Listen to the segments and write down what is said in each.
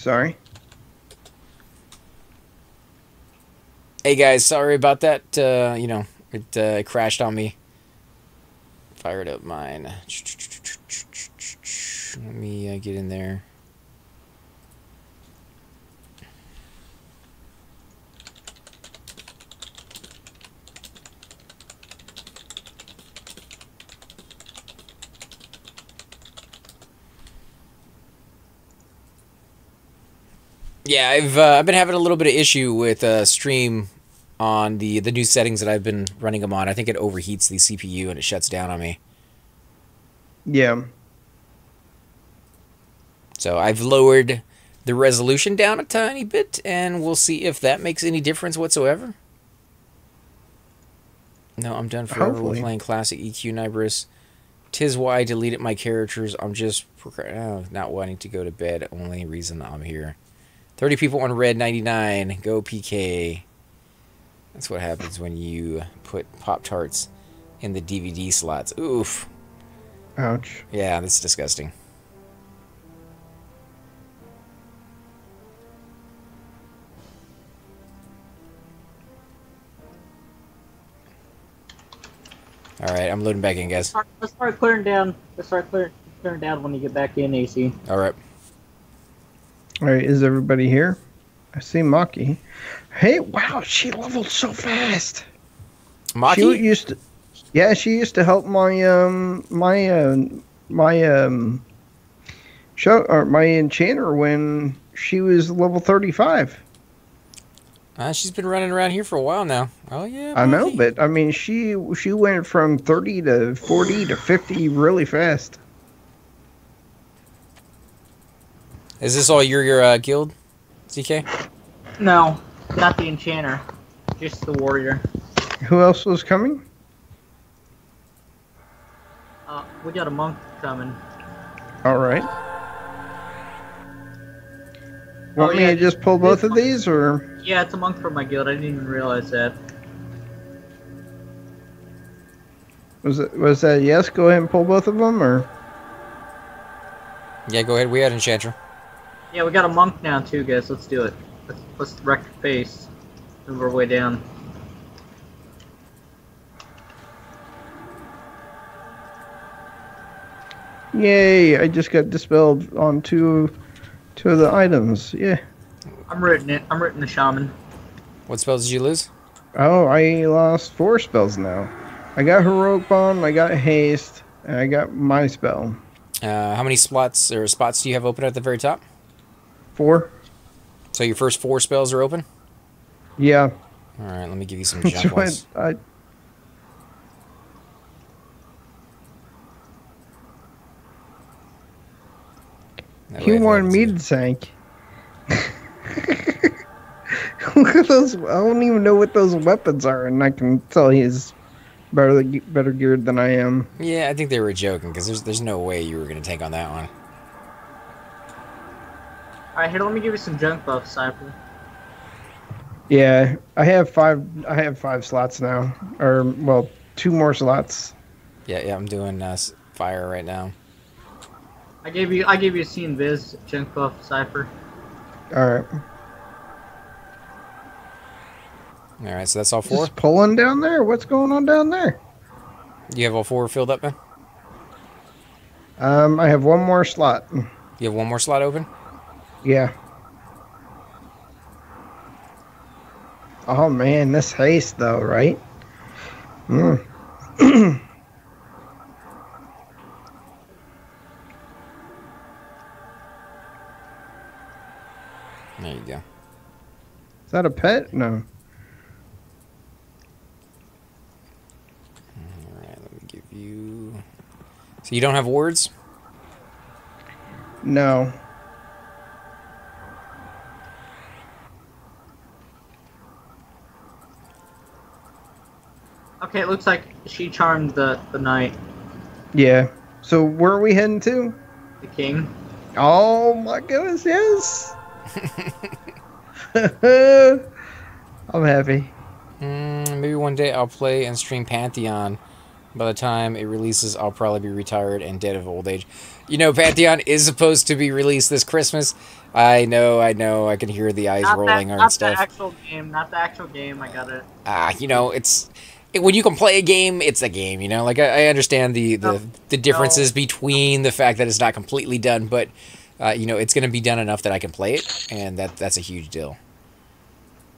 sorry. Hey guys, sorry about that. It crashed on me. Fired up mine. Let me get in there. Yeah, I've been having a little bit of issue with stream on the new settings that I've been running them on. I think it overheats the CPU and it shuts down on me. Yeah. So I've lowered the resolution down a tiny bit, and we'll see if that makes any difference whatsoever. No, I'm done forever with Hopefully. playing classic EQ Nibris. Tis why I deleted my characters. I'm just not wanting to go to bed. Only reason I'm here. 30 people on red 99. Go PK. That's what happens when you put Pop-Tarts in the DVD slots. Oof. Ouch. Yeah, that's disgusting. Alright, I'm loading back in, guys. Let's start clearing down. Let's start clearing down when you get back in, AC. Alright. Alright, is everybody here? I see Maki. Hey, wow, she leveled so fast. Maki? She used to help my my enchanter when she was level 35. She's been running around here for a while now. Oh, yeah, Maki. I know, but I mean, she went from 30 to 40 to 50 really fast. Is this all your guild, CK? No, not the enchanter. Just the warrior. Who else was coming? We got a monk coming. All right. Want me to just pull both of these, or? Yeah, it's a monk from my guild. I didn't even realize that. Was that yes? Go ahead and pull both of them, or? Yeah, go ahead. We had enchanter. Yeah, we got a monk now too, guys. Let's do it. Let's wreck the pace. Move our way down. Yay! I just got dispelled on two of the items. Yeah. I'm written the shaman. What spells did you lose? Oh, I lost 4 spells now. I got heroic bond, I got haste, and I got my spell. How many spots do you have open at the very top? 4. So your first 4 spells are open? Yeah. Alright, let me give you some jump ones. He wanted me to tank. Look at those. I don't even know what those weapons are, and I can tell he's better geared than I am. Yeah, I think they were joking, because there's no way you were going to tank on that one. Alright, here, let me give you some junk buffs, Cypher. Yeah, I have 5 slots now, or well, 2 more slots. Yeah, I'm doing fire right now. I gave you a scene viz junk buff, Cypher. Alright. Alright, so that's all 4? Just pulling down there? What's going on down there? You have all 4 filled up, man? I have 1 more slot. You have 1 more slot open? Yeah. Oh man, this haste though, right? Mm. There you go. Is that a pet? No. Alright, let me give you... So you don't have words? No. Okay, it looks like she charmed the knight. Yeah. So where are we heading to? The king. Oh my goodness, yes! I'm happy. Maybe one day I'll play and stream Pantheon By the time it releases, I'll probably be retired and dead of old age. You know, Pantheon is supposed to be released this Christmas. I know. I can hear the eyes rolling on stuff. Not the actual game. Not the actual game. I got it. You know, when you can play a game, it's a game. You know, like I understand the differences between the fact that it's not completely done, but you know, it's going to be done enough that I can play it, and that's a huge deal.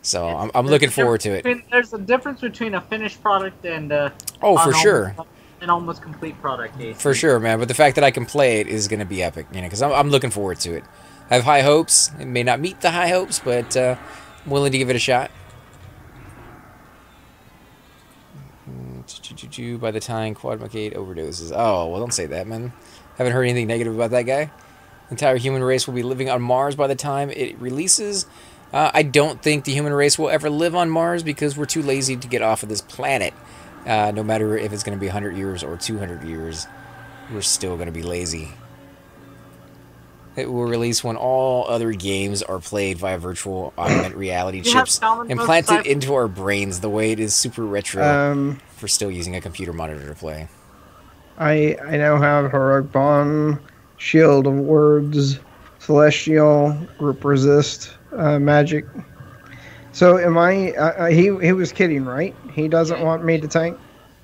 So I'm looking forward to it. There's a difference between a finished product and for sure, an almost complete product. Casey. For sure, man. But the fact that I can play it is going to be epic, you know, because I'm looking forward to it. I have high hopes. It may not meet the high hopes, but I'm willing to give it a shot. By the time Quad Mechade overdoses. Oh, well, don't say that, man. Haven't heard anything negative about that guy. Entire human race will be living on Mars by the time it releases. I don't think the human race will ever live on Mars because we're too lazy to get off of this planet. No matter if it's going to be 100 years or 200 years, we're still going to be lazy. It will release when all other games are played via virtual augmented reality chips implanted into our brains, the way it is super retro for still using a computer monitor to play. I now have Heroic Bond, Shield of Words, Celestial, Group Resist, Magic. So am I... he was kidding, right? He doesn't want me to tank?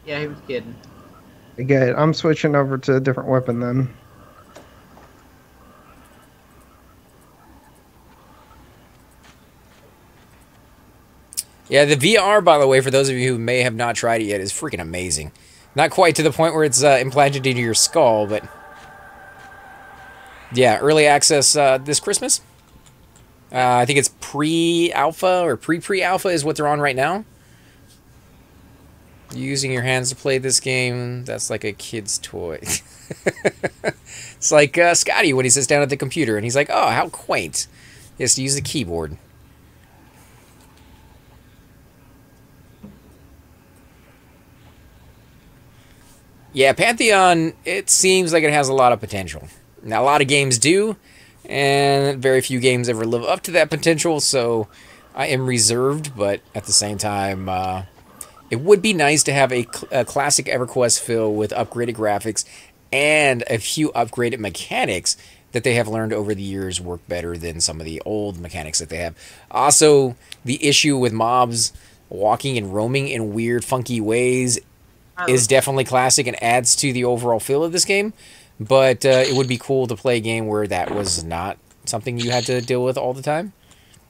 Yeah, he was kidding. Good. I'm switching over to a different weapon then. Yeah, the VR, by the way, for those of you who may have not tried it yet, is freaking amazing. Not quite to the point where it's implanted into your skull, but... yeah, early access this Christmas. I think it's pre-alpha or pre-alpha is what they're on right now. Using your hands to play this game, that's like a kid's toy. It's like Scotty when he sits down at the computer and he's like, oh, how quaint. He has to use the keyboard. Yeah, Pantheon, it seems like it has a lot of potential. Now, a lot of games do, and very few games ever live up to that potential, so I am reserved, but at the same time, it would be nice to have a classic Everquest feel with upgraded graphics and a few upgraded mechanics that they have learned over the years work better than some of the old mechanics that they have. Also, the issue with mobs walking and roaming in weird, funky ways is definitely classic and adds to the overall feel of this game. But it would be cool to play a game where that was not something you had to deal with all the time.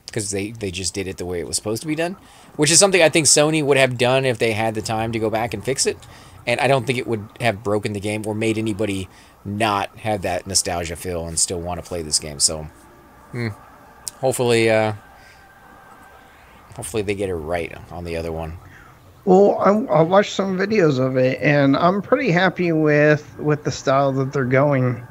Because they just did it the way it was supposed to be done. Which is something I think Sony would have done if they had the time to go back and fix it. And I don't think it would have broken the game or made anybody not have that nostalgia feel and still want to play this game. So, hopefully they get it right on the other one. Well, I watched some videos of it, and I'm pretty happy with the style that they're going.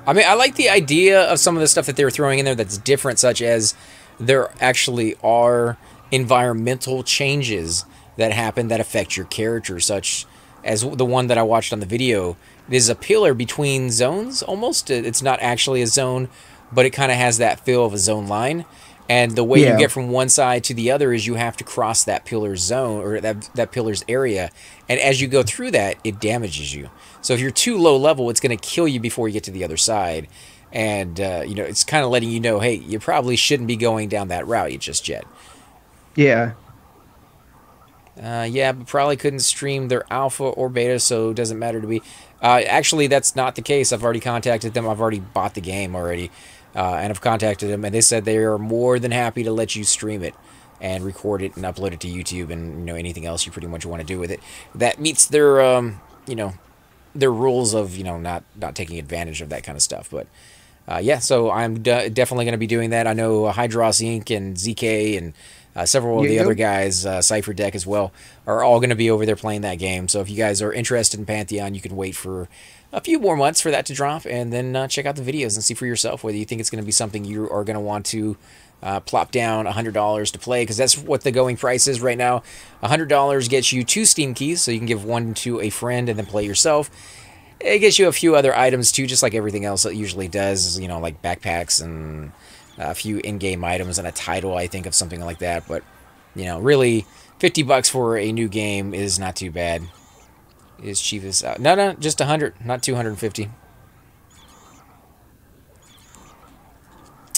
I mean, I like the idea of some of the stuff that they were throwing in there that's different, such as there actually are environmental changes that happen that affect your character, such as the one that I watched on the video. There's a pillar between zones, almost. It's not actually a zone, but it kind of has that feel of a zone line. And the way you get from one side to the other is you have to cross that pillar's zone or that pillar's area. And as you go through that, it damages you. So if you're too low level, it's going to kill you before you get to the other side. And, you know, it's kind of letting you know, hey, you probably shouldn't be going down that route just yet. Yeah. Yeah, but probably couldn't stream their alpha or beta, so it doesn't matter to me. Actually, that's not the case. I've already contacted them. I've already bought the game already. And I've contacted them, and they said they are more than happy to let you stream it and record it and upload it to YouTube and, you know, anything else you pretty much want to do with it. That meets their, you know, their rules of, you know, not taking advantage of that kind of stuff. But, yeah, so I'm definitely going to be doing that. I know Hydros Inc. and ZK and several of the other guys, Cypher Deck as well, are all going to be over there playing that game. So if you guys are interested in Pantheon, you can wait for a few more months for that to drop, and then check out the videos and see for yourself whether you think it's going to be something you are going to want to plop down $100 to play, because that's what the going price is right now. $100 gets you 2 Steam keys, so you can give one to a friend and then play yourself. It gets you a few other items too, just like everything else it usually does, you know, like backpacks and a few in-game items and a title, I think, of something like that. But, you know, really, $50 for a new game is not too bad. is cheapest out. No, just 100, not 250.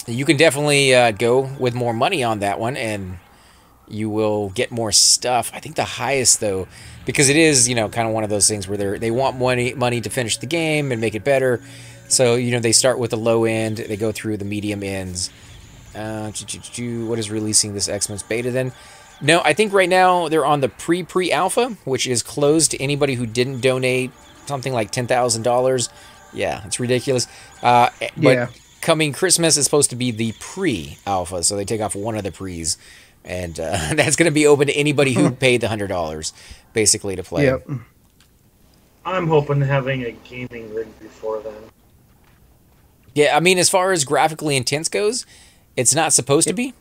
You can definitely go with more money on that one, and you will get more stuff. I think the highest though, because it is kind of one of those things where they want money to finish the game and make it better. So they start with the low end, they go through the medium ends. What is releasing this X-Men's beta then? No, I think right now they're on the pre-alpha, which is closed to anybody who didn't donate something like $10,000. Yeah, it's ridiculous. But coming Christmas is supposed to be the pre-alpha, so they take off one of the pre's, and that's going to be open to anybody who paid the $100, basically, to play. Yep. I'm hoping to having a gaming rig before then. Yeah, I mean, as far as graphically intense goes, it's not supposed to be.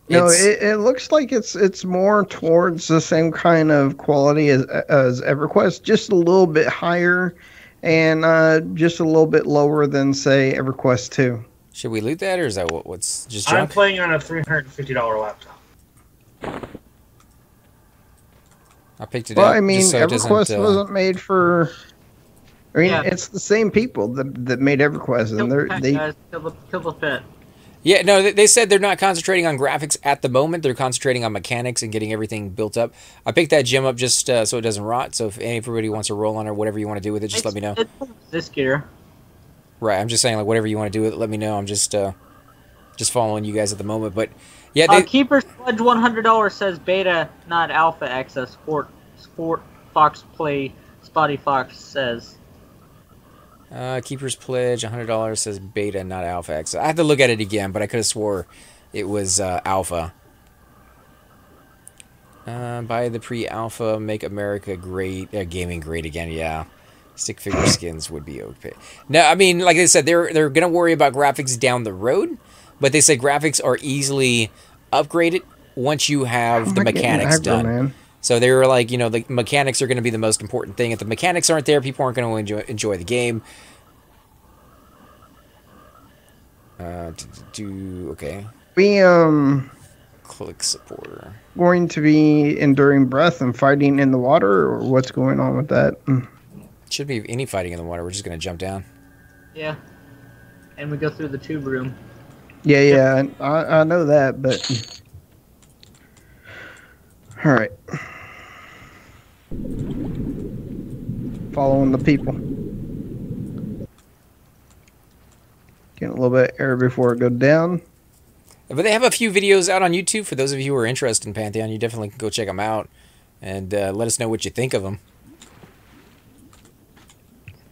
No, it looks like it's more towards the same kind of quality as EverQuest, just a little bit higher, and just a little bit lower than, say, EverQuest 2. Should we loot that, or is that what's just junk? I'm playing on a $350 laptop. I picked it up. Well, I mean, so EverQuest wasn't made for. I mean, it's the same people that made EverQuest, and they kill the pet. Yeah, no, they said they're not concentrating on graphics at the moment. They're concentrating on mechanics and getting everything built up. I picked that gem up just so it doesn't rot. So if everybody wants to roll on or whatever you want to do with it, just let me know. This gear. Right, I'm just saying, like, whatever you want to do with it, let me know. I'm just following you guys at the moment. But yeah, Keeper's Pledge $100 says beta, not alpha access. Sport Fox Play Spotty Fox says. Keeper's Pledge, $100 says beta, not alpha access. I have to look at it again, but I could have swore it was alpha. Buy the pre-alpha, make America great, gaming great again. Yeah, stick figure skins would be okay. No, I mean, like I said, they're gonna worry about graphics down the road, but they say graphics are easily upgraded once you have the mechanics done. Man. So they were like, the mechanics are going to be the most important thing. If the mechanics aren't there, people aren't going to enjoy the game. Okay. We click supporter. Going to be enduring breath and fighting in the water, or what's going on with that? Should be any fighting in the water. We're just going to jump down. Yeah, and we go through the tube room. Yeah, I know that, but all right. Following the people. Getting a little bit of air before it goes down. But they have a few videos out on YouTube. For those of you who are interested in Pantheon, you definitely can go check them out and let us know what you think of them.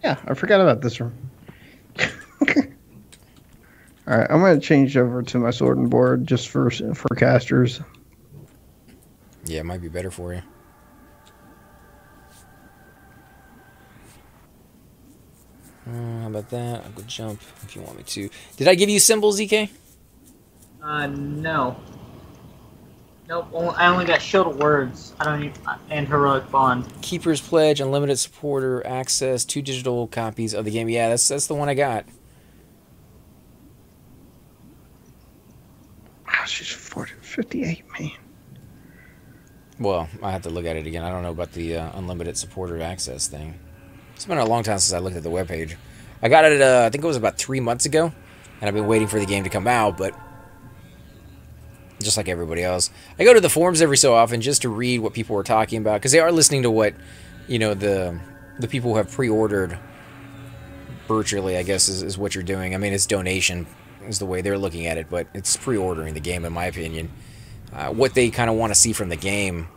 Yeah, I forgot about this room. All right, I'm going to change over to my sword and board just for casters. Yeah, it might be better for you. How about that? I'll go jump if you want me to. Did I give you symbols, EK? No. Nope, I only got Shield of Words. I don't even, and Heroic Bond. Keeper's Pledge, unlimited supporter access, 2 digital copies of the game. Yeah, that's the one I got. Wow, she's 58, man. Well, I have to look at it again. I don't know about the unlimited supporter access thing. It's been a long time since I looked at the webpage. I got it, I think it was about 3 months ago, and I've been waiting for the game to come out, but just like everybody else. I go to the forums every so often just to read what people are talking about, because they are listening to what, the people who have pre-ordered virtually, I guess, is what you're doing. I mean, it's donation is the way they're looking at it, but it's pre-ordering the game, in my opinion. What they kind of want to see from the game.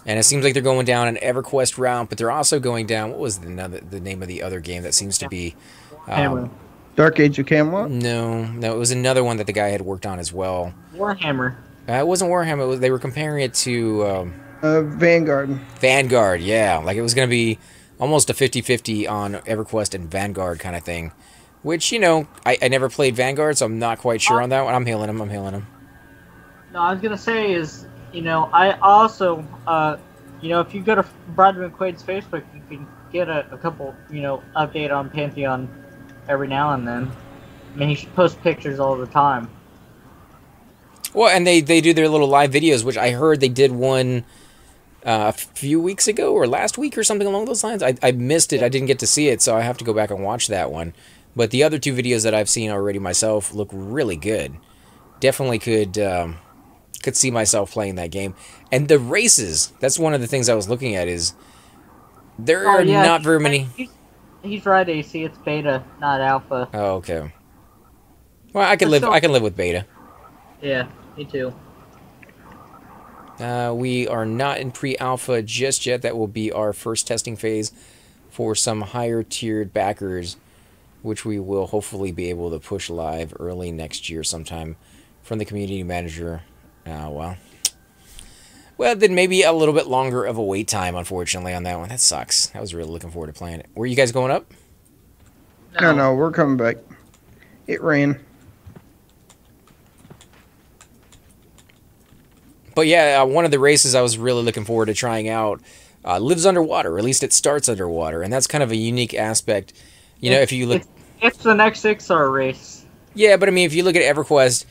And it seems like they're going down an EverQuest route, but they're also going down, what was the name of the other game that seems to be... Dark Age of Camelot? No, it was another one that the guy had worked on as well. Warhammer. It wasn't Warhammer, they were comparing it to... Vanguard. Vanguard, yeah. Like it was going to be almost a 50-50 on EverQuest and Vanguard kind of thing. Which, I never played Vanguard, so I'm not quite sure on that one. I'm healing him. No, I was going to say is... I also, if you go to Broderick McQuaid's Facebook, you can get a couple, update on Pantheon every now and then. I mean, he should post pictures all the time. Well, and they do their little live videos, which I heard they did one a few weeks ago or last week or something along those lines. I missed it. I didn't get to see it, so I have to go back and watch that one. But the other two videos that I've seen already myself look really good. Definitely could see myself playing that game. And the races, that's one of the things I was looking at is there are not very many. He's right, AC. It's beta, not alpha. Oh, okay. Well, I can live with beta. Yeah, me too. We are not in pre-alpha just yet. That will be our first testing phase for some higher tiered backers, which we will hopefully be able to push live early next year sometime from the community manager. Well, then maybe a little bit longer of a wait time, unfortunately, on that one. That sucks. I was really looking forward to playing it. Were you guys going up? No, we're coming back. It ran. But yeah, one of the races I was really looking forward to trying out lives underwater, or at least it starts underwater, and that's kind of a unique aspect. You know, if you look... It's the next 6-star race. Yeah, but I mean, if you look at EverQuest,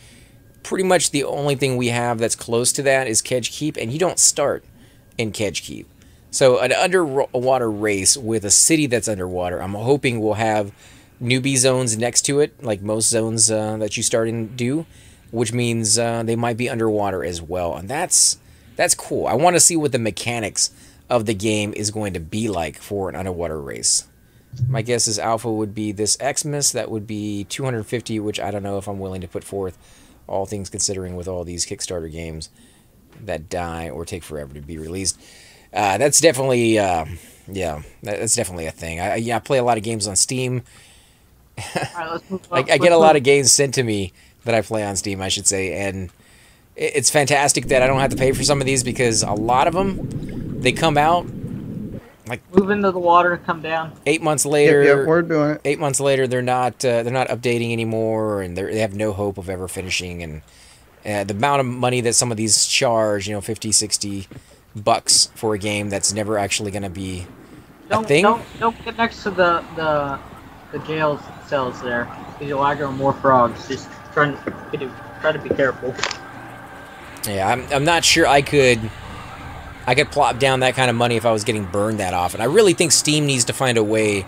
pretty much the only thing we have that's close to that is Kedge Keep, and you don't start in Kedge Keep. So an underwater race with a city that's underwater, I'm hoping we'll have newbie zones next to it, like most zones that you start in do, which means they might be underwater as well, and that's cool. I want to see what the mechanics of the game is going to be like for an underwater race. My guess is alpha would be this Xmas. That would be 250, which I don't know if I'm willing to put forth, all things considering with all these Kickstarter games that die or take forever to be released. That's definitely, yeah, that's definitely a thing. I play a lot of games on Steam. Alright, let's move on. I get a lot of games sent to me that I play on Steam, I should say, and it's fantastic that I don't have to pay for some of these because a lot of them, they come out like move into the water, come down. 8 months later. Yep, we're doing it. 8 months later, they're not updating anymore, and they have no hope of ever finishing. And the amount of money that some of these charge, you know, 50, 60 bucks for a game that's never actually going to be a thing. Don't get next to the jail cells there, because you'll aggro more frogs. Just try to be careful. Yeah, I'm not sure I could plop down that kind of money if I was getting burned that often. I really think Steam needs to find a way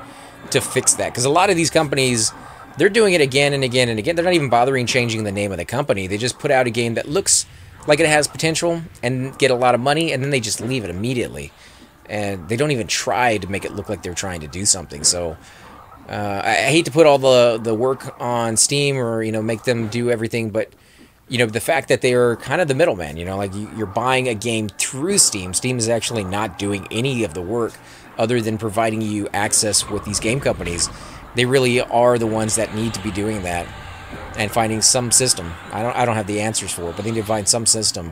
to fix that, because a lot of these companies, they're doing it again and again and again. They're not even bothering changing the name of the company. They just put out a game that looks like it has potential and get a lot of money, and then they just leave it immediately. And they don't even try to make it look like they're trying to do something. So I hate to put all the work on Steam or, you know, make them do everything, but you know, the fact that they are kind of the middleman, you know, like you're buying a game through Steam. Steam is actually not doing any of the work other than providing you access with these game companies. They really are the ones that need to be doing that and finding some system. I don't have the answers for it, but they need to find some system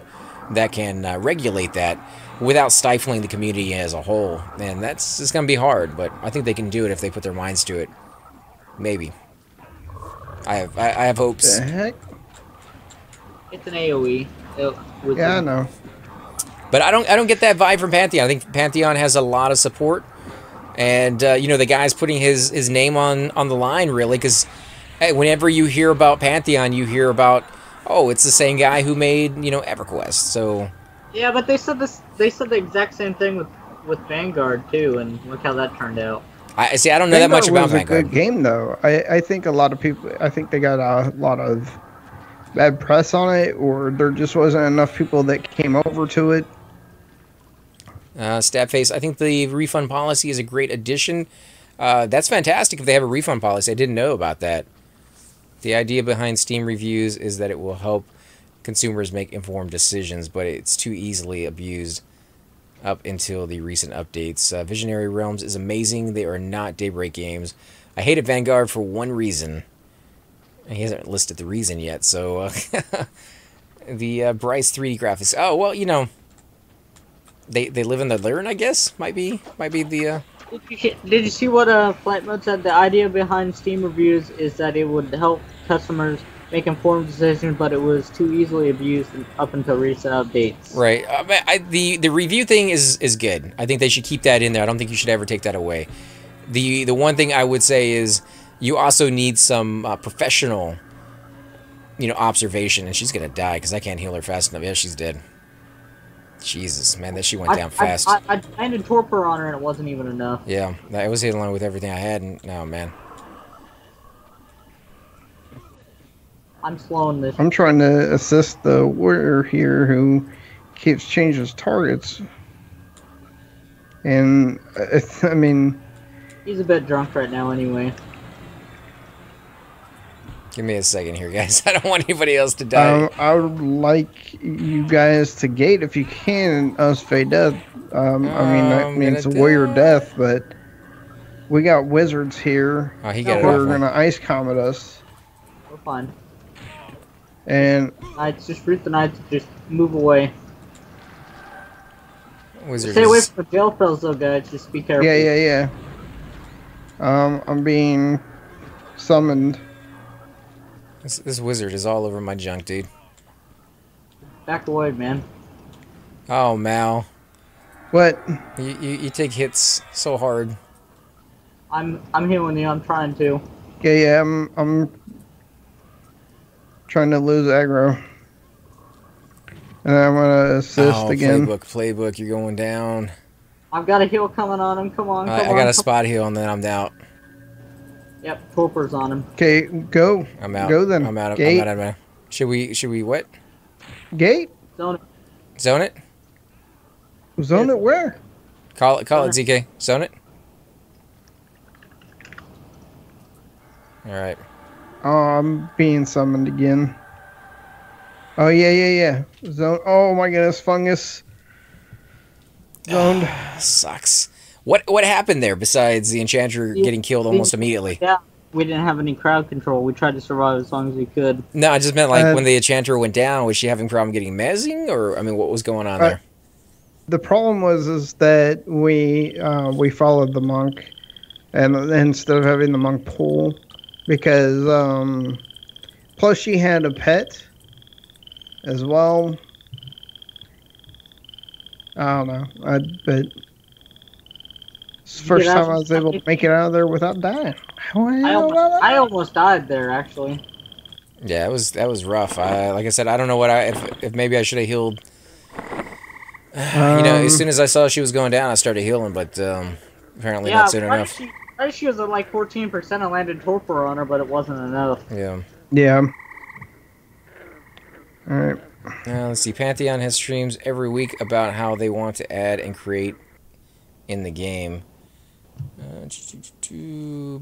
that can regulate that without stifling the community as a whole. And it's going to be hard, but I think they can do it if they put their minds to it. Maybe. I have hopes. The heck? It's an AOE. Yeah, I know. But I don't get that vibe from Pantheon. I think Pantheon has a lot of support, and you know, the guy's putting his name on the line, really, because hey, whenever you hear about Pantheon, you hear about, oh, it's the same guy who made, you know, EverQuest. So yeah, but they said the exact same thing with Vanguard too, and look how that turned out. I see. I don't know that much about Vanguard. Vanguard. It was a good game, though. I think a lot of people. I think they got a lot of bad press on it, or there just wasn't enough people that came over to it. Stabface, I think the refund policy is a great addition. That's fantastic if they have a refund policy. I didn't know about that. The idea behind Steam reviews is that it will help consumers make informed decisions, but it's too easily abused up until the recent updates. Visionary Realms is amazing. They are not Daybreak games. I hated Vanguard for one reason. He hasn't listed the reason yet, so the Bryce 3D graphics. Oh, well, you know, they live and they learn, I guess. Might be the Did you see what Flight Mode said? The idea behind Steam reviews is that it would help customers make informed decisions, but it was too easily abused up until recent updates. Right. The review thing is good. I think they should keep that in there. I don't think you should ever take that away. The one thing I would say is you also need some professional, you know, observation. And she's gonna die because I can't heal her fast enough. Yeah, she's dead. Jesus, man, that she went down fast. I landed torpor on her and it wasn't even enough. Yeah, I was hitting with everything I had, and no, man. I'm slowing this. I'm trying to assist the warrior here who keeps changing his targets. And, I mean... He's a bit drunk right now anyway. Give me a second here, guys. I don't want anybody else to die. I would like you guys to gate if you can and us fade death. I mean, that means a warrior death, but we got wizards here Oh, he who got it are off going to ice comet us. We're fine. And Knights, just root the knights, just move away. Wizard Stay away is... from the jail cells though, guys. Just be careful. yeah. I'm being summoned. This wizard is all over my junk, dude. Back away, man. Oh, Mal. What? You take hits so hard. I'm healing you. I'm trying to. Yeah, I'm trying to lose aggro. And I'm gonna assist again. Playbook, you're going down. I've got a heal coming on him. Come on, I got a spot heal and then I'm out. Yep, torpor's on him. Okay, go. I'm out. Go then. I'm out. Gate. I'm out. Should we what? Gate? Zone it. Zone it? Zone it where? Call it, ZK. Zone it. All right. Oh, I'm being summoned again. Oh, yeah. Zone. Oh, my goodness. Fungus. Zoned. Sucks. What happened there besides the enchanter getting killed almost immediately? Yeah, we didn't have any crowd control. We tried to survive as long as we could. No, I just meant like when the enchanter went down, was she having a problem getting mezzing, or I mean, what was going on there? The problem is that we followed the monk, and instead of having the monk pull, because plus she had a pet as well. I don't know. But it's the first time I was able to make it out of there without dying. I almost died there, actually. Yeah, that was rough. Like I said, I don't know what if maybe I should have healed. As soon as I saw she was going down, I started healing, but apparently not soon enough. She was at like 14%. I landed torpor on her, but it wasn't enough. Yeah. Yeah. All right. Let's see. Pantheon has streams every week about how they want to add and create in the game.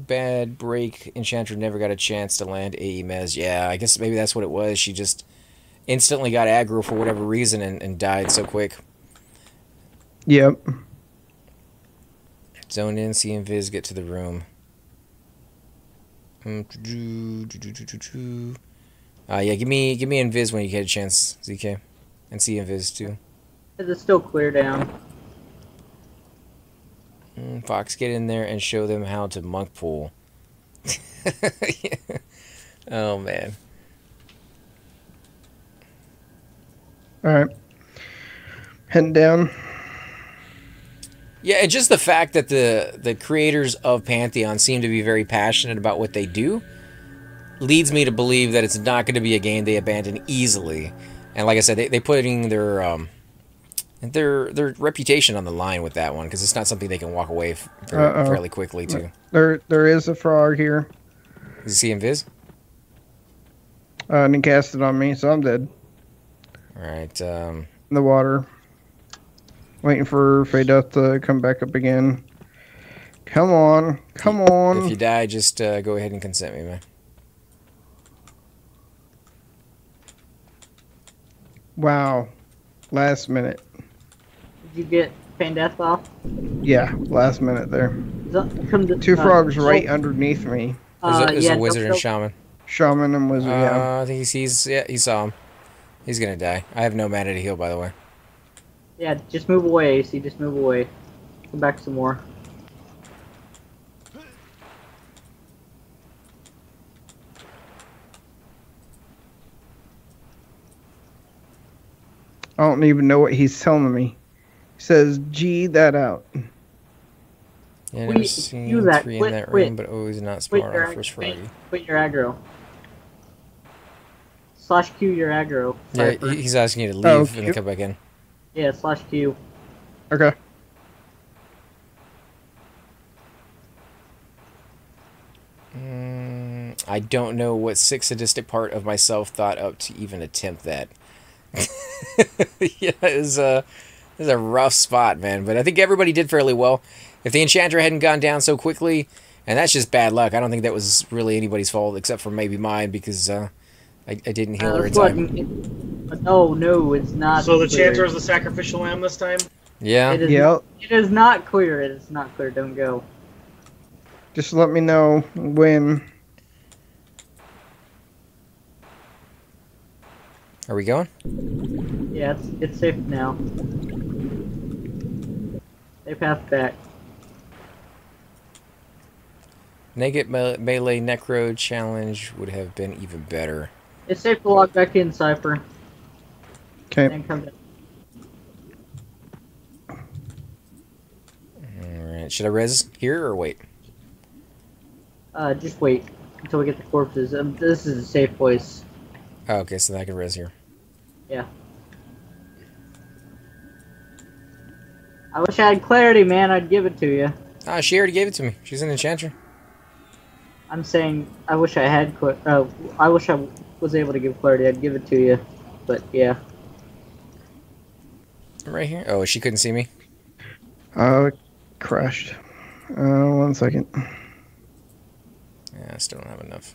Bad break. Enchanter never got a chance to land AE Mez. Yeah, I guess maybe that's what it was. She just instantly got aggro for whatever reason and died so quick. Yep. Zone in, see invis, get to the room. Yeah, give me invis when you get a chance, ZK. And see invis too. It's still clear down. Fox, get in there and show them how to monk pull. Oh, man. Alright. Heading down. Yeah, and just the fact that the creators of Pantheon seem to be very passionate about what they do leads me to believe that it's not going to be a game they abandon easily. And like I said, they putting their reputation on the line with that one, because it's not something they can walk away fairly quickly to. There is a frog here. Does he see invis? And he cast it on me, so I'm dead. Alright, In the water. Waiting for Fade Death to come back up again. Come on. Come on. If you die, just go ahead and consent me, man. Wow. Last minute. Did you get Pain Death off? Yeah, last minute there. Two frogs right underneath me. There's a wizard and shaman. Shaman and wizard, yeah. I think he saw him. He's gonna die. I have no mana to heal, by the way. Yeah, just move away, AC. Just move away. Come back some more. I don't even know what he's telling me. He says, G that out. Yeah, I never seen three in that room, but always not smart on first Friday. Quit your aggro. /Q your aggro. Yeah, he's asking you to leave and then come back in. Yeah, /Q. Okay. I don't know what sick sadistic part of myself thought up to even attempt that. Yeah, it's a rough spot, man. But I think everybody did fairly well. If the enchanter hadn't gone down so quickly, and that's just bad luck. I don't think that was really anybody's fault except for maybe mine because I didn't heal her in time. No, it's not. So the clear. chanter is the sacrificial lamb this time? Yeah. It is. Yep. It is not clear. It is not clear. Don't go. Just let me know when. Are we going? Yeah, it's safe now. They passed back. Naked melee necro challenge would have been even better. It's safe to log back in, Cypher. Okay. And come down. Alright, should I res here or wait? Just wait until we get the corpses. This is a safe place. Oh, okay, so then I can res here. Yeah. I wish I had clarity, man. I'd give it to you. Ah, she already gave it to me. She's an enchanter. I'm saying I wish I had. I wish I was able to give clarity. I'd give it to you. But yeah. Right here? Oh, she couldn't see me? It crashed. 1 second. Yeah, I still don't have enough.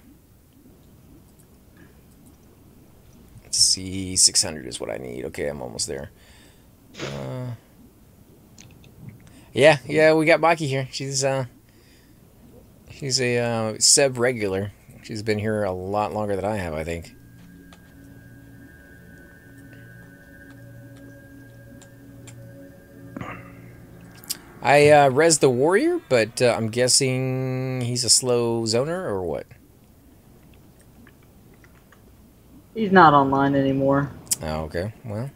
Let's see, 600 is what I need. Okay, I'm almost there. Yeah, we got Maki here. She's a sub regular. She's been here a lot longer than I have, I think. I res the warrior, but I'm guessing he's a slow zoner or what? He's not online anymore. Oh, okay. Well,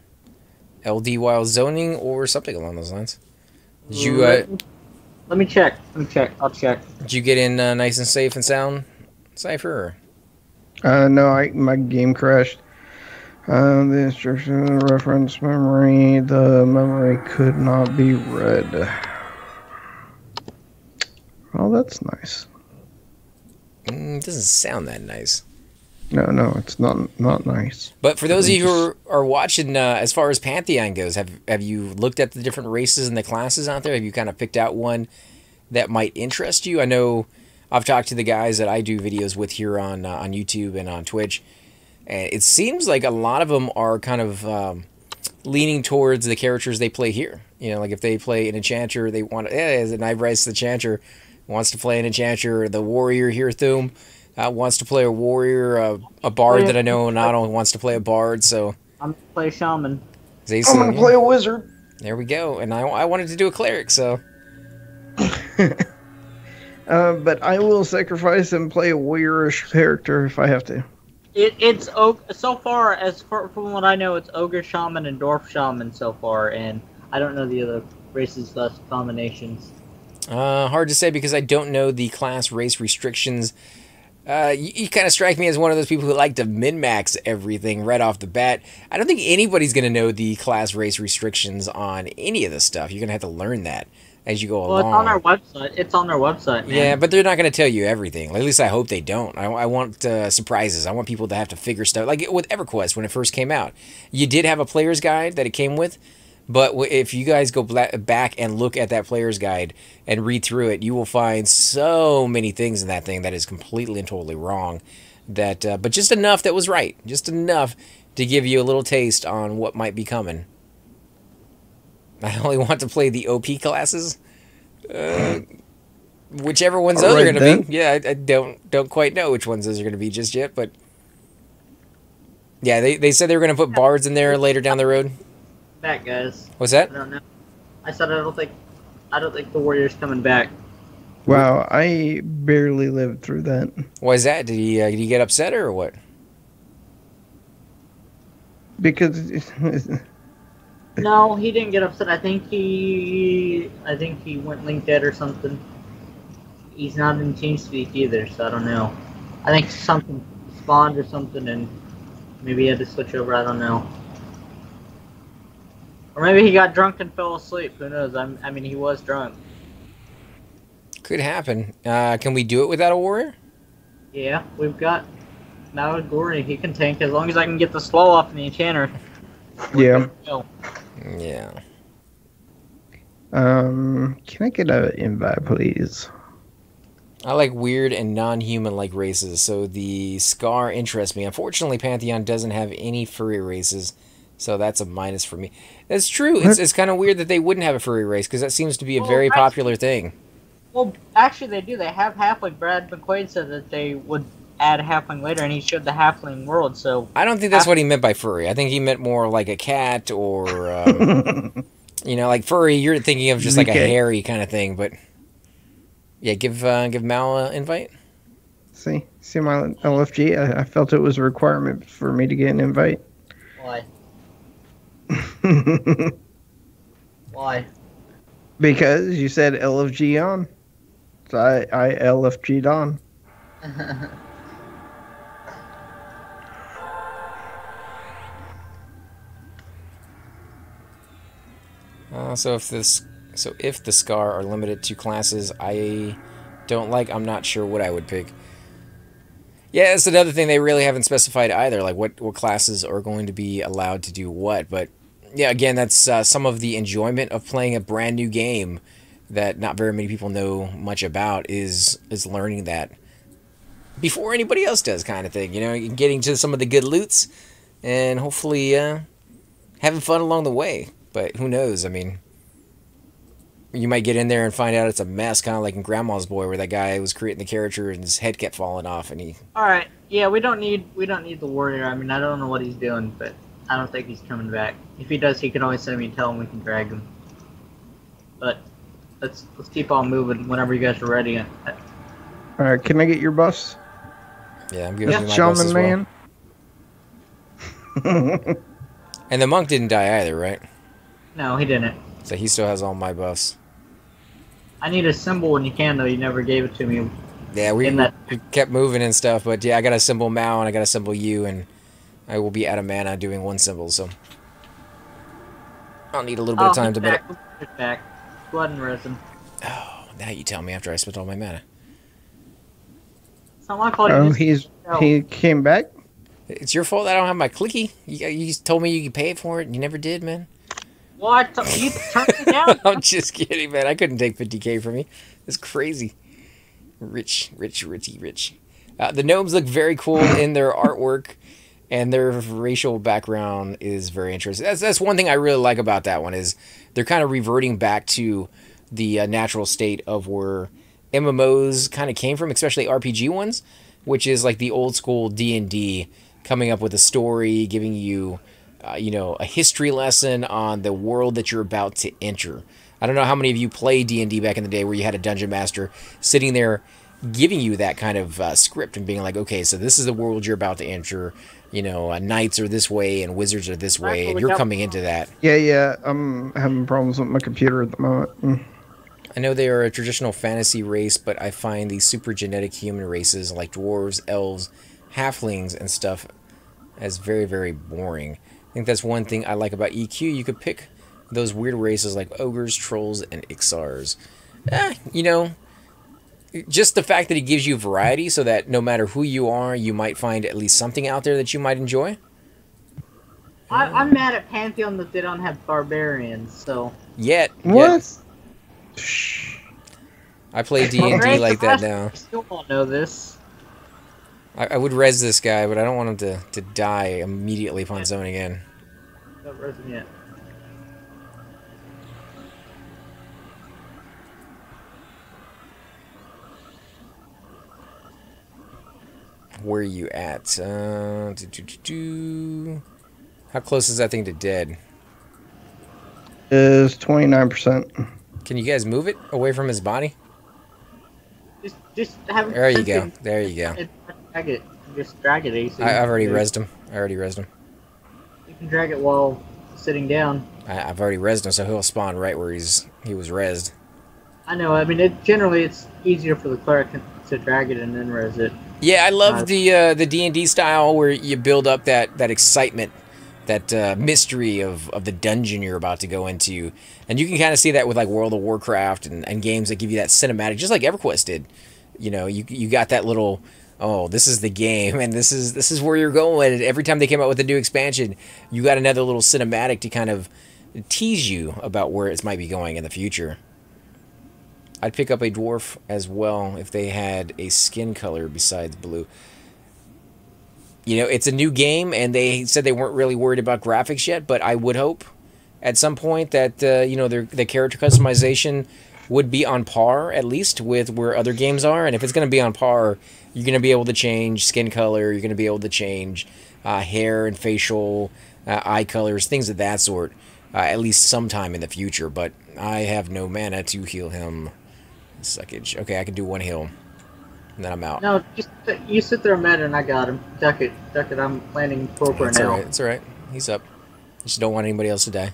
LD while zoning or something along those lines. Did you Let me check. I'll check. did you get in nice and safe and sound, Cypher? No, my game crashed. The instruction reference memory. The memory could not be read. Well, that's nice. It doesn't sound that nice. No, it's not nice. But for those of you who are watching, as far as Pantheon goes, have you looked at the different races and the classes out there? Have you kind of picked out one that might interest you? I know I've talked to the guys that I do videos with here on YouTube and on Twitch, and it seems like a lot of them are kind of leaning towards the characters they play here. You know, like if they play an enchanter, they want as an Ivrice the enchanter wants to play an enchanter, the warrior here, Thum. Wants to play a warrior, a bard that I know not only wants to play a bard, so... I'm gonna play shaman. I'm gonna play a wizard. There we go, and I wanted to do a cleric, so... But I will sacrifice and play a warriorish character if I have to. It's so far from what I know, it's ogre shaman and dwarf shaman so far, and I don't know the other races less combinations. Hard to say because I don't know the class race restrictions. You kind of strike me as one of those people who like to min-max everything right off the bat. I don't think anybody's going to know the class race restrictions on any of this stuff. You're going to have to learn that as you go along. Well, it's on our website. It's on their website, man. Yeah, but they're not going to tell you everything. At least I hope they don't. I want surprises. I want people to have to figure stuff. Like with Everquest when it first came out. You did have a player's guide that it came with. But if you guys go back and look at that player's guide and read through it, you will find so many things in that thing that is completely and totally wrong. But just enough that was right. Just enough to give you a little taste on what might be coming. I only want to play the OP classes. Whichever ones those are going to be. Yeah, I don't quite know which ones those are going to be just yet. But yeah, they said they were going to put bards in there later down the road. Back, guys. What's that? I don't know. I said I don't think the warrior's coming back. Wow, I barely lived through that. Why is that? Did he get upset or what? Because No, he didn't get upset. I think he went link dead or something. He's not in TeamSpeak either, so I don't know. I think something spawned or something, and maybe he had to switch over. I don't know. Or maybe he got drunk and fell asleep. Who knows? I mean, he was drunk. Could happen. Can we do it without a warrior? Yeah, we've got Malagori. He can tank as long as I can get the slow off in the enchanter. Yeah. Yeah. Can I get an invite, please? I like weird and non-human like races, so the Scar interests me. Unfortunately, Pantheon doesn't have any furry races, so that's a minus for me. That's true. It's kind of weird that they wouldn't have a furry race, because that seems to be a very popular thing. Well, actually, they do. They have halfling. Brad McQuaid said that they would add halfling later, and he showed the halfling world. So I don't think that's what he meant by furry. I think he meant more like a cat or, you know, like furry. You're thinking of just like a hairy kind of thing, but yeah, give Mal an invite. See my LFG. I felt it was a requirement for me to get an invite. Why? Why? Because you said LFG on, so I LFG'd on. So if the Scar are limited to classes I don't like, I'm not sure what I would pick. Yeah, that's another thing they really haven't specified either, like what classes are going to be allowed to do what. But yeah, again, that's some of the enjoyment of playing a brand new game that not very many people know much about is learning that before anybody else does, kind of thing. You know, getting to some of the good loots and hopefully having fun along the way. But who knows? I mean, you might get in there and find out it's a mess, kind of like in Grandma's Boy, where that guy was creating the character and his head kept falling off, and he. All right, yeah, we don't need the warrior. I mean, I don't know what he's doing, but I don't think he's coming back. If he does, he can always send me and tell him we can drag him. But let's keep on moving whenever you guys are ready. All right, can I get your buffs? Yeah, I'm giving you my buffs as well. Man. And the monk didn't die either, right? No, he didn't. So he still has all my buffs. I need a symbol when you can, though. You never gave it to me. Yeah, we kept moving and stuff, but yeah, I got a symbol Mao and I got a symbol you, and I will be out of mana doing one symbol, so I'll need a little bit of time to build. He's back. Go ahead and res him. Oh, now you tell me after I spent all my mana. It's not my fault. Oh, he came back? It's your fault that I don't have my clicky. You told me you could pay for it, and you never did, man. What? You turned me down? I'm just kidding, man. I couldn't take 50k from you. It's crazy. Rich. The gnomes look very cool in their artwork, and their racial background is very interesting. That's one thing I really like about that one, is they're kind of reverting back to the natural state of where MMOs kind of came from, especially RPG ones, which is like the old school D&D, coming up with a story, giving you, you know, a history lesson on the world that you're about to enter. I don't know how many of you played D&D back in the day where you had a dungeon master sitting there giving you that kind of script and being like, okay, so this is the world you're about to enter. You know, knights are this way and wizards are this way, and you're coming into that. Yeah, I'm having problems with my computer at the moment. I know they are a traditional fantasy race, but I find these super genetic human races like dwarves, elves, halflings, and stuff as very, very boring. I think that's one thing I like about EQ. You could pick those weird races like ogres, trolls, and ixars. You know, just the fact that it gives you variety so that no matter who you are, you might find at least something out there that you might enjoy. I'm mad at Pantheon that they don't have barbarians, so... Yet. What? I play D&D like that now. I still won't know this. I would res this guy, but I don't want him to die immediately upon zoning in. Don't res him yet. Where are you at? How close is that thing to dead? Is 29%. Can you guys move it away from his body? Just have. There you go. There you go. Drag it. Just drag it easy. I've already rezzed him. You can drag it while sitting down. I've already rezzed him, so he'll spawn right where he was rezzed. I know. I mean, generally it's easier for the cleric to drag it and then res it. Yeah, I love the D&D style where you build up that excitement mystery of the dungeon you're about to go into. And you can kind of see that with like World of Warcraft and games that give you that cinematic, just like EverQuest did. You know, you got that little, oh, this is the game, and this is where you're going. And every time they came out with a new expansion, you got another little cinematic to kind of tease you about where it might be going in the future. I'd pick up a dwarf as well if they had a skin color besides blue. You know, it's a new game, and they said they weren't really worried about graphics yet, but I would hope at some point that, you know, the character customization would be on par, at least, with where other games are. And if it's going to be on par, you're going to be able to change skin color, you're going to be able to change hair and facial, eye colors, things of that sort, at least sometime in the future. But I have no mana to heal him. Suckage. Okay, I can do one heal, and then I'm out. No, just you sit there, Matt, and I got him. Duck it. I'm landing proper It's now. alright, it's alright. He's up. Just don't want anybody else to die.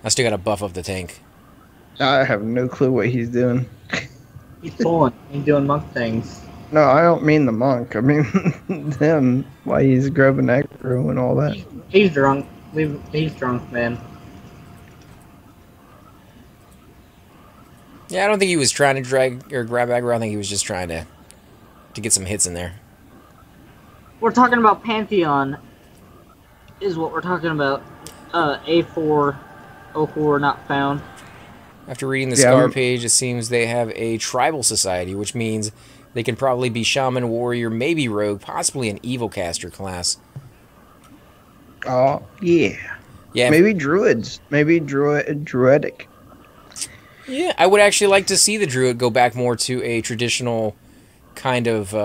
I still got to buff up the tank. I have no clue what he's doing. He's pulling. He's doing monk things. No, I don't mean the monk. I mean him. Why he's grabbing aggro and all that. He's drunk. He's drunk, man. Yeah, I don't think he was trying to drag or grab aggro. I think he was just trying to get some hits in there. We're talking about Pantheon. Is what we're talking about. A404 not found. After reading the Scar page, it seems they have a tribal society, which means they can probably be shaman, warrior, maybe rogue, possibly an evil caster class. Oh, yeah. Yeah. Maybe druids. Maybe druidic. Yeah, I would actually like to see the druid go back more to a traditional kind of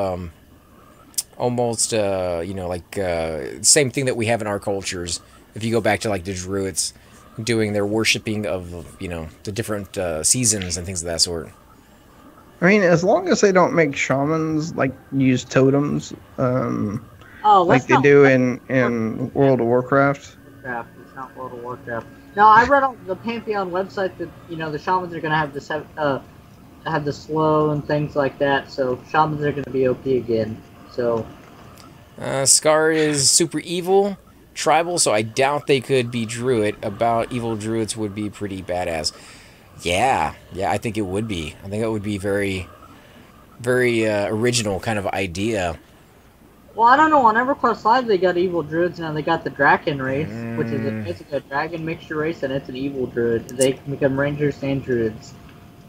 almost, you know, like same thing that we have in our cultures. If you go back to like the druids doing their worshipping of, you know, the different seasons and things of that sort. I mean, as long as they don't make shamans like use totems, like they do in World of Warcraft. It's not World of Warcraft. No, I read on the Pantheon website that, you know, the shamans are gonna have the slow and things like that. So shamans are gonna be OP again. So Scar is super evil, tribal, so I doubt they could be druid. About evil druids would be pretty badass. Yeah, I think it would be. I think it would be very, very original kind of idea. well, I don't know. On EverQuest Live, they got evil druids now. They got the Draken race, which is basically a dragon mixture race, and it's an evil druid. They can become rangers and druids.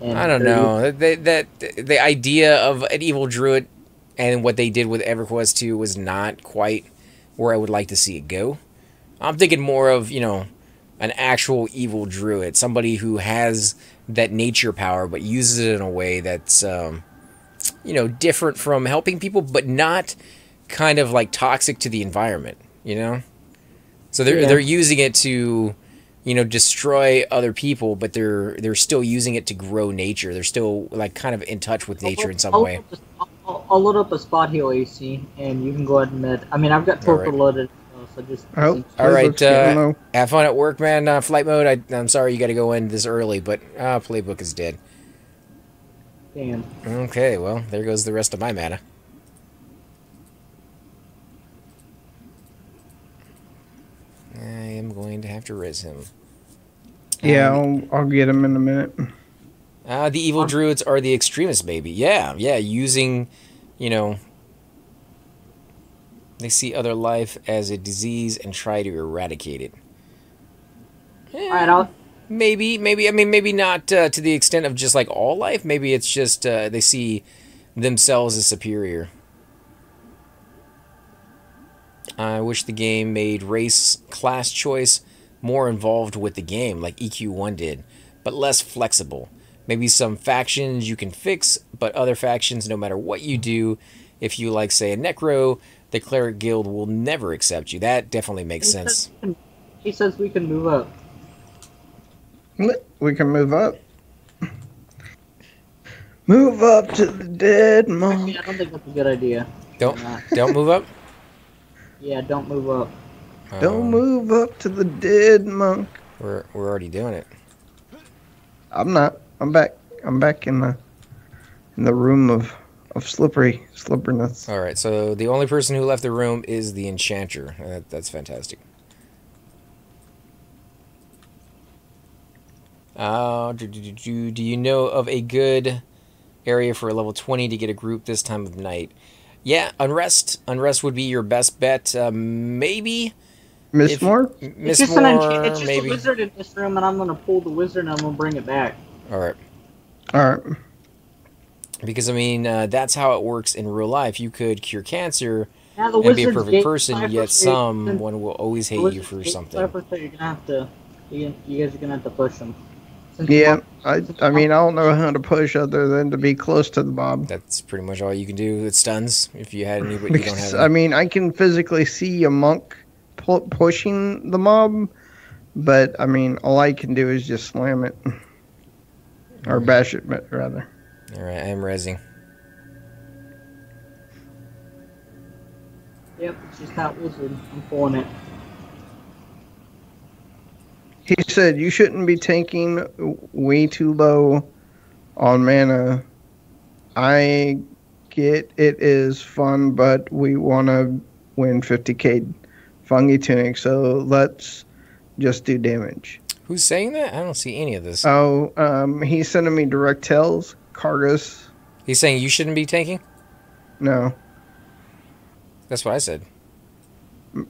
And I don't know. The idea of an evil druid and what they did with EverQuest 2 was not quite where I would like to see it go. I'm thinking more of, you know, an actual evil druid, somebody who has that nature power but uses it in a way that's, you know, different from helping people, but not kind of like toxic to the environment, you know? So they're using it to, you know, destroy other people, but they're still using it to grow nature. They're still like kind of in touch with nature in some way. I'll load up a spot heal AC, and you can go ahead and med. I mean, I've got torpor loaded, so just. Oh, all right. Have fun at work, man. Flight mode. I'm sorry you got to go in this early, but playbook is dead. Damn. Okay, well there goes the rest of my mana. I am going to have to res him. Yeah, I'll get him in a minute. The evil druids are the extremists, maybe. Yeah, using, you know, they see other life as a disease and try to eradicate it. Alright, maybe, I mean, maybe not to the extent of just like all life. Maybe it's just they see themselves as superior. I wish the game made race class choice more involved with the game, like EQ1 did, but less flexible. Maybe some factions you can fix, but other factions, no matter what you do, if you like, say, a Necro, the Cleric Guild will never accept you. That definitely makes sense. He says we can move up. We can move up. Move up to the dead monk. Actually, I don't think that's a good idea. Don't move up? Yeah, don't move up. Don't move up to the dead monk. We're already doing it. I'm not. I'm back. I'm back in the room of slipperiness. All right. So the only person who left the room is the Enchanter. That's fantastic. Do you know of a good area for a level 20 to get a group this time of night? Yeah, Unrest. Unrest would be your best bet. Maybe Miss if Moore? Miss Moore, It's just a maybe. wizard in this room, and I'm gonna pull the wizard and I'm gonna bring it back. All right. All right. Because I mean, that's how it works in real life. You could cure cancer Now the and be a wizard's perfect gate person, cipher yet says- someone will always the hate you wizard's for gate something. cipher says you're gonna have to. You guys are gonna have to push them. Yeah, I mean, I don't know how to push other than to be close to the mob. That's pretty much all you can do. It stuns if you had any, but you don't have Because, any. I mean, I can physically see a monk pushing the mob, but, I mean, all I can do is just slam it. Or bash it, rather. All right, I am rezzing. Yep, it's just that wizard. I'm pulling it. He said you shouldn't be tanking way too low on mana. I get it is fun, but we want to win 50k fungi tunic, so let's just do damage. Who's saying that? I don't see any of this. Oh, he's sending me direct tells. Cargus. He's saying you shouldn't be tanking? No. That's what I said.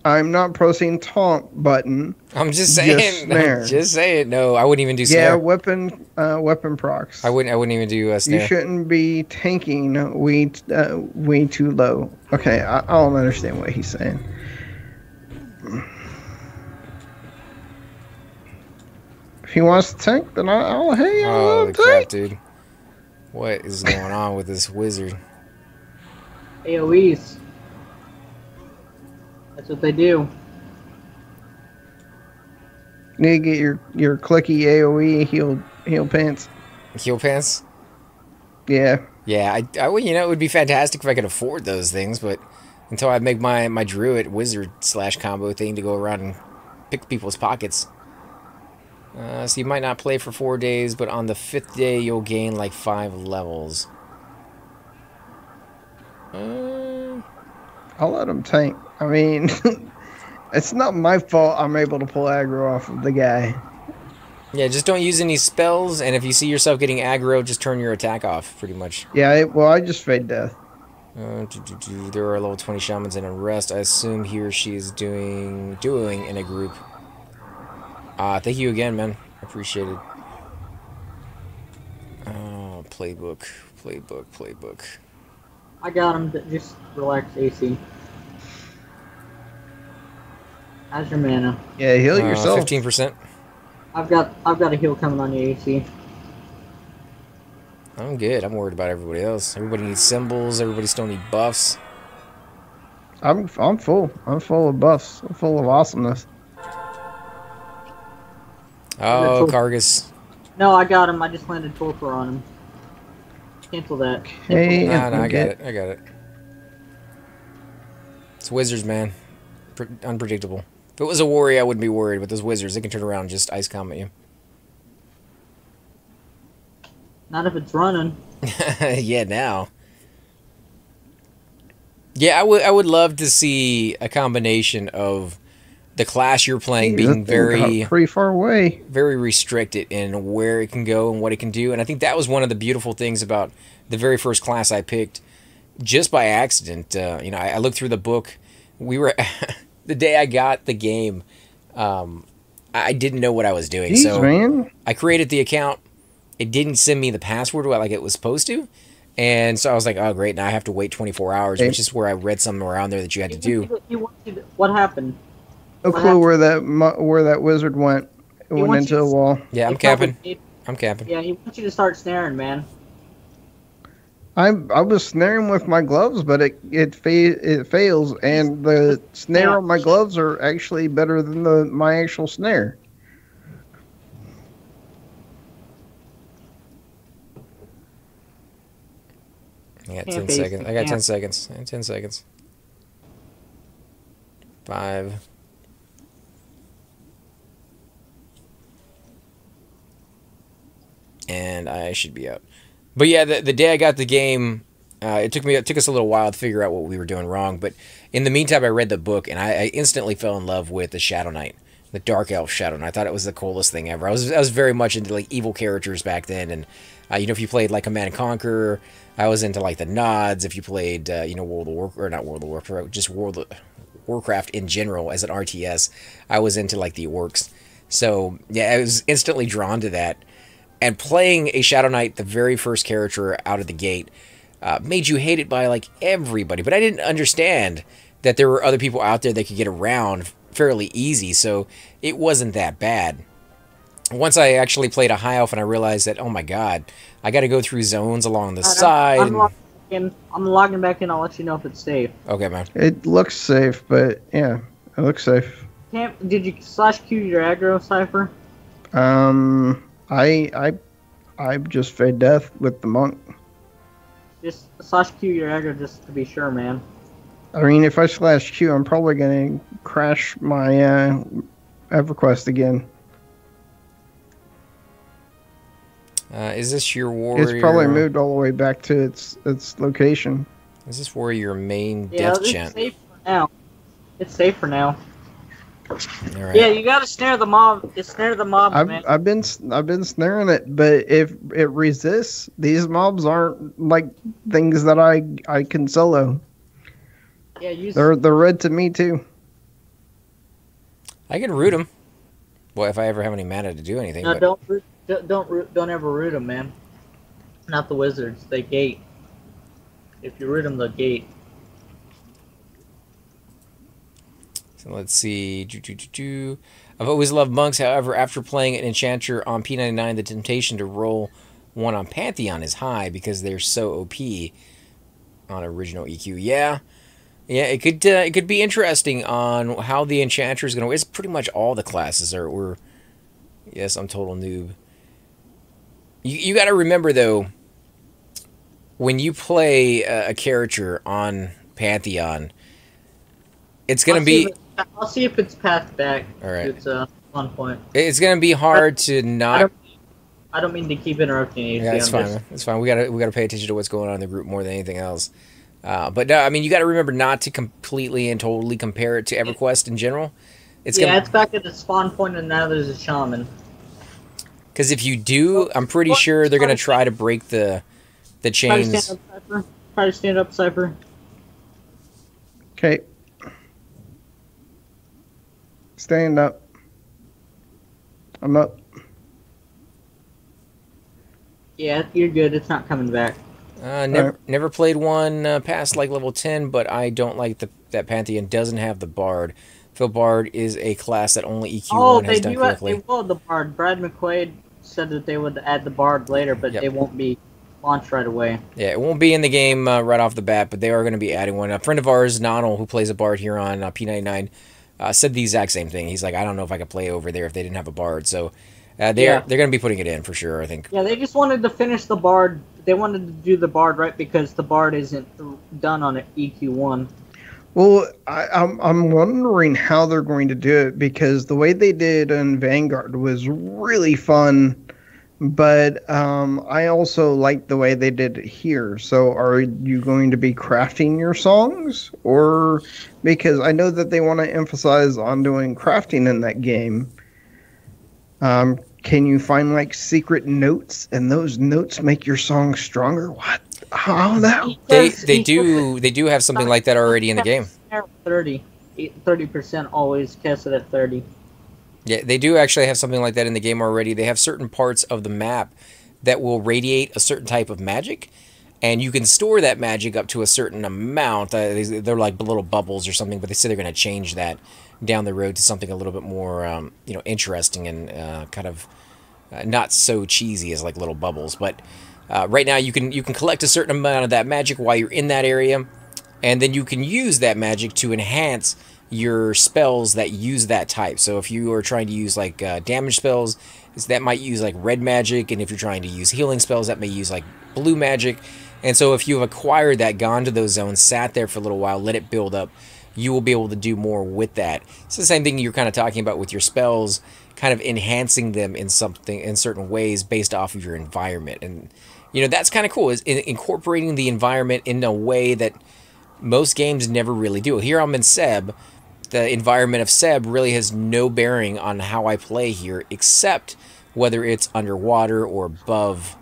I'm not pressing taunt button. I'm just saying. snare. Just saying. No, I wouldn't even do Yeah, snare. weapon procs. I wouldn't even do snare. You shouldn't be tanking way too low. Okay, I don't understand what he's saying. If he wants to tank, then I'll let Holy him crap, tank. dude. What is going on with this wizard? AoEs. That's what they do. Need to get your clicky AOE heal pants. Heel pants? Yeah. Yeah, I would, it would be fantastic if I could afford those things, but until I make my druid wizard / combo thing to go around and pick people's pockets. So you might not play for 4 days, but on the 5th day you'll gain like 5 levels. I'll let him tank. I mean, it's not my fault I'm able to pull aggro off of the guy. Yeah, just don't use any spells, and if you see yourself getting aggro, just turn your attack off, pretty much. Yeah, I just fade death. There are level 20 shamans in Unrest. I assume he or she is doing in a group. Thank you again, man. Appreciate it. Oh, playbook. I got him. Just relax, AC. How's your mana? Yeah, heal yourself. 15%. I've got a heal coming on you, AC. I'm good. I'm worried about everybody else. Everybody needs symbols. Everybody still needs buffs. I'm full. I'm full of buffs. I'm full of awesomeness. Oh, Cargus. No, I got him. I just landed torpor on him. Cancel that. Hey, No, I got it. It's wizards, man. Unpredictable. If it was a warrior, I wouldn't be worried. But those wizards, they can turn around and just ice combat you. Not if it's running. Yeah, now. Yeah, I would love to see a combination of the class you're playing being pretty far away. very restricted in where it can go and what it can do. And I think that was one of the beautiful things about the very first class I picked, just by accident. I looked through the book. We were the day I got the game. I didn't know what I was doing, Jeez, so man. I created the account. It didn't send me the password like it was supposed to. And so I was like, oh, great, now I have to wait 24 hours, which is where I read something around there that you had to do. What happened? No clue where that wizard went. It went into the wall. Yeah, I'm camping. I'm camping. Yeah, he wants you to start snaring, man. I was snaring with my gloves, but it fails, and the snare on my gloves are actually better than my actual snare. I got 10 seconds. I got 10 seconds. 10 seconds. 5. And I should be out. But yeah, the day I got the game, it took us a little while to figure out what we were doing wrong. But in the meantime, I read the book, and I instantly fell in love with the Shadow Knight. The Dark Elf Shadow Knight. I thought it was the coolest thing ever. I was very much into like evil characters back then, and you know, if you played like Command and Conquer, I was into like the Nods. If you played you know, World of War, or not World of Warcraft, just Warcraft in general as an RTS, I was into like the orcs. So yeah, I was instantly drawn to that. And playing a Shadow Knight, the very first character out of the gate, made you hate it by like everybody. But I didn't understand that there were other people out there that could get around fairly easy, so it wasn't that bad. Once I actually played a High Elf and I realized that, oh my god, I got to go through zones along the side. I'm logging back in. I'll let you know if it's safe. Okay, man. It looks safe, but yeah, it looks safe. Did you /Q your aggro, Cypher? I just fade death with the monk. Just /Q your aggro just to be sure, man. I mean, if I /Q, I'm probably gonna crash my Everquest again. Is this your warrior? It's probably moved all the way back to its location. Is this where your main death chant? It's safe for now. It's safe for now. All right. Yeah, you gotta snare the mob. Snare the mob, man. I've been snaring it, but if it resists, these mobs aren't like things that I can solo. Yeah, they're red to me too. I can root them. Well, if I ever have any mana to do anything. No, but... don't ever root them, man. Not the wizards. They gate. If you root them, they'll gate. So let's see. I've always loved monks. However, after playing an enchanter on P99, the temptation to roll one on Pantheon is high because they're so OP on original EQ. Yeah, it could be interesting on how the enchanter is going to. It's pretty much all the classes are. Yes, I'm total noob. You got to remember though, when you play a character on Pantheon, it's going to be. I'll see if it's passed back. All right. It's on point. It's going to be hard to not. I don't mean to keep interrupting you. Yeah, it's fine. It's fine. We gotta pay attention to what's going on in the group more than anything else. But no, I mean, you got to remember not to completely and totally compare it to Everquest in general. It's back at the spawn point, and now there's a shaman. Because if you do, I'm pretty sure they're gonna try to break the chains. Try to stand up, Cypher. Okay. Stand up. I'm up. Yeah, you're good. It's not coming back. Never played one past like level 10, but I don't like that Pantheon doesn't have the Bard. Phil Bard is a class that only EQ1 has done correctly. They will the Bard. Brad McQuaid said that they would add the Bard later, but they won't be launched right away. Yeah, it won't be in the game right off the bat, but they are going to be adding one. A friend of ours, Nonal, who plays a Bard here on P99, said the exact same thing. He's like, I don't know if I could play over there if they didn't have a Bard. So they're going to be putting it in for sure, I think. Yeah, they just wanted to finish the Bard. They wanted to do the Bard right because the Bard isn't done on EQ1. Well, I'm wondering how they're going to do it because the way they did in Vanguard was really fun, but I also like the way they did it here. So are you going to be crafting your songs? Or because I know that they want to emphasize on doing crafting in that game. Can you find like secret notes and those notes make your song stronger? What? How now? They do have something like that already in the game. 30% always cast it at 30. Yeah, they do actually have something like that in the game already. They have certain parts of the map that will radiate a certain type of magic, and you can store that magic up to a certain amount. They're like little bubbles or something, but they say they're going to change that down the road to something a little bit more, interesting and kind of not so cheesy as like little bubbles. But right now, you can collect a certain amount of that magic while you're in that area, and then you can use that magic to enhance your spells that use that type. So if you are trying to use like damage spells, that might use like red magic, and if you're trying to use healing spells, that may use like blue magic. And so if you've acquired that, gone to those zones, sat there for a little while, let it build up, you will be able to do more with that. It's the same thing you're kind of talking about with your spells, kind of enhancing them in certain ways based off of your environment. And that's kind of cool, is incorporating the environment in a way that most games never really do. Here I'm in Seb, the environment of Seb really has no bearing on how I play here, except whether it's underwater or above.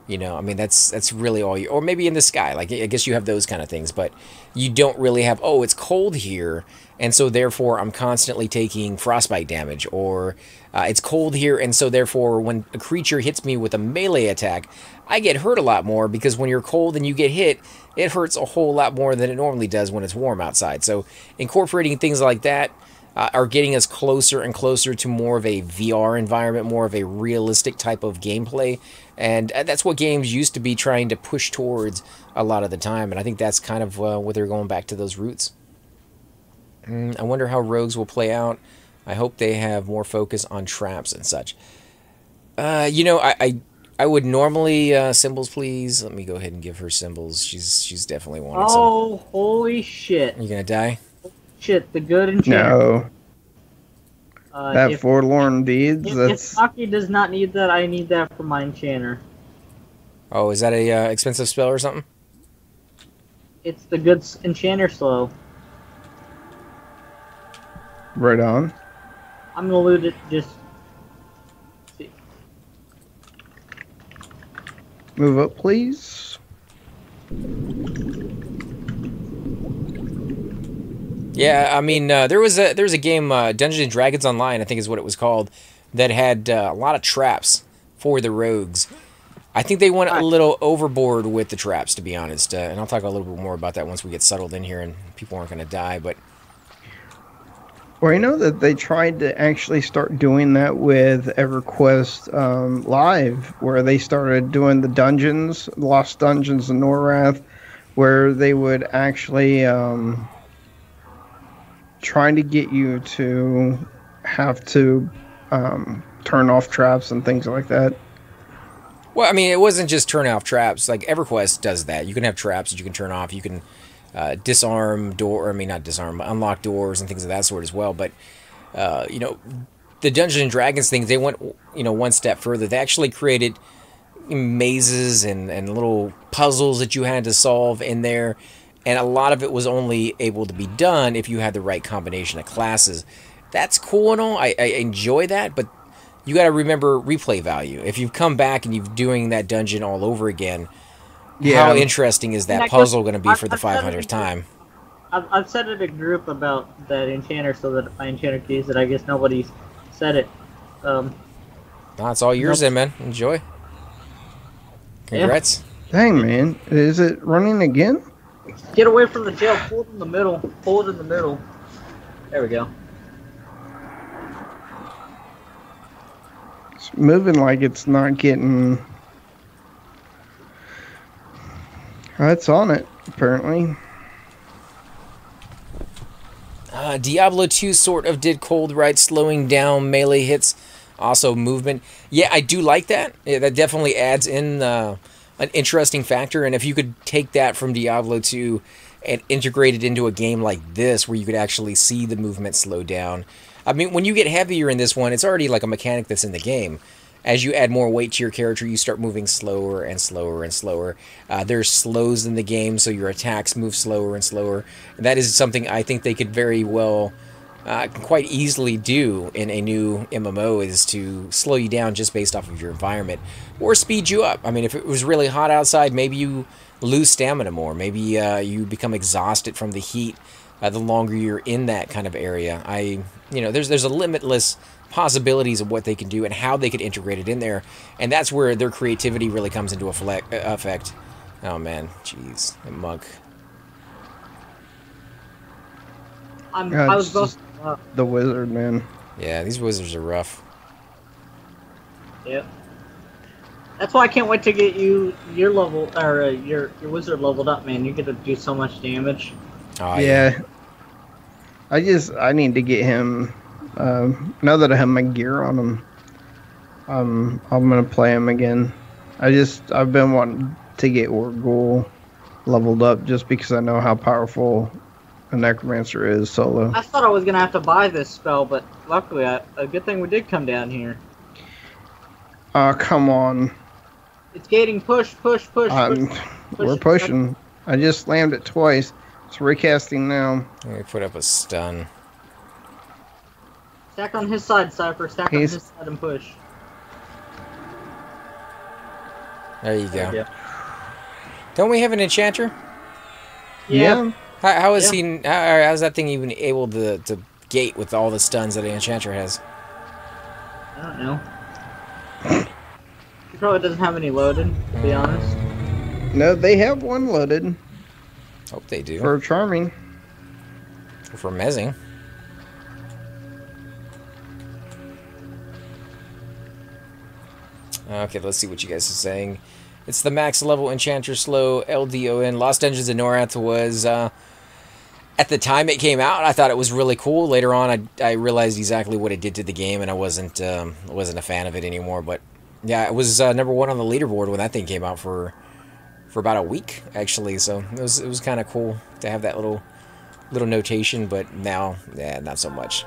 You know, I mean, that's really all you, or maybe in the sky. Like, I guess you have those kind of things, but you don't really have, oh, it's cold here, and so therefore I'm constantly taking frostbite damage, or it's cold here, and so therefore when a creature hits me with a melee attack, I get hurt a lot more, because when you're cold and you get hit, it hurts a whole lot more than it normally does when it's warm outside. So incorporating things like that are getting us closer and closer to more of a VR environment, more of a realistic type of gameplay. And that's what games used to be trying to push towards a lot of the time. And I think that's kind of what they're going back to those roots. I wonder how rogues will play out. I hope they have more focus on traps and such. You know, I would normally symbols, please. Let me go ahead and give her symbols. She's definitely wanting some. Oh, holy shit! You gonna die? Shit, the good enchanter. No. That If forlorn deeds. That's Aki does not need that, I need that for my enchanter. Oh, is that a expensive spell or something? It's the good enchanter slow. right on. I'm gonna loot it. Just see. Move up, please. Yeah, I mean, there was a game, Dungeons and Dragons Online, I think is what it was called, that had a lot of traps for the rogues. I think they went a little overboard with the traps, to be honest. And I'll talk a little bit more about that once we get settled in here and people aren't going to die. But Well, you know that they tried to actually start doing that with Everquest Live, where they started doing the dungeons, Lost Dungeons and Norrath, where they would actually trying to get you to have to turn off traps and things like that. well, I mean, it wasn't just turn off traps. Like EverQuest does that. You can have traps that you can turn off. You can disarm door. I mean, not disarm, but unlock doors and things of that sort as well. But you know, the Dungeons and Dragons things, they went one step further. They actually created mazes and little puzzles that you had to solve in there. And a lot of it was only able to be done if you had the right combination of classes. That's cool and all. I enjoy that, but you got to remember replay value. If you've come back and you're doing that dungeon all over again, how interesting is that puzzle going to be for the 500th time? I've said it in a group about that enchanter, so that my enchanter keys that I guess nobody's said it. It's all yours then, man. Enjoy. Congrats. Dang, man. Is it running again? Get away from the jail. Pull it in the middle. Pull it in the middle. There we go. It's moving like it's not getting... It's on it, apparently. Diablo 2 sort of did cold right, slowing down melee hits, also movement. Yeah, I do like that. Yeah, that definitely adds in an interesting factor, and if you could take that from Diablo 2 and integrate it into a game like this, where you could actually see the movement slow down. I mean, when you get heavier in this one, it's already like a mechanic that's in the game. As you add more weight to your character, you start moving slower and slower and slower. There's slows in the game, so your attacks move slower and slower. And that is something I think they could very well, quite easily do in a new MMO, is to slow you down just based off of your environment. Or speed you up. I mean, if it was really hot outside, maybe you lose stamina more. Maybe you become exhausted from the heat the longer you're in that kind of area. There's a limitless possibilities of what they can do and how they could integrate it in there, and that's where their creativity really comes into effect. Oh man, jeez, that monk. I was both the wizard, man. Yeah, these wizards are rough. Yep. That's why I can't wait to get you your level or your wizard leveled up, man. You're gonna do so much damage. Oh, yeah. I need to get him. Now that I have my gear on him, I'm gonna play him again. I've been wanting to get Orgul leveled up just because I know how powerful a necromancer is solo. I thought I was gonna have to buy this spell, but luckily, a good thing we did come down here. Come on. It's getting push. We're pushing. I just slammed it twice. It's recasting now. Let me put up a stun. Stack on his side, Cypher. Stack on his side and push. There you go. Yeah. Don't we have an enchanter? Yeah. How is he? How's that thing even able to gate with all the stuns that an enchanter has? I don't know. He probably doesn't have any loaded, to be honest. No, they have one loaded. Hope they do. For charming. For mezzing. Okay, let's see what you guys are saying. It's the max level enchanter slow LDON. Lost Dungeons in Norath was at the time it came out, I thought it was really cool. Later on, I realized exactly what it did to the game, and I wasn't a fan of it anymore. But yeah, it was number 1 on the leaderboard when that thing came out for about a week, actually. So it was kind of cool to have that little notation. But now, yeah, not so much.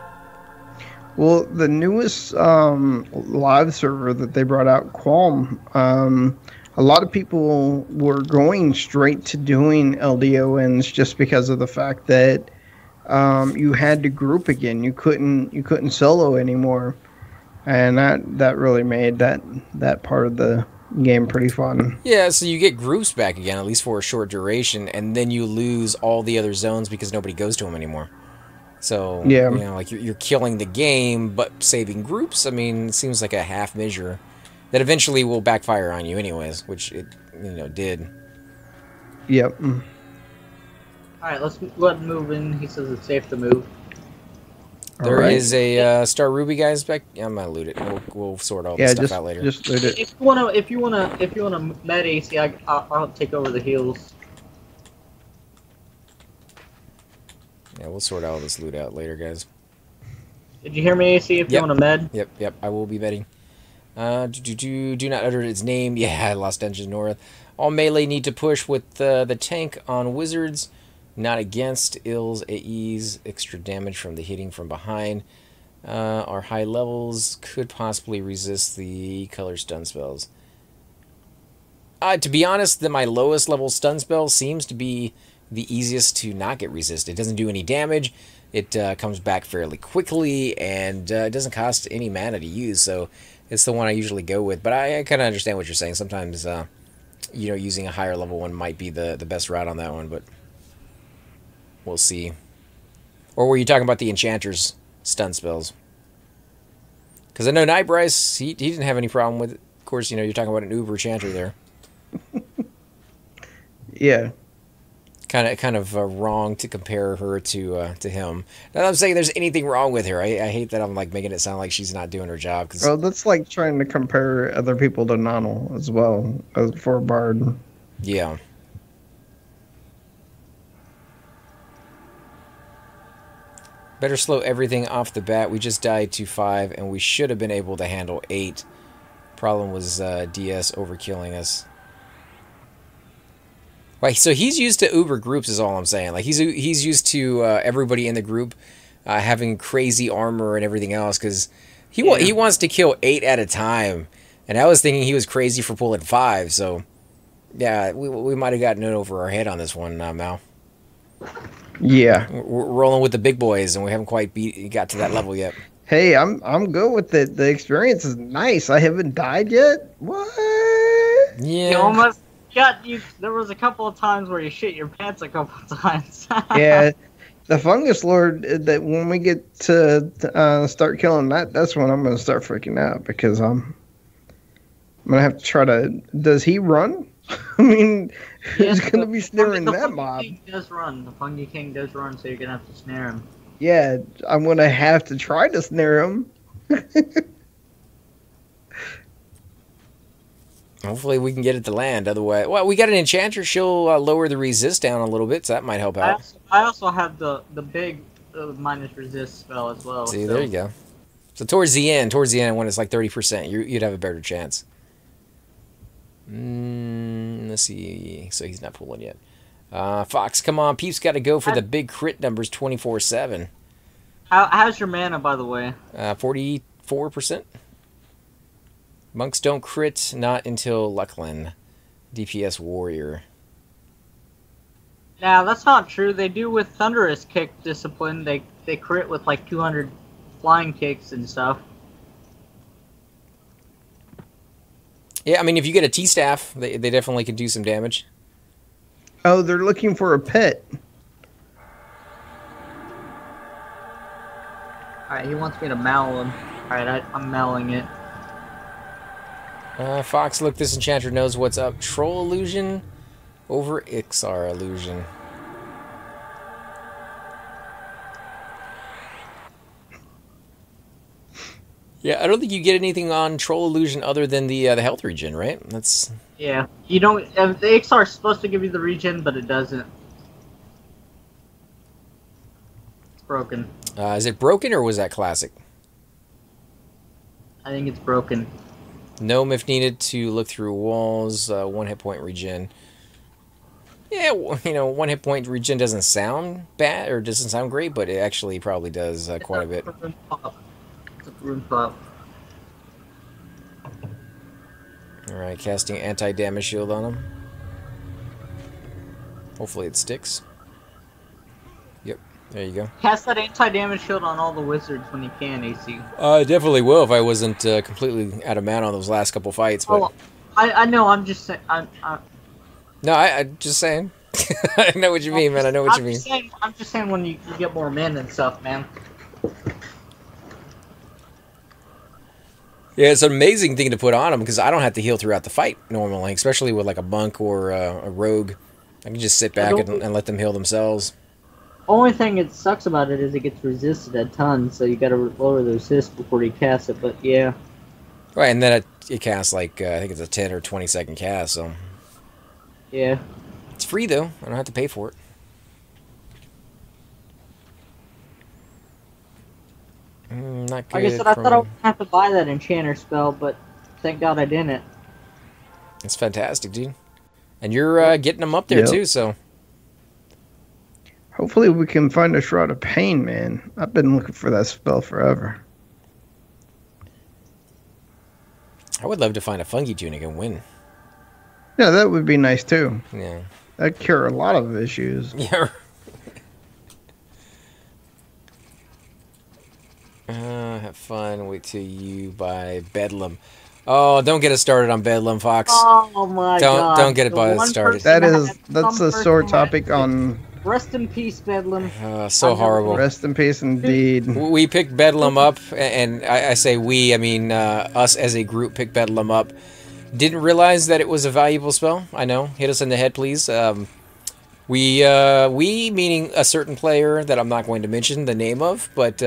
Well, the newest live server that they brought out, Qualm, a lot of people were going straight to doing LDONs just because of the fact that you had to group again. You couldn't solo anymore, and that really made that part of the game pretty fun. Yeah, so you get groups back again, at least for a short duration, and then you lose all the other zones because nobody goes to them anymore. So, yeah, you know, like you're killing the game, but saving groups. I mean, it seems like a half measure that eventually will backfire on you anyways, which it, did. Yep. Alright, let's go ahead and move in. He says it's safe to move. There is a Star Ruby guys back. Yeah, I'm gonna loot it. We'll sort all this stuff out later. Just loot it. If you wanna med AC, I'll take over the heals. Yeah, we'll sort all this loot out later, guys. Did you hear me, AC? If you wanna med. Yep. I will be betting. Do not utter its name. Yeah, I lost Dungeon North. All melee need to push with the tank on wizards, not against ills, AEs. Extra damage from the hitting from behind. Our high levels could possibly resist the color stun spells. To be honest, my lowest level stun spell seems to be the easiest to not get resisted. It doesn't do any damage. It comes back fairly quickly, and it doesn't cost any mana to use, so it's the one I usually go with. But I kind of understand what you're saying. Sometimes, using a higher level one might be the best route on that one, but we'll see. Or were you talking about the Enchanter's stun spells? Because I know Night Bryce, he didn't have any problem with it. Of course, you're talking about an Uber Enchanter there. Yeah. Kind of wrong to compare her to him. Not that I'm saying there's anything wrong with her. I hate that I'm like making it sound like she's not doing her job. Well, that's like trying to compare other people to Nonal as well for a bard. Yeah. Better slow everything off the bat. We just died to 5, and we should have been able to handle 8. Problem was DS overkilling us. Like, so he's used to Uber groups is all I'm saying. Like he's used to everybody in the group having crazy armor and everything else because he wants to kill 8 at a time. And I was thinking he was crazy for pulling 5. So yeah, we might have gotten it over our head on this one, Mal. Yeah, we're rolling with the big boys, and we haven't quite got to that level yet. Hey, I'm good with it. The experience is nice. I haven't died yet. What? Yeah. You almost got you. There was a couple of times where you shit your pants a couple of times. Yeah, the Fungus Lord. That when we get to start killing that's when I'm gonna start freaking out because I'm gonna have to try to. Does he run? I mean, who's gonna be snaring that mob? The Fungi King does run. The Fungi King does run, so you're gonna have to snare him. Yeah, I'm gonna have to try to snare him. Hopefully we can get it to land. Otherwise, well, we got an enchanter. She'll lower the resist down a little bit, so that might help out. I also have the big minus resist spell as well. See, there you go. So towards the end, when it's like 30%, you'd have a better chance. Let's see. So he's not pulling yet. Fox, come on. Peeps got to go for the big crit numbers 24/7. How's your mana, by the way? 44%. Monks don't crit, not until Luckland. DPS warrior. Now, that's not true. They do with Thunderous Kick Discipline. They crit with like 200 flying kicks and stuff. Yeah, I mean, if you get a T-staff, they definitely can do some damage. Oh, they're looking for a pet. Alright, he wants me to maul him. Alright, I'm mauling it. Fox, look, this enchanter knows what's up. Troll illusion over Ixar illusion. Yeah, I don't think you get anything on troll illusion other than the health regen, right? That's Yeah, you don't. The XR is supposed to give you the regen, but it doesn't. It's broken. is it broken or was that classic? I think it's broken. Gnome if needed to look through walls. 1 hit point regen. Yeah, you know, 1 hit point regen doesn't sound bad or doesn't sound great, but it actually probably does quite a bit. It's a rune pop. Alright, casting anti-damage shield on him. Hopefully it sticks. Yep, there you go. Cast that anti-damage shield on all the wizards when you can, AC. I definitely will if I wasn't completely out of mana on those last couple fights. But Oh, I know. I'm just saying. no, I just saying. I know what you mean, man. I know what you mean. I'm just saying when you get more men and stuff, man. Yeah, it's an amazing thing to put on them because I don't have to heal throughout the fight normally, especially with like a monk or a rogue. I can just sit back and let them heal themselves. Only thing that sucks about it is it gets resisted a ton, so you gotta lower the resist before you cast it, but yeah. Right, and then it casts like, I think it's a 10 or 20 second cast, so. Yeah. It's free though, I don't have to pay for it. Not good. Like I said, I thought I would have to buy that enchanter spell, but thank God I didn't. It's fantastic, dude. And you're getting them up there too, so. Hopefully we can find a Shroud of Pain, man. I've been looking for that spell forever. I would love to find a fungi tunic and win. Yeah, that would be nice too. Yeah. That'd cure a lot of issues. Yeah. Have fun. Wait till you buy Bedlam. Oh, don't get us started on Bedlam, Fox. Oh my God! Don't get it started. That's a sore topic on. Rest in peace, Bedlam. So horrible. Rest in peace, indeed. We picked Bedlam up, and I say we, I mean us as a group picked Bedlam up. Didn't realize that it was a valuable spell. I know. Hit us in the head, please. We meaning a certain player that I'm not going to mention the name of, but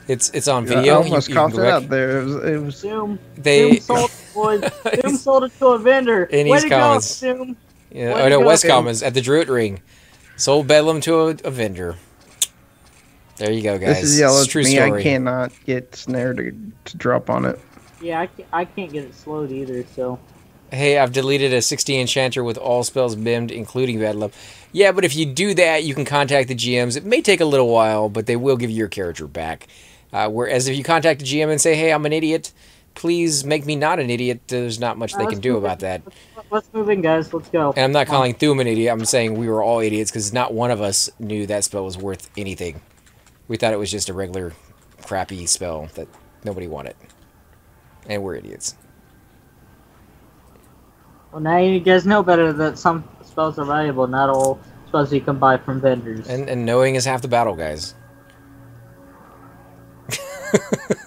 it's on video. I almost coughed it out there. It was Zoom. They Zoom sold it, Zoom sold it to a vendor. In Way his to comments. go, Zoom. Yeah, Way oh to no, go. West Commons at the Druid Ring. Sold Bedlam to a vendor. There you go, guys. This is yellow It's a true to me. story. I cannot get Snare to drop on it. Yeah, I can't get it slowed either. So Hey, I've deleted a 60 enchanter with all spells bimmed, including Bedlam. Yeah, but if you do that, you can contact the GMs. It may take a little while, but they will give you your character back. Whereas if you contact the GM and say, hey, I'm an idiot, please make me not an idiot, there's not much they can do about that. let's move in, guys. Let's go. And I'm not calling Thum an idiot. I'm saying we were all idiots because not one of us knew that spell was worth anything. We thought it was just a regular crappy spell that nobody wanted. And we're idiots. Well, now you guys know better that some spells are valuable. Not all spells you can buy from vendors. And knowing is half the battle, guys.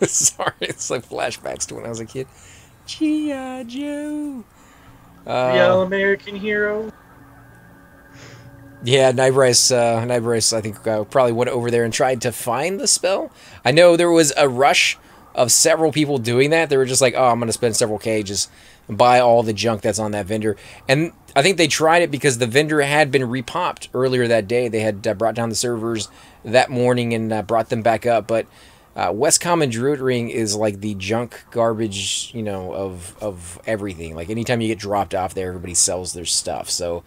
Sorry, it's like flashbacks to when I was a kid. G.I. Joe. Real American hero. Yeah, Nybryce, I think, probably went over there and tried to find the spell. I know there was a rush of several people doing that. They were just like, oh, I'm going to spend several K, just buy all the junk that's on that vendor. And I think they tried it because the vendor had been repopped earlier that day. They had brought down the servers that morning and brought them back up. But West Common Druid Ring is like the junk garbage, you know, of everything. Like anytime you get dropped off there, everybody sells their stuff. So,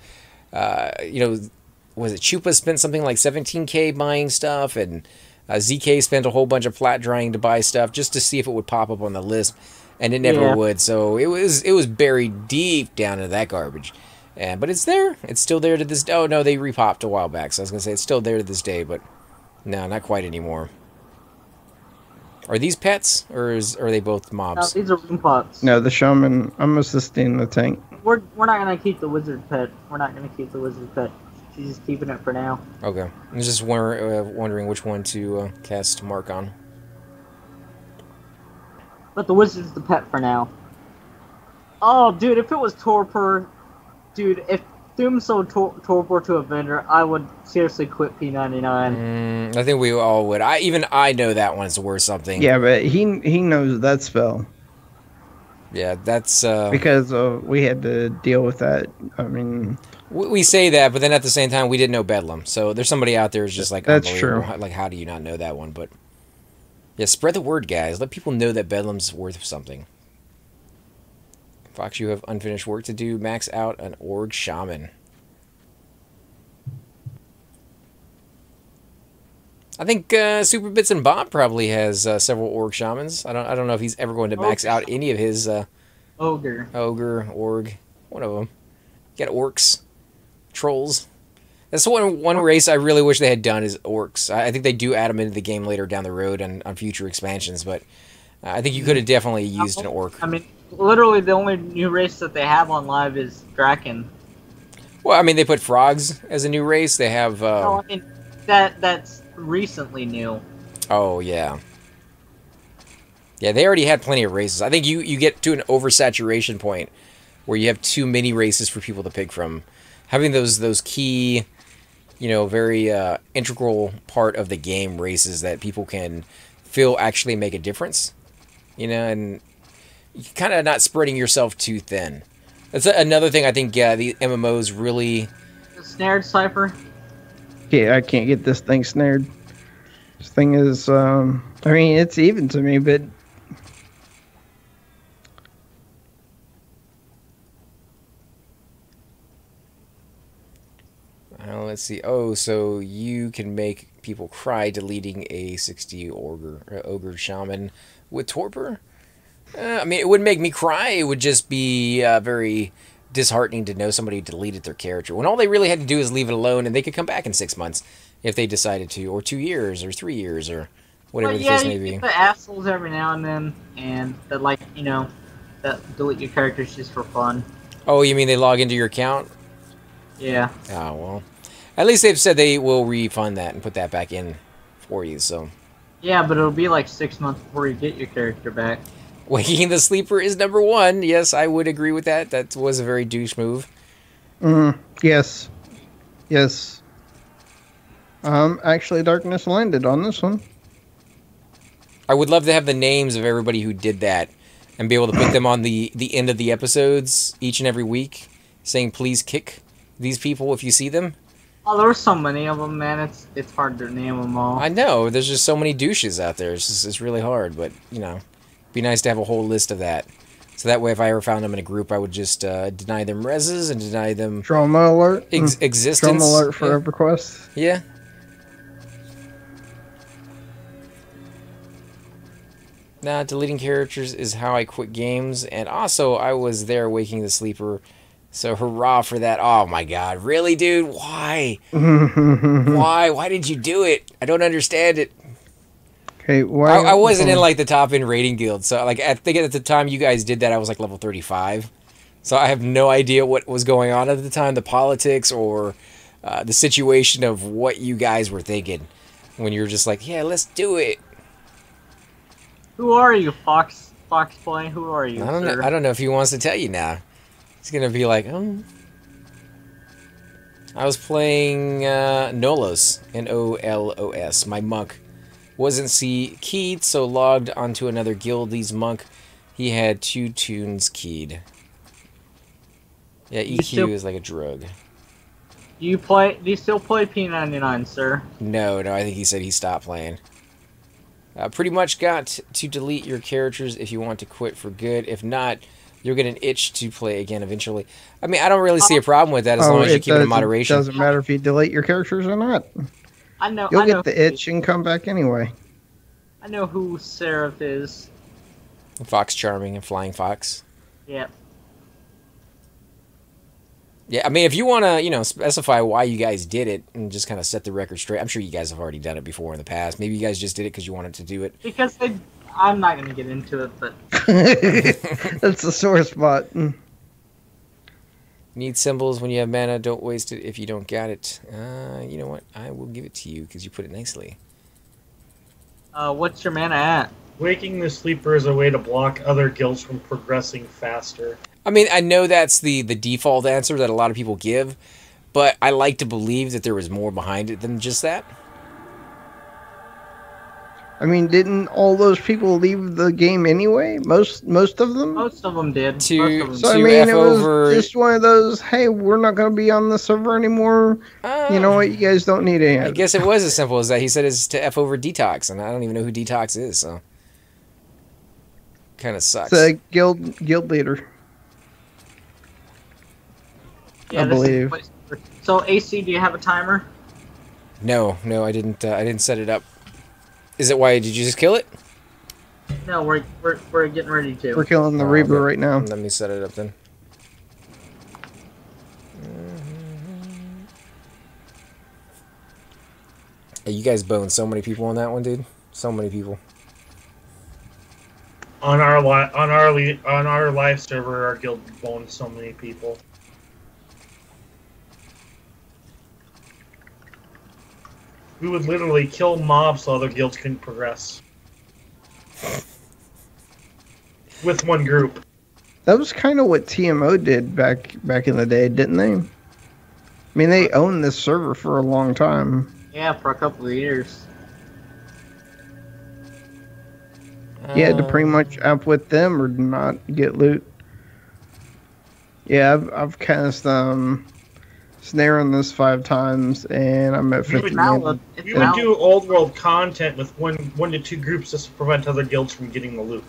you know, was it Chupa spent something like 17K buying stuff, and ZK spent a whole bunch of flat drying to buy stuff just to see if it would pop up on the list, and it never would. So it was buried deep down into that garbage. But it's there. It's still there to this day. Oh no, they repopped a while back. So I was gonna say it's still there to this day, but no, not quite anymore. Are these pets, or are they both No, mobs? these are Roompots. No, the shaman. I'm assisting the tank. We're not gonna keep the wizard pet. We're not gonna keep the wizard pet. She's just keeping it for now. Okay. I was just wondering which one to cast Mark on. But the wizard's the pet for now. Oh, dude, if it was Torpor, dude, if Doom sold Torpor to a vendor, I would seriously quit P99. I think we all would. I know that one's worth something. Yeah, but he knows that spell Yeah, that's because we had to deal with that. I mean, we say that, but then at the same time, we didn't know Bedlam. So there's somebody out there who's just like, That's unbelievable. true. Like, how do you not know that one? But yeah, spread the word, guys. Let people know that Bedlam's worth something. Fox, you have unfinished work to do. Max out an Org Shaman. I think Super Bits and Bob probably has several Org Shamans. I don't know if he's ever going to max out any of his Ogre. Org, one of them. You got Orcs, Trolls. That's one race I really wish they had done is Orcs. I think they do add them into the game later down the road on future expansions, but I think you could have definitely used an Orc. I mean, literally the only new race that they have on live is Draken. Well, I mean, they put Frogs as a new race. They have... No, I mean, that's recently new. Oh, yeah. Yeah, they already had plenty of races. I think you get to an oversaturation point where you have too many races for people to pick from. Having those key, very integral part of the game races that people can feel actually make a difference, and you're kind of not spreading yourself too thin. That's another thing I think the MMOs really... The snared Cypher. yeah, I can't get this thing snared. This thing is, I mean, it's even to me, but let's see. Oh, so you can make people cry deleting a 60 ogre shaman with torpor? I mean, it wouldn't make me cry. It would just be very disheartening to know somebody deleted their character when all they really had to do is leave it alone, and they could come back in 6 months if they decided to, or 2 years, or 3 years, or whatever the case may be. Yeah, you get the assholes every now and then, and that that delete your characters just for fun. Oh, you mean they log into your account? Yeah. Oh, well. At least they've said they will refund that and put that back in for you, so... Yeah, but it'll be like 6 months before you get your character back. Waking the Sleeper is number 1. Yes, I would agree with that. That was a very douche move. Yes. Yes. Actually, Darkness landed on this one. I would love to have the names of everybody who did that and be able to put them on the end of the episodes each and every week, saying, please kick these people if you see them. Oh, there's so many of them, man. It's hard to name them all. I know. There's just so many douches out there. It's really hard, but, be nice to have a whole list of that. So that way, if I ever found them in a group, I would just deny them reses and deny them... Trauma alert. Existence. Trauma alert for Everquest. Yeah. Nah, deleting characters is how I quit games, and also I was there waking the sleeper, so hurrah for that. Oh my god, really, dude? Why? Why? Why did you do it? I don't understand it. Okay, why? I wasn't in like the top end rating guild, so like I think at the time you guys did that, I was like level 35, so I have no idea what was going on at the time, the politics or the situation of what you guys were thinking when you were just like, yeah, let's do it. Who are you, Fox Play? Who are you, I don't sir? know. I don't know if he wants to tell you now. He's gonna be like, I was playing Nolos, N-O-L-O-S. My monk wasn't keyed, so logged onto another guildy's monk. He had 2 tunes keyed. Yeah, EQ is like a drug. Do you still play P99, sir? No, I think he said he stopped playing. Pretty much got to delete your characters if you want to quit for good. If not, you'll get an itch to play again eventually. I mean, I don't really see a problem with that as long as you keep it in moderation. It doesn't matter if you delete your characters or not. I know. You'll get the itch and come back anyway. I know who Seraph is. Fox Charming and Flying Fox. Yeah. Yeah, I mean, if you want to, specify why you guys did it and just kind of set the record straight. I'm sure you guys have already done it before in the past. Maybe you guys just did it because you wanted to do it. Because they I'm not gonna get into it, but That's the sore spot. Need symbols when you have mana. Don't waste it if you don't got it. You know what? I will give it to you because you put it nicely. what's your mana at? Waking the sleeper is a way to block other guilds from progressing faster. I mean, I know that's the default answer that a lot of people give, but I like to believe that there was more behind it than just that. I mean, didn't all those people leave the game anyway? Most of them. Most of them did. To- Most of them So I to mean, F it was over- just one of those. Hey, we're not going to be on the server anymore. You know what? You guys don't need any. I guess it was as simple as that. He said it's to F over Detox, and I don't even know who Detox is, so kind of sucks. It's a guild leader. I this is believe. quite- So AC, do you have a timer? No, I didn't. I didn't set it up. Is it why? Did you just kill it? No, we're getting ready to. We're killing the Oh, Reaper okay. right now. Let me set it up then. Hey, you guys boned so many people on that one, dude. So many people. On our live server, our guild boned so many people. We would literally kill mobs so other guilds couldn't progress. With one group. That was kind of what TMO did back in the day, didn't they? I mean, they owned this server for a long time. Yeah, for a couple of years. You had to pretty much outwit them or not get loot. Yeah, I've cast snare on this 5 times, and I'm at 50 mana. We would do old world content with one to two groups just to prevent other guilds from getting the loot.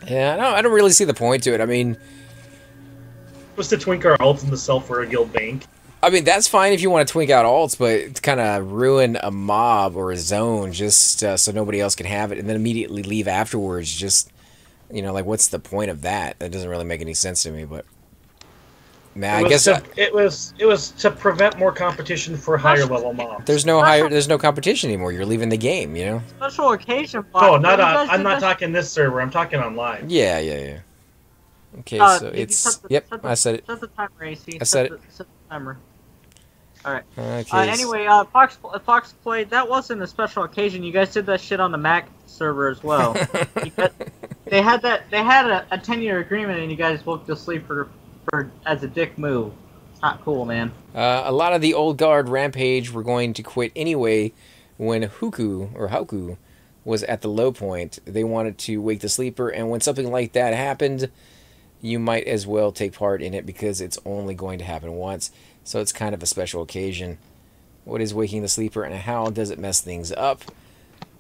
Yeah, I don't really see the point to it. I mean, Just to twink our ults in the sell for a guild bank. I mean, that's fine if you want to twink out alts, but to kind of ruin a mob or a zone just so nobody else can have it and then immediately leave afterwards, just, you know, like, what's the point of that? That doesn't really make any sense to me, but... Man, I guess... It was to prevent more competition for higher level mobs. there's no competition anymore. You're leaving the game, you know? Special occasion. Oh, Bob. not You on, guys I'm did not that- talking this server, I'm talking online. Yeah. Okay, so did you it's... set the- Yep, set the- I said it. Set the timer, AC. I said it. Set the timer. Alright. Okay. Anyway, Fox played. That wasn't a special occasion. You guys did that shit on the Mac server as well. They had a 10-year agreement, and you guys woke to sleep for as a dick move. It's not cool, man. A lot of the old guard Rampage were going to quit anyway when Hauku was at the low point. They wanted to wake the sleeper, and when something like that happened, you might as well take part in it because it's only going to happen once. So it's kind of a special occasion. What is waking the sleeper, and how does it mess things up?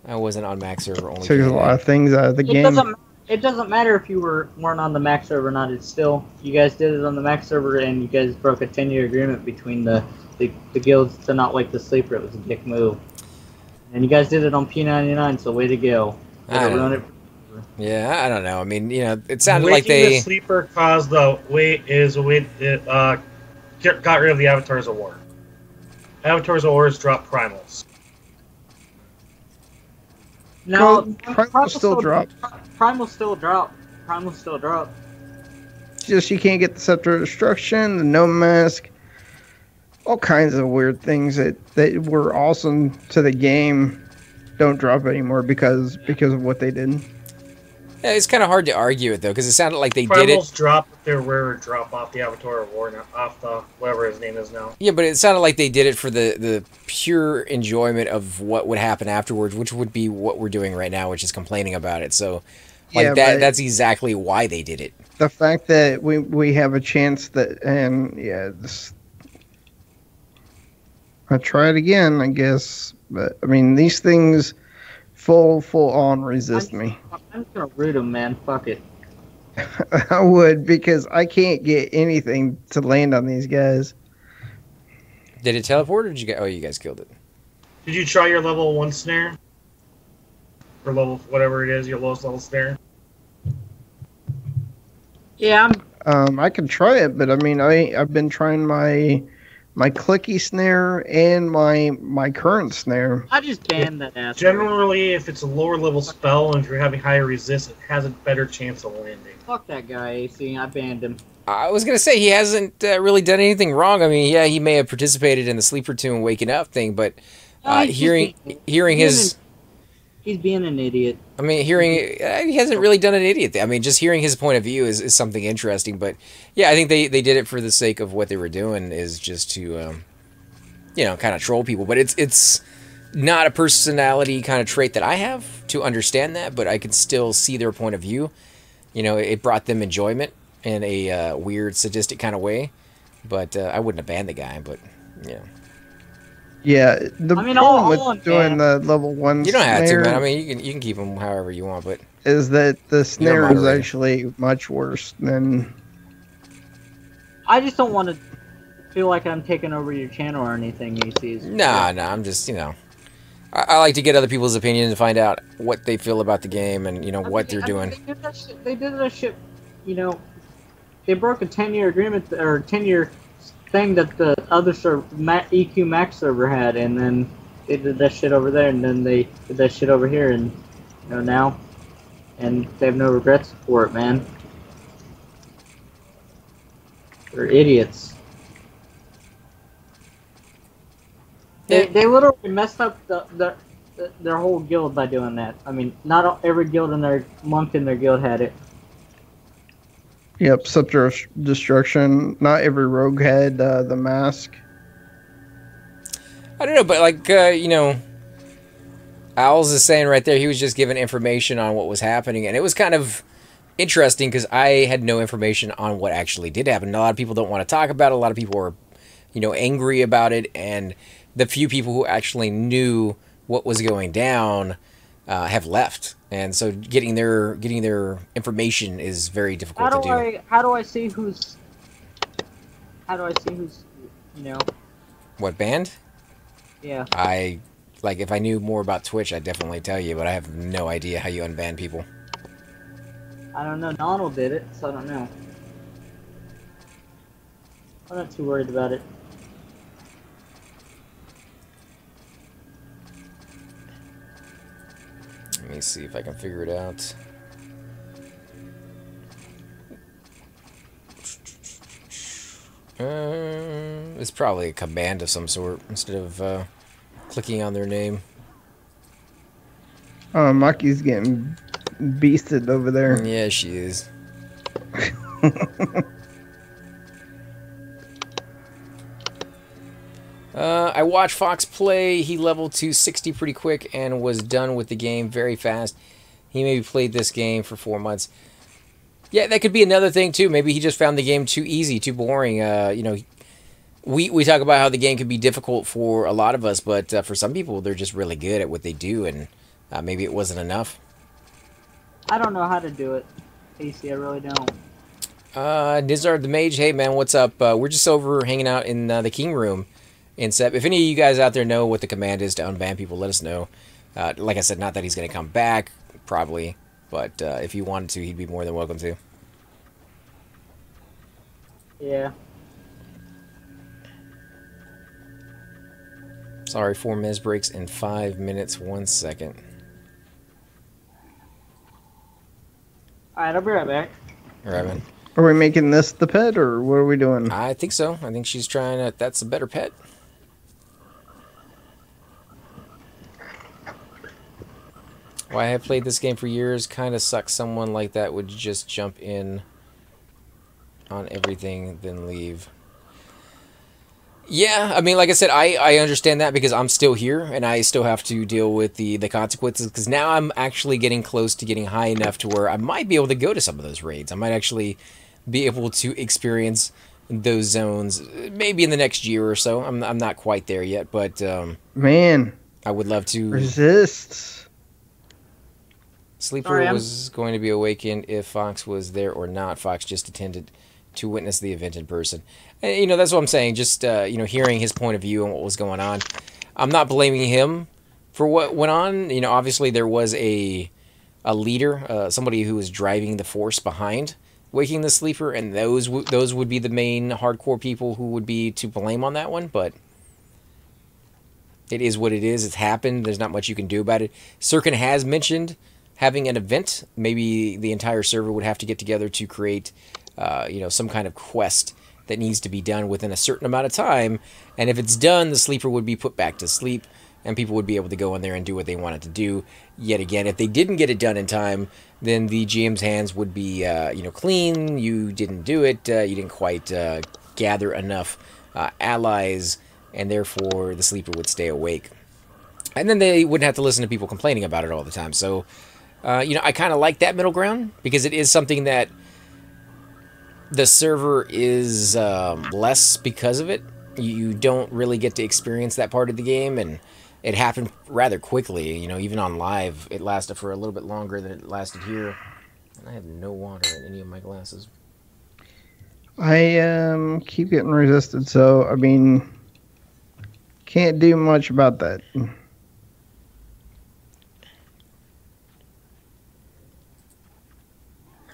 I wasn't on Mac server only. Took a lot of things out of the game. It doesn't matter if you weren't on the Mac server or not. It's still, you guys did it on the Mac server, and you guys broke a 10-year agreement between the guilds to not wake the sleeper. It was a dick move. And you guys did it on P99, so way to go. I don't know. Yeah, I don't know. I mean, you know, it sounded like Waking they... the sleeper caused got rid of the Avatars of War. Avatars of War dropped primals. No, Primal still dropped. Primal still dropped. Just you can't get the Scepter of Destruction, the No Mask, all kinds of weird things that were awesome to the game don't drop anymore because of what they did. Yeah, it's kind of hard to argue it, though, because it sounded like they did it... Primals dropped their rare drop off the Avatar of War, off the whatever his name is now. Yeah, but it sounded like they did it for the pure enjoyment of what would happen afterwards, which would be what we're doing right now, which is complaining about it. So, like, Yeah, that's exactly why they did it. The fact that we have a chance that, and yeah, I'll try it again, I guess. But, I mean, these things full on resist me. I'm just gonna root him, man. Fuck it. I would, because I can't get anything to land on these guys. Did it teleport, or did you get... Oh, you guys killed it. Did you try your level 1 snare? Or level, whatever it is, your lowest level snare? Yeah, I can try it, but I mean, I've been trying my my clicky snare and my current snare. I just banned that ass. Generally, if it's a lower level spell and if you're having higher resist, it has a better chance of landing. Fuck that guy, AC. I banned him. I was gonna say he hasn't really done anything wrong. I mean, yeah, he may have participated in the sleeper tune waking up thing, but hearing his. He's being an idiot. I mean, he hasn't really done an idiot thing. I mean, just hearing his point of view is something interesting. But yeah, I think they did it for the sake of what they were doing, is just to, kind of troll people. But it's not a personality kind of trait that I have to understand that, but I can still see their point of view. You know, it brought them enjoyment in a weird, sadistic kind of way. But I wouldn't have banned the guy, but, yeah. Yeah, the problem with doing the level 1 you don't have snare to, man. I mean, you can keep them however you want, but is that the snare is actually much worse than. I just don't want to feel like I'm taking over your channel or anything, ECs. Nah, I'm just, I like to get other people's opinions and find out what they feel about the game and, what they're doing. They did that shit, they broke a 10-year agreement, or 10-year thing that the other EQ Max server had, and then they did that shit over there, and then they did that shit over here, and now, and they have no regrets for it, man. They're idiots. They literally messed up their whole guild by doing that. I mean, not every guild in their monk in their guild had it. Yep, Scepter of Destruction. Not every rogue had the mask. I don't know, but like, Owls is saying right there, he was just given information on what was happening, and it was kind of interesting because I had no information on what actually did happen. A lot of people don't want to talk about it. A lot of people are, angry about it, and the few people who actually knew what was going down have left, and so getting their information is very difficult to do. How do I see who's What band? Yeah. If I knew more about Twitch, I'd definitely tell you, but I have no idea how you unban people. I don't know. Donald did it, so I don't know. I'm not too worried about it. Let me see if I can figure it out. It's probably a command of some sort instead of clicking on their name. Maki's getting beasted over there. Yeah, she is. I watched Fox play. He leveled to 60 pretty quick and was done with the game very fast. He maybe played this game for 4 months. Yeah, that could be another thing too. Maybe he just found the game too easy, too boring. We talk about how the game can be difficult for a lot of us, but for some people, they're just really good at what they do, and maybe it wasn't enough. I don't know how to do it, AC. I really don't. Nizard the Mage, hey man, what's up? We're just over hanging out in the King Room. In Sep. If any of you guys out there know what the command is to unban people, let us know. Like I said, not that he's going to come back, probably, but if he wanted to, he'd be more than welcome to. Yeah. Sorry, 4 minutes breaks in 5 minutes, 1 second. Alright, I'll be right back. Alright, man. Are we making this the pet, or what are we doing? I think so. I think she's trying to... That's a better pet. Well, I have played this game for years. Kind of sucks someone like that would just jump in on everything, then leave. Yeah, I mean, like I said, I understand that because I'm still here, and I still have to deal with the consequences, because now I'm actually getting close to getting high enough to where I might be able to go to some of those raids. I might actually be able to experience those zones, maybe in the next year or so. I'm not quite there yet, but... Man. I would love to... Resist. Sleeper was going to be awakened if Fox was there or not. Fox just attended to witness the event in person. And, that's what I'm saying. Just, hearing his point of view and what was going on. I'm not blaming him for what went on. Obviously there was a leader, somebody who was driving the force behind waking the sleeper, and those would be the main hardcore people who would be to blame on that one. But it is what it is. It's happened. There's not much you can do about it. Sirkin has mentioned having an event. Maybe the entire server would have to get together to create, some kind of quest that needs to be done within a certain amount of time. And if it's done, the sleeper would be put back to sleep, and people would be able to go in there and do what they wanted to do. Yet again, if they didn't get it done in time, then the GM's hands would be, clean. You didn't do it. You didn't quite gather enough allies, and therefore the sleeper would stay awake. And then they wouldn't have to listen to people complaining about it all the time. So, I kind of like that middle ground, because it is something that the server is less because of it. You don't really get to experience that part of the game, and it happened rather quickly. Even on live, it lasted for a little bit longer than it lasted here. And I have no water in any of my glasses. I keep getting resisted, so I mean, can't do much about that.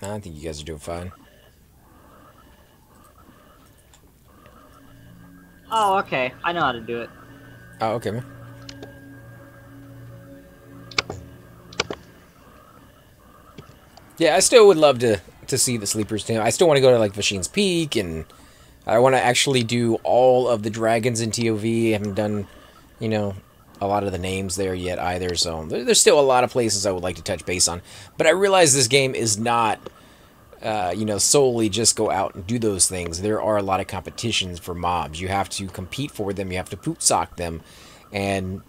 I think you guys are doing fine. Oh, okay. I know how to do it. Oh, okay, man. Yeah, I still would love to see the sleepers team. I still want to go to like Vashine's Peak, and I want to actually do all of the dragons in TOV. I haven't done, a lot of the names there yet either. So there's still a lot of places I would like to touch base on. But I realize this game is not, solely just go out and do those things. There are a lot of competitions for mobs. You have to compete for them. You have to poop sock them, and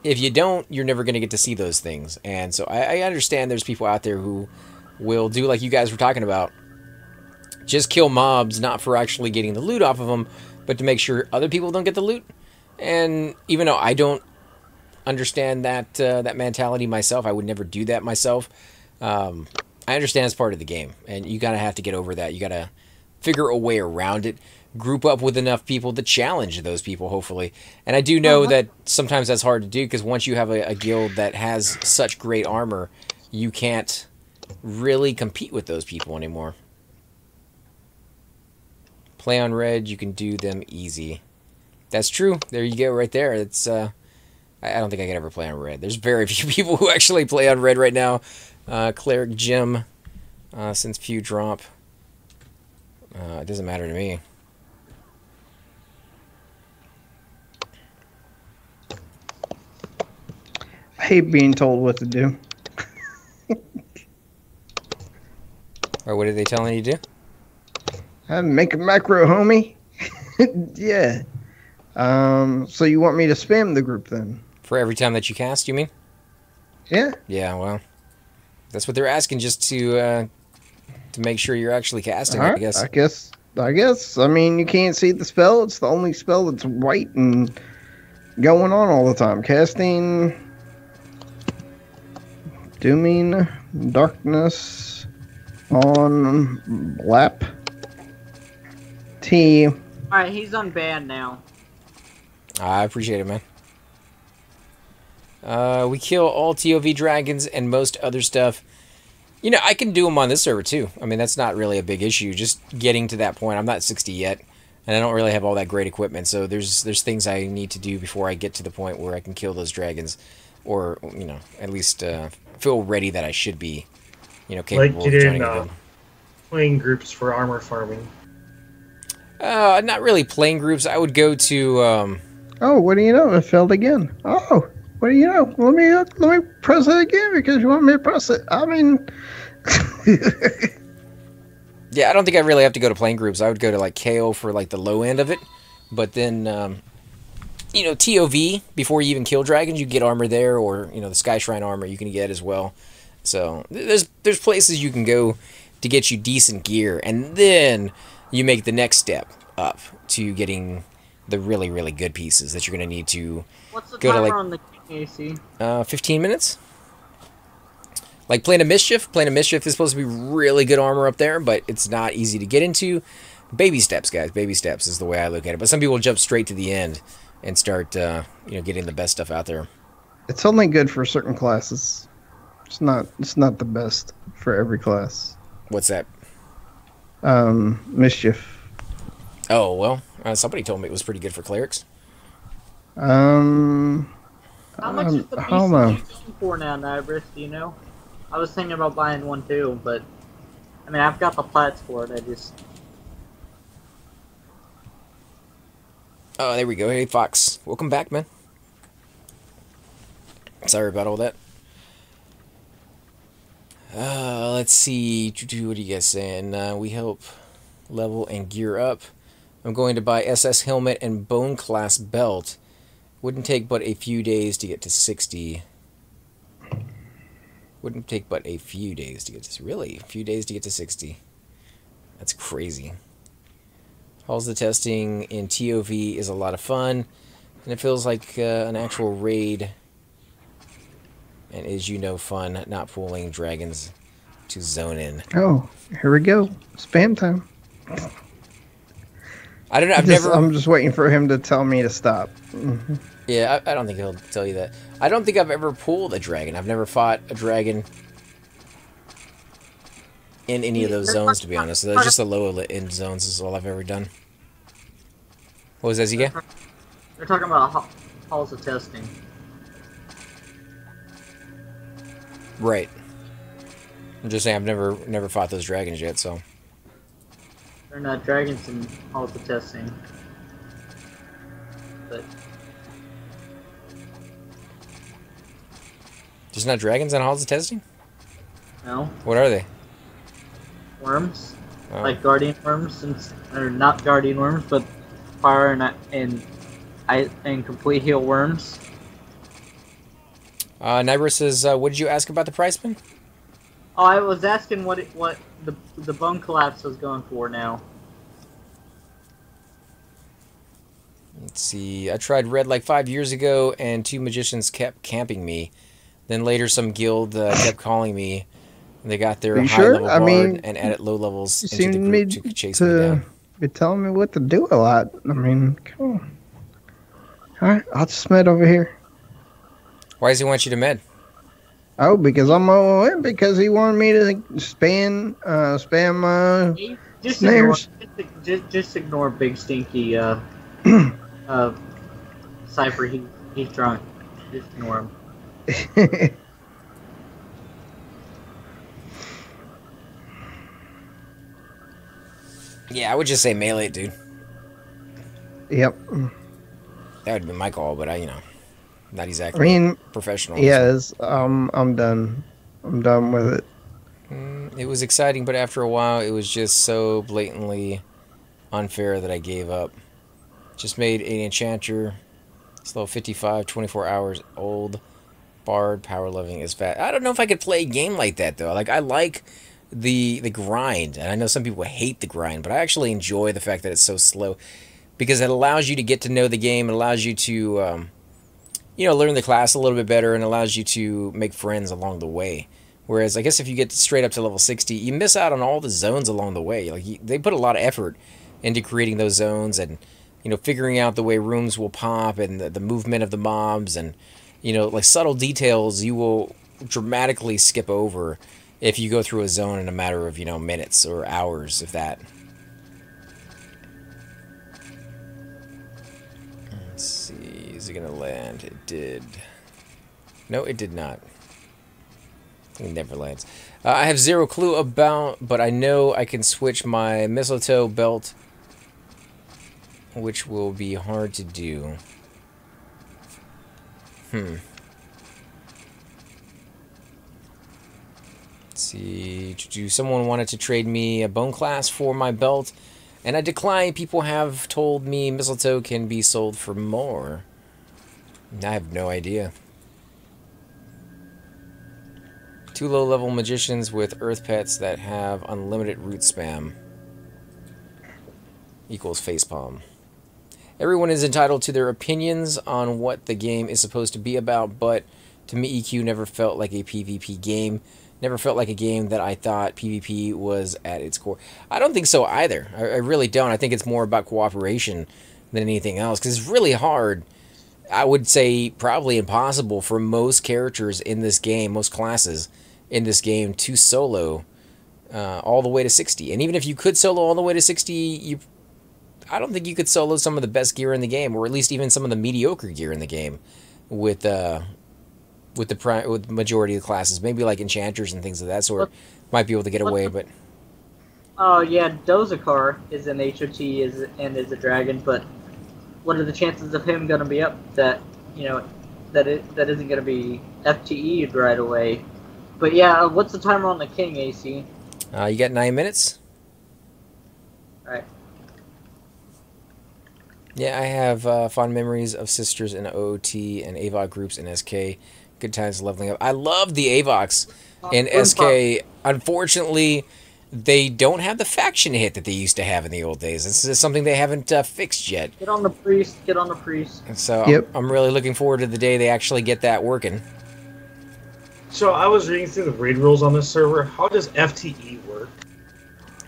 if you don't, you're never going to get to see those things. And so I understand there's people out there who will do like you guys were talking about. Just kill mobs, not for actually getting the loot off of them, but to make sure other people don't get the loot. And even though I don't understand that that mentality myself, I would never do that myself. I understand it's part of the game, and you gotta have to get over that. You gotta figure a way around it. Group up with enough people to challenge those people, hopefully. And I do know that sometimes that's hard to do, because once you have a guild that has such great armor, you can't really compete with those people anymore. Play on red, you can do them easy. That's true. There you go, right there. It's I don't think I could ever play on red. There's very few people who actually play on red right now. Cleric Jim, since Pew drop. It doesn't matter to me. I hate being told what to do. Or what are they telling you to do? Make a macro, homie. Yeah. So you want me to spam the group then? For every time that you cast, you mean? Yeah. Yeah, well, that's what they're asking, just to make sure you're actually casting, All right. I guess. I guess. I mean, you can't see the spell. It's the only spell that's white and going on all the time. Casting Dooming Darkness on Lap T. Alright, he's unbanned now. I appreciate it, man. We kill all TOV dragons and most other stuff. I can do them on this server too. I mean, that's not really a big issue. Just getting to that point. I'm not 60 yet, and I don't really have all that great equipment. So there's things I need to do before I get to the point where I can kill those dragons, or at least feel ready that I should be, capable of joining them. Playing groups for armor farming. Not really playing groups. I would go to. Oh, what do you know? It failed again. Oh, what do you know? Let me press it again because you want me to press it. I mean. Yeah, I don't think I really have to go to playing groups. I would go to like KO for like the low end of it, but then TOV before you even kill dragons, you get armor there, or the Sky Shrine armor you can get as well. So there's places you can go to get you decent gear, and then you make the next step up to getting the really, really good pieces that you're going to need to What's the go timer to, like, on the AC? 15 minutes. Like Plane of Mischief. Plane of Mischief is supposed to be really good armor up there, but it's not easy to get into. Baby steps, guys. Baby steps is the way I look at it. But some people jump straight to the end and start, getting the best stuff out there. It's only good for certain classes. It's not the best for every class. What's that? Mischief. Oh, well, somebody told me it was pretty good for clerics. Um, How much is the I don't know. BCG going for now, Nibris? Do you know? I was thinking about buying one too, but I mean, I've got the plats for it. I just Oh, there we go. Hey, Fox. Welcome back, man. Sorry about all that. Let's see. What are you guys saying? We help level and gear up. I'm going to buy SS helmet and bone class belt. Wouldn't take but a few days to get to 60. Wouldn't take but a few days to get to... Really? A few days to get to 60. That's crazy. Halls of testing in TOV is a lot of fun. And it feels like an actual raid. And is, fun, not pulling dragons to zone in. Oh, here we go. Spam time. I don't know. I'm just waiting for him to tell me to stop. Yeah, I don't think he'll tell you that. I don't think I've ever pulled a dragon. I've never fought a dragon in any of those zones, to be honest. They're just the low end zones is all I've ever done. What was that, ZK? they're talking about halls of testing. Right. I'm just saying I've never fought those dragons yet, so. They're not dragons in halls of testing, but There's not dragons in halls of testing? no What are they? worms, Oh. like guardian worms, or not guardian worms, but fire and complete heal worms. Nybra says, what did you ask about the price, man? Oh, I was asking what the bone collapse was going for now. Let's see. I tried red like 5 years ago, and 2 magicians kept camping me. Then later, some guild kept calling me. They got their Are you high sure? level I bard mean, and added low levels You into the seem group to to chase me down. be telling me what to do a lot. I mean, come on. All right, I'll just med over here. Why does he want you to med? Oh, because I'm OOM, because he wanted me to spam Just snares. just ignore Big Stinky Cypher. He's drunk. Just ignore him. Yeah, I would just say melee it, dude. Yep. That would be my call, but not I exactly mean, professional. yes, I'm done. I'm done with it. It was exciting, but after a while, it was just so blatantly unfair that I gave up. Just made an enchanter, slow 55, 24 hours old, bard, power living is fat. I don't know if I could play a game like that though. Like I like the grind, and I know some people hate the grind, but I actually enjoy the fact that it's so slow because it allows you to get to know the game. It allows you to learn the class a little bit better, and allows you to make friends along the way. Whereas I guess if you get straight up to level 60, you miss out on all the zones along the way. Like they put a lot of effort into creating those zones, and figuring out the way rooms will pop, and the movement of the mobs, and like subtle details you will dramatically skip over if you go through a zone in a matter of minutes or hours, if that. Let's see, is it gonna land? It did. No, it did not. It never lands. I have zero clue about, but I know I can switch my mistletoe belt, which will be hard to do. Let's see. Someone wanted to trade me a bone class for my belt, and I declined. People have told me mistletoe can be sold for more. I have no idea. 2 low-level magicians with earth pets that have unlimited root spam equals facepalm. Everyone is entitled to their opinions on what the game is supposed to be about, but to me EQ never felt like a PvP game. Never felt like a game that I thought PvP was at its core. I don't think so either. I really don't. I think it's more about cooperation than anything else, because it's really hard. I would say probably impossible for most characters in this game, most classes in this game, to solo all the way to 60. And even if you could solo all the way to 60, I don't think you could solo some of the best gear in the game, or at least even some of the mediocre gear in the game, with majority of the classes. Maybe like enchanters and things of that sort might be able to get away, but. Oh yeah, Dozakar is an HOT and is a dragon, but what are the chances of him going to be up that that isn't going to be FTE'd right away? But yeah, what's the timer on the King, AC? You got 9 minutes. All right. Yeah, I have fond memories of sisters in OOT and AVOC groups in SK. Good times leveling up. I love the AVOCs in SK. Unfortunately, they don't have the faction hit that they used to have in the old days. This is something they haven't fixed yet. Get on the priest. Get on the priest. And so I'm really looking forward to the day they actually get that working. So I was reading through the raid rules on this server. How does FTE work?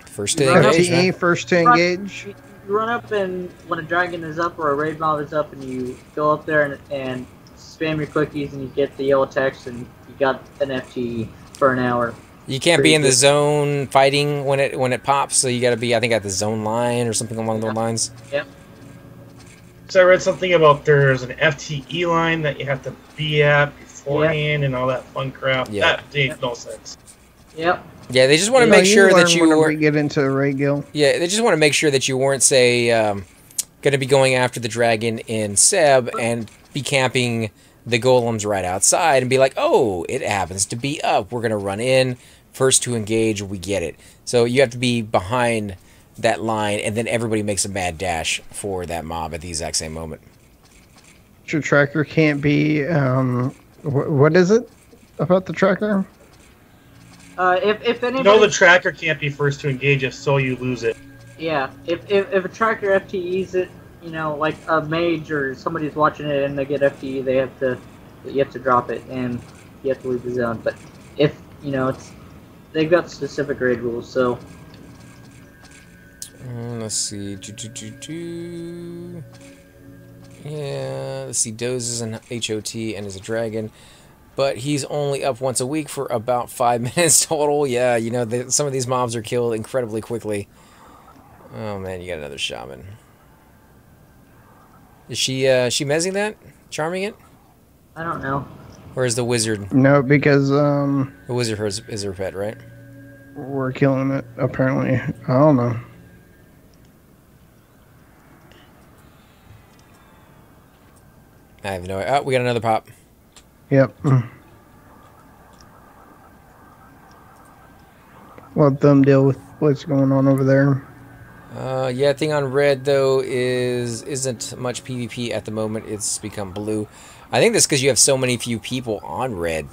First to engage. FTE, first to engage. You run up, and when a dragon is up or a raid mob is up, and you go up there and spam your cookies, and you get the yellow text, and you got an FTE for an hour. You can't be in the zone fighting when it pops, so you got to be, I think, at the zone line or something along those lines. Yep. So I read something about there's an FTE line that you have to be at beforehand and all that fun crap. Yeah. That makes no sense. Yep. Yeah, they just want to make sure that you whenever we get into the raid guild. Yeah, they just want to make sure that you weren't, say, going to be going after the dragon in Seb and be camping the golems right outside and be like, oh, it happens to be up. We're going to run in. First to engage, we get it. So you have to be behind that line, and then everybody makes a mad dash for that mob at the exact same moment. Your tracker can't be... what is it about the tracker? If anybody... No, the tracker can't be first to engage, if so you lose it. Yeah, if a tracker FTEs it, like a mage or somebody's watching it and they get FTE, you have to drop it and you have to leave the zone. But if they've got specific raid rules, so. Let's see. Yeah, let's see. Doze is an HOT and is a dragon, but he's only up once a week for about 5 minutes total. Yeah, some of these mobs are killed incredibly quickly. Oh man, you got another shaman. Is she mezzing that? Charming it? I don't know. Or is the wizard? No, because the wizard is her pet, right? We're killing it, apparently. I don't know. I have no idea. Oh, we got another pop. Yep. Let them deal with what's going on over there. Yeah, thing on red though isn't much PvP at the moment. It's become blue. I think that's because you have so many few people on red.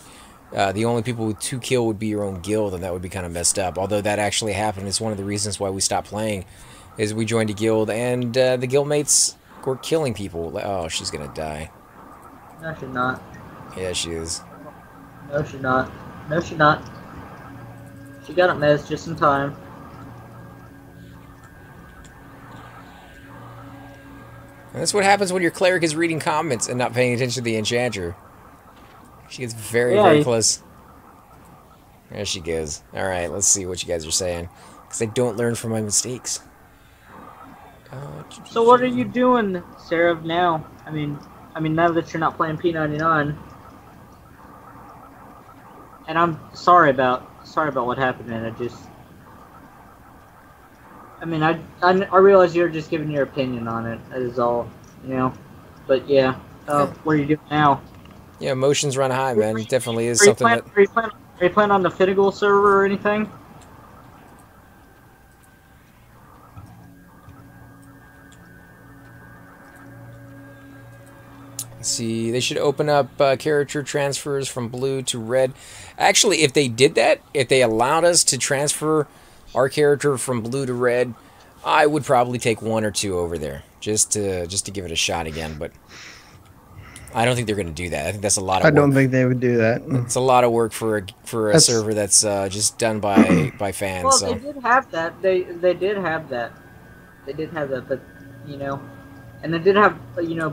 The only people with 2 kill would be your own guild, and that would be kind of messed up. Although that actually happened. It's one of the reasons why we stopped playing. Is we joined a guild, and the guildmates were killing people. Oh, she's gonna die. No, she's not. Yeah, she is. No, she's not. No, she's not. She got it messed just in time. And that's what happens when your cleric is reading comments and not paying attention to the enchanter. She gets very, very close. There she goes. Alright, let's see what you guys are saying. Because I don't learn from my mistakes. So what are you doing, Sarah, now? I mean, now that you're not playing P99. And I'm sorry about what happened, man. I realize you're just giving your opinion on it. That is all, But yeah, what are you doing now? Yeah, emotions run high, man. It definitely is something that... Are you playing on the Finnegal server or anything? Let's see, they should open up character transfers from blue to red. Actually, if they did that, if they allowed us to transfer our character from blue to red, I would probably take 1 or 2 over there just to give it a shot again. But I don't think they're going to do that. I think that's a lot of work. I don't think they would do that. It's a lot of work for a server that's just done by fans. Well, so. they did have that. They did have that. They did have that, but and they did have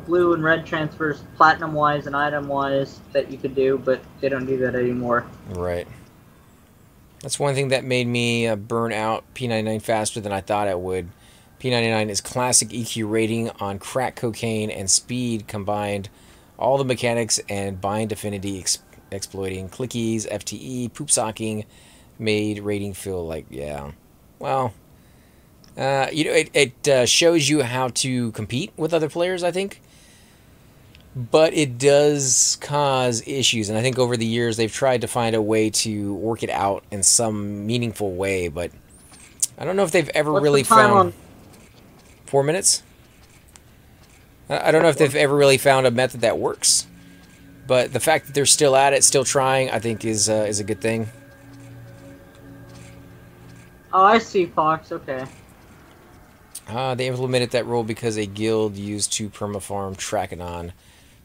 blue and red transfers, platinum wise and item wise that you could do, but they don't do that anymore. Right. That's one thing that made me burn out P99 faster than I thought it would. P99 is classic EQ rating on crack cocaine and speed combined. All the mechanics and bind affinity exploiting clickies, FTE, poop socking made rating feel like, yeah. Well, it shows you how to compete with other players, I think. But it does cause issues, and I think over the years they've tried to find a way to work it out in some meaningful way, but I don't know if they've ever What's really the time found... on? 4 minutes? I don't know if they've ever really found a method that works, but the fact that they're still at it, still trying, I think is a good thing. Oh, I see, Fox. Okay. They implemented that rule because a guild used to permafarm Trachanon,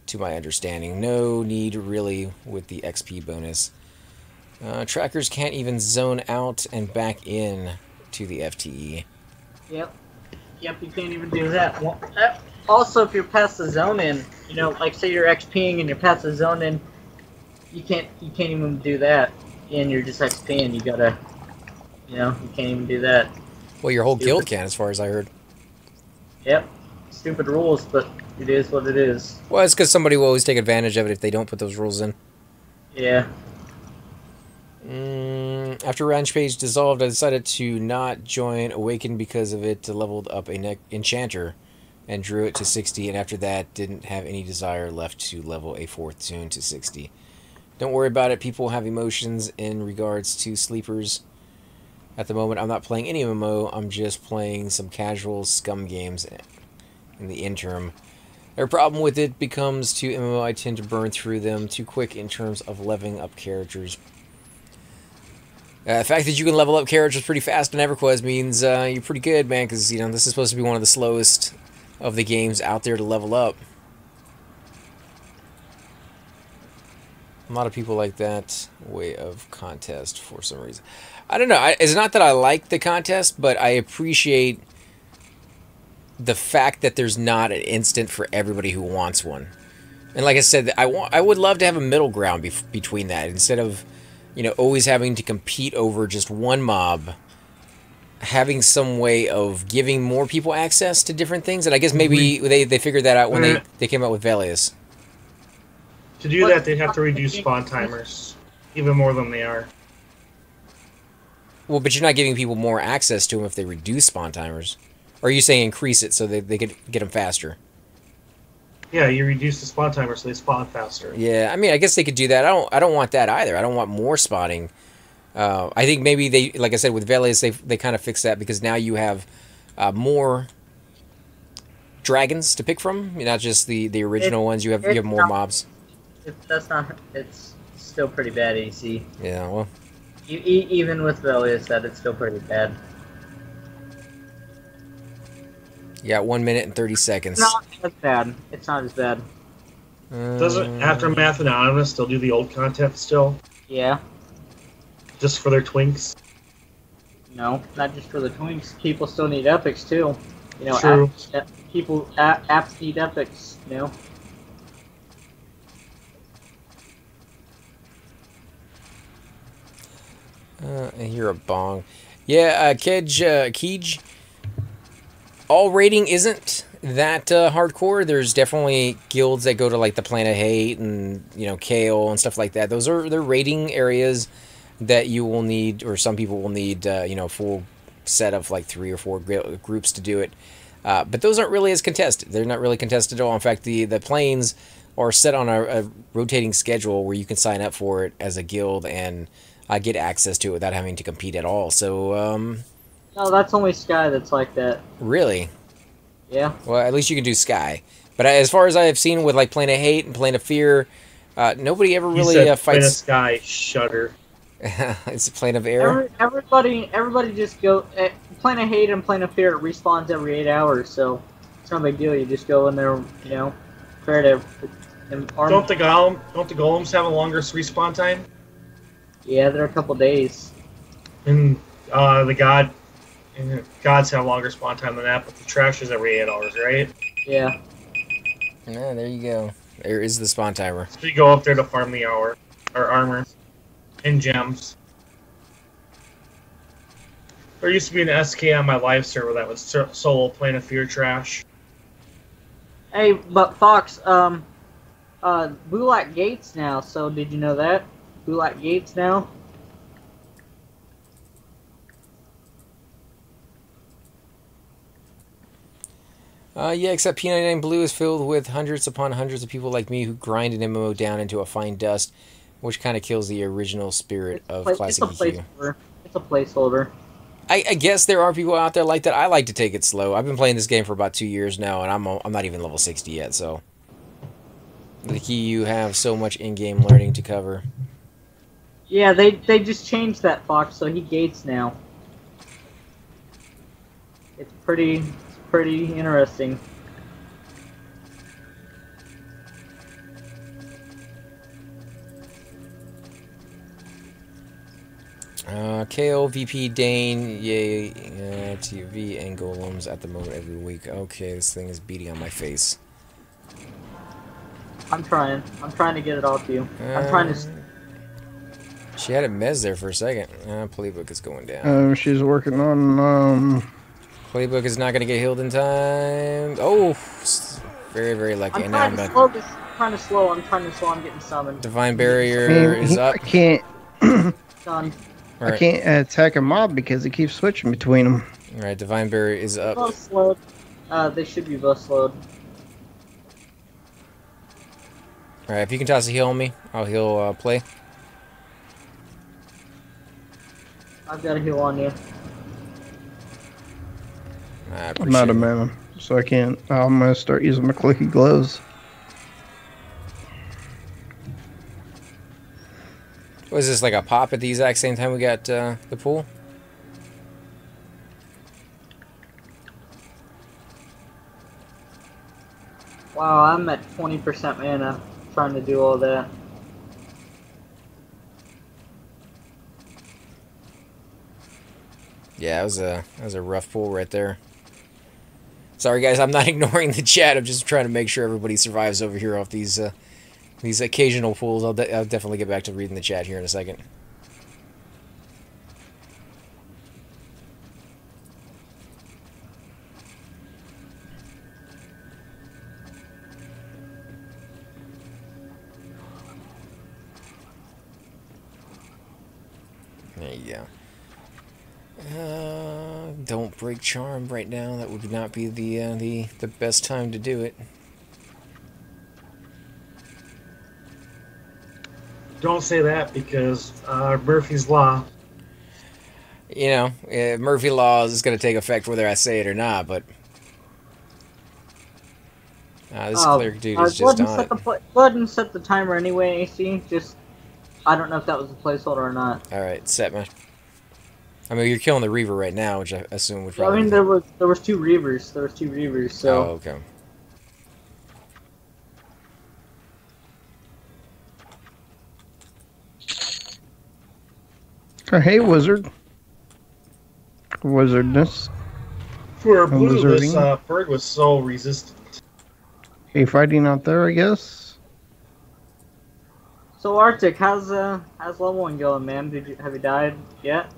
to my understanding. No need really with the XP bonus. Trackers can't even zone out and back in to the FTE. Yep. Yep, you can't even do that. Well, also, if you're past the zone in, you know, like say you're XPing and you're past the zone in, you can't even do that. And you're just XPing. You gotta, you know, you can't even do that. Well, your whole Stupid. guild can, as far as I heard. Yep. Stupid rules, but it is what it is. Well, it's because somebody will always take advantage of it if they don't put those rules in. Yeah. After Rampage dissolved, I decided to not join Awaken because of it leveled up a Enchanter and drew it to 60, and after that didn't have any desire left to level a 4th tune to 60. Don't worry about it, people have emotions in regards to sleepers. At the moment, I'm not playing any MMO, I'm just playing some casual scum games in the interim. Their problem with it becomes to MMO, I tend to burn through them too quick in terms of leveling up characters. The fact that you can level up characters pretty fast in Everquest means you're pretty good, man, because, you know, this is supposed to be one of the slowest of the games out there to level up. A lot of people like that way of contest for some reason. I don't know. It's not that I like the contest, but I appreciate the fact that there's not an instant for everybody who wants one. And like I said, I would love to have a middle ground between that, instead of, you know, always having to compete over just one mob, having some way of giving more people access to different things. And I guess maybe they figured that out when they came out with Velius. To do that, they'd have to reduce spawn timers even more than they are. Well, but you're not giving people more access to them if they reduce spawn timers. Or are you saying increase it so they could get them faster? Yeah, you reduce the spawn timer so they spawn faster. Yeah, I mean, I guess they could do that. I don't want that either. I don't want more spawning. I think maybe they, like I said, with Velius, they kind of fixed that because now you have more dragons to pick from. Not just the original ones. You have more mobs. It's still pretty bad AC. Yeah, well. Even with Velius, it's still pretty bad. You got 1 minute and 30 seconds. It's not as bad. It's not as bad. Doesn't Aftermath Anonymous still do the old content still? Yeah. Just for their twinks? No, not just for the twinks. People still need epics too. You know, True. Apps need epics. You know. I hear a bong. Yeah, Keej. All raiding isn't that hardcore. There's definitely guilds that go to like the Planet Hate and, you know, Kale and stuff like that. They're raiding areas that you will need, or some people will need, you know, full set of like 3 or 4 groups to do it. But those aren't really as contested. They're not really contested at all. In fact, the planes are set on a rotating schedule where you can sign up for it as a guild and get access to it without having to compete at all. So, no, that's only Sky that's like that. Really? Yeah. Well, at least you can do Sky. But as far as I have seen with like Planet Hate and Planet Fear, nobody ever really fights. Planet Sky, shudder. It's a Plane of Air. Everybody just go. Planet Hate and Planet Fear respawns every 8 hours, so it's no big deal. You just go in there, you know, prepare to. Don't the golems have a longer respawn time? Yeah, they're a couple days. And the gods have longer spawn time than that, but the trash is every 8 hours, right? Yeah. Yeah, there you go. There is the spawn timer. So you go up there to farm the hour or armor and gems. There used to be an SK on my live server that was solo playing a Fear Trash. Hey, but Fox, Bulak Gates now. So did you know that? Bulak Gates now. Yeah, except P99 Blue is filled with hundreds upon hundreds of people like me who grind an MMO down into a fine dust, which kind of kills the original spirit of Classic It's a EQ. placeholder. It's a placeholder. I guess there are people out there like that. I like to take it slow. I've been playing this game for about 2 years now, and I'm not even level 60 yet, so... The key, you have so much in-game learning to cover. Yeah, they just changed that, Fox, so he Gates now. It's pretty interesting. KO, VP, Dane, yay, TV, and golems at the moment every week. Okay, this thing is beating on my face. I'm trying to get it off you. I'm trying to... She had a mez there for a second. Playbook is going down. She's working on Playbook is not going to get healed in time. Oh, very, very lucky. I'm trying to slow this. I'm trying to slow. I'm getting summoned. Divine Barrier is up. I can't. Done. I can't attack a mob because it keeps switching between them. Alright, Divine Barrier is up. Both slowed. They should be both slowed. Alright, if you can toss a heal on me, I'll heal play. I've got a heal on you. I'm out of mana, so I can't. I'm gonna start using my clicky gloves. Was this like a pop at the exact same time we got the pool? Wow, I'm at 20% mana trying to do all that. Yeah, that was a rough pull right there. Sorry guys, I'm not ignoring the chat. I'm just trying to make sure everybody survives over here off these occasional pulls. I'll definitely get back to reading the chat here in a second. There you go. Don't break charm right now. That would not be the best time to do it. Don't say that because Murphy's Law. You know, Murphy Law is going to take effect whether I say it or not, but... this cleric dude is just on it. Go ahead and set the timer anyway, AC. Just, I don't know if that was a placeholder or not. Alright, set my... I mean, you're killing the Reaver right now, which I assume would probably... I mean, there was two Reavers. There was two Reavers, so... Oh, okay. Oh, hey, wizard. Wizardness. For blue, this bird was so resistant. Hey, fighting out there, I guess. So Arctic, how's level 1 going, man? Have you died yet?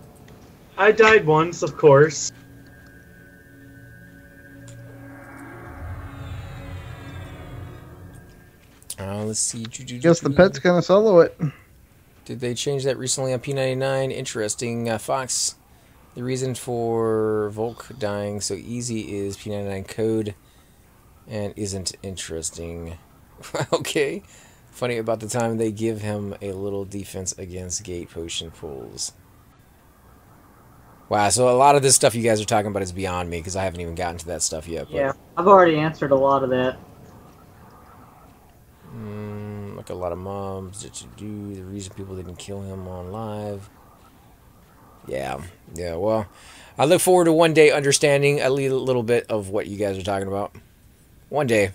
I died once, of course. Let's see. Guess the pet's gonna solo it. Did they change that recently on P99? Interesting. Fox, the reason for Volk dying so easy is P99 code and isn't interesting. Okay. Funny about the time they give him a little defense against gate potion pulls. Wow, so a lot of this stuff you guys are talking about is beyond me because I haven't even gotten to that stuff yet. But, yeah, I've already answered a lot of that. like a lot of mobs that you do. The reason people didn't kill him on live. Yeah, well, I look forward to one day understanding a little bit of what you guys are talking about. One day.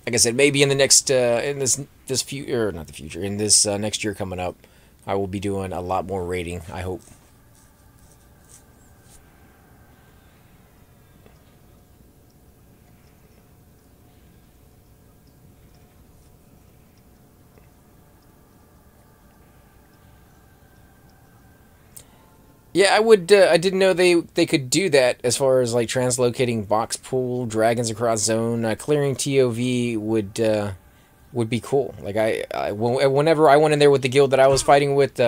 Like I said, maybe in the next, in this future, or not the future, in this next year coming up, I will be doing a lot more raiding, I hope. Yeah, I would. I didn't know they could do that as far as like translocating box pool dragons across zone. Clearing TOV would be cool. Like whenever I went in there with the guild that I was fighting with,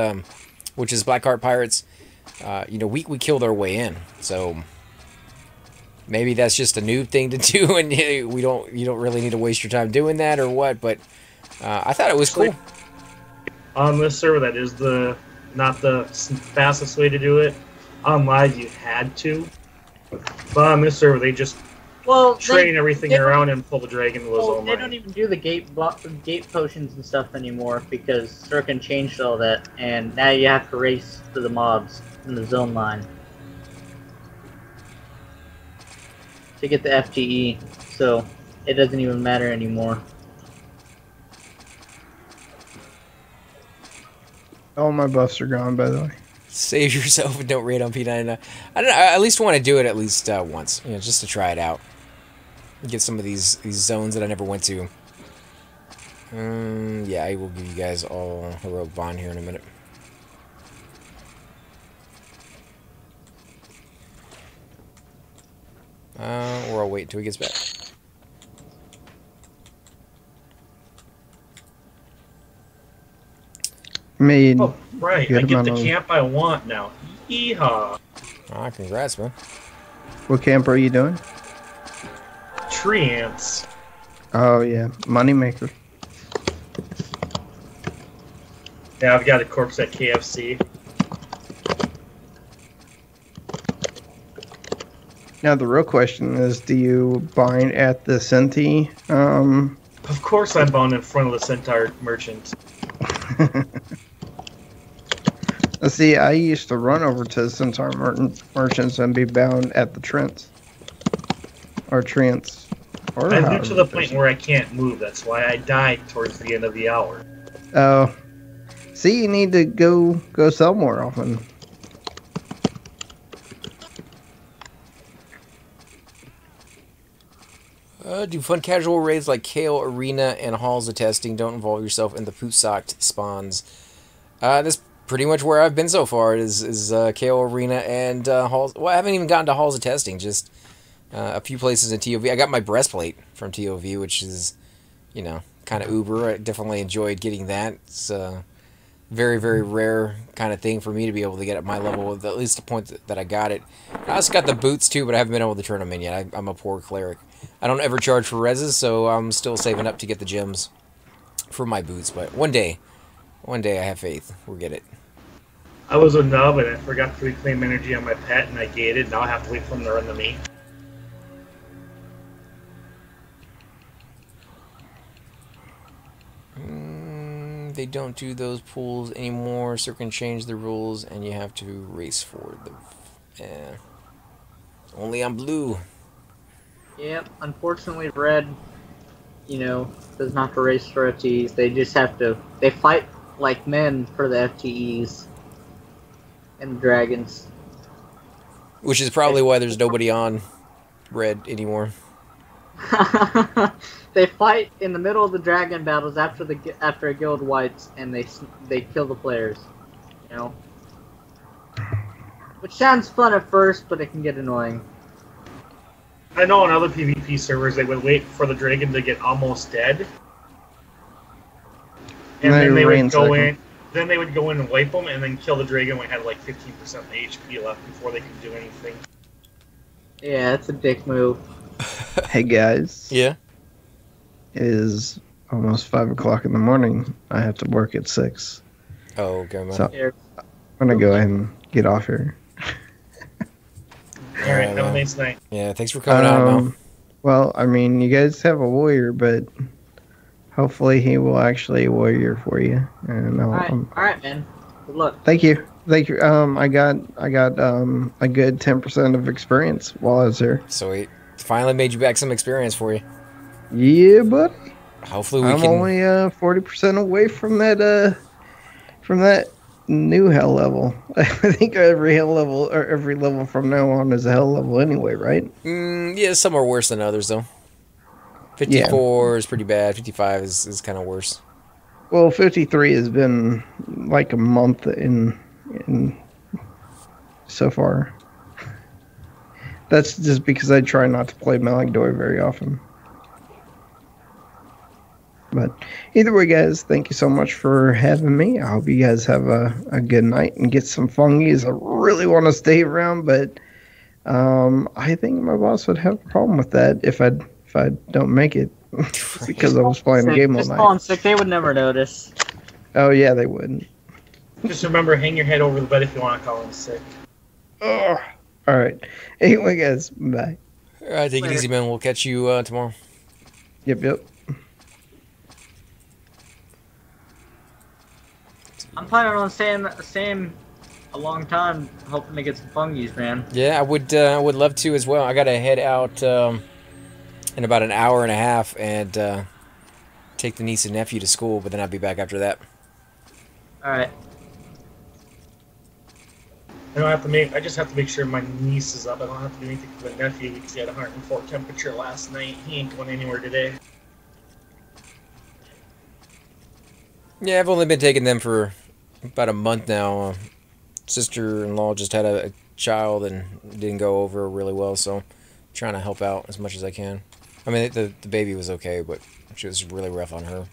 which is Blackheart Pirates, we killed our way in. So maybe that's just a noob thing to do, and you don't really need to waste your time doing that or what. But I thought it was cool. On this server, that is not the fastest way to do it. On live, you had to. But on this server, they just train everything around and pull the dragon to the zone They don't even do the gate potions and stuff anymore because Sirkin changed all that, and now you have to race to the mobs in the zone line to get the FTE, so it doesn't even matter anymore. All my buffs are gone, by the way. Save yourself and don't raid on P99. I don't know. I at least want to do it at least once, just to try it out. Get some of these zones that I never went to. Yeah, I will give you guys all heroic bond here in a minute. Or I'll wait until he gets back. Made. Oh, right. I get the camp I want now. Yeehaw. Ah, congrats, man. What camp are you doing? Tree ants. Oh, yeah. Moneymaker. Yeah, I've got a corpse at KFC. Now, the real question is, do you bind at the Senti? Of course I'm bound in front of the Centaur merchant. See, I used to run over to the Centaur merchants and be bound at the Trents. Or Trents. I'm new to the point where I can't move. That's why I died towards the end of the hour. Oh. See, you need to go sell more often. Do fun casual raids like Kale Arena and Halls of Testing. Don't involve yourself in the Pootsocked spawns. That's pretty much where I've been so far. Is Kale Arena and Halls. Well, I haven't even gotten to Halls of Testing. Just a few places in TOV. I got my breastplate from TOV, which is, kind of uber. I definitely enjoyed getting that. It's a very, very rare kind of thing for me to be able to get at my level, at least the point that I got it. I also got the boots too, but I haven't been able to turn them in yet. I'm a poor cleric. I don't ever charge for reses, so I'm still saving up to get the gems for my boots. But one day I have faith. We'll get it. I was a nub and I forgot to reclaim energy on my pet and I gated. Now I have to wait for him to run to me. They don't do those pools anymore. Circle changed the rules and you have to race for them. Only on blue. Yep, unfortunately red, does not have to race for FTEs. They just have to, they fight like men for the FTEs and the dragons. Which is probably why there's nobody on red anymore. They fight in the middle of the dragon battles after a guild wipes, and they kill the players, Which sounds fun at first, but it can get annoying. I know on other PvP servers they would wait for the dragon to get almost dead, and then they would go in. Then they would go in and wipe them, and then kill the dragon when it had like 15% of the HP left before they could do anything. Yeah, it's a dick move. Hey guys. Yeah. It is almost 5 o'clock in the morning. I have to work at 6. Oh, okay, man. So I'm gonna go ahead and get off here. All right, have a nice night. Yeah, thanks for coming out, man. Well, I mean, you guys have a warrior, but hopefully he will actually warrior for you. And all right, man. Good luck. Thank you. I got a good 10% of experience while I was there. Sweet. Finally made you back some experience for you. Yeah, buddy. Hopefully I'm only 40% away from that new hell level. I think every hell level or every level from now on is a hell level anyway, right? Yeah, some are worse than others though. 54 is pretty bad. 55 is kind of worse. Well, 53 has been like a month in so far. That's just because I try not to play Malagdoi very often. But either way, guys, thank you so much for having me. I hope you guys have a good night and get some fungies. I really want to stay around, but I think my boss would have a problem with that if I don't make it because I was playing a game all Just night. call in sick. They would never notice. Oh yeah, they wouldn't. Just remember, hang your head over the bed if you want to call in sick. Oh, all right. Anyway, guys, bye. All right, take it easy, man. We'll catch you tomorrow. Yep. I'm planning on staying a long time, hoping to get some fungies, man. Yeah, I would love to as well. I gotta head out in about an hour and a half and take the niece and nephew to school, but then I'll be back after that. All right. I just have to make sure my niece is up. I don't have to do anything for the nephew because he had a 104 temperature last night. He ain't going anywhere today. Yeah, I've only been taking them for about a month now. Sister-in-law just had a child and didn't go over really well, so I'm trying to help out as much as I can. I mean, the baby was okay, but she was really rough on her.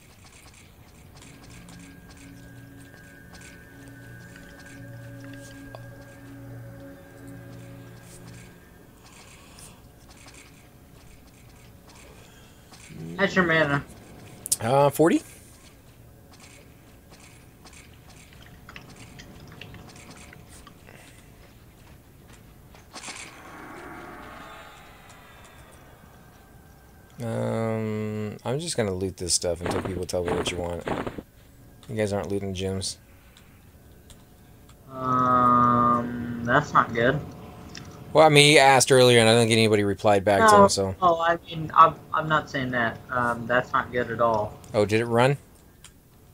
How's your mana? 40? I'm just gonna loot this stuff until people tell me what you want. You guys aren't looting gems. That's not good. Well, I mean, he asked earlier, and I don't think anybody replied back to him, so... Oh, I mean, I'm not saying that. That's not good at all. Oh, did it run?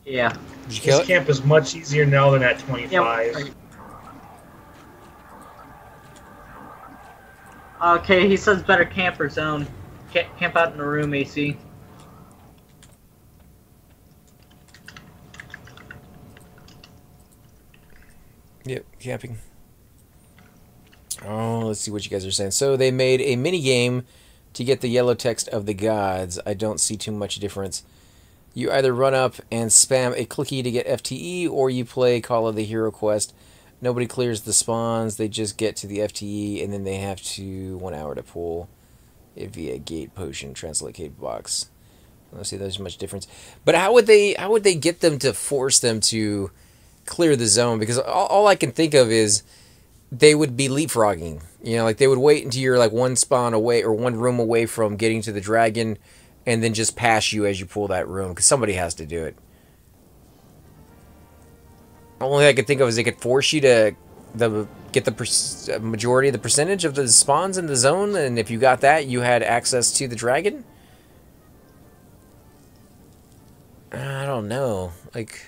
Yeah. Did you kill This it? camp is much easier now than at 25. Yeah, okay, he says better camper zone. Camp out in the room, AC. Yep, camping. Oh, let's see what you guys are saying. So they made a mini game to get the yellow text of the gods. I don't see too much difference. You either run up and spam a clicky to get FTE, or you play Call of the Hero quest. Nobody clears the spawns. They just get to the FTE, and then they have 1 hour to pull it via gate potion, translocate box. I don't see there's much difference. But how would they get them to force them to clear the zone? Because all I can think of is they would be leapfrogging. You know, like they would wait until you're like one spawn away or one room away from getting to the dragon, and then just pass you as you pull that room, because somebody has to do it. The only thing I could think of is they could force you to get the majority of the percentage of the spawns in the zone, and if you got that, you had access to the dragon. I don't know. Like,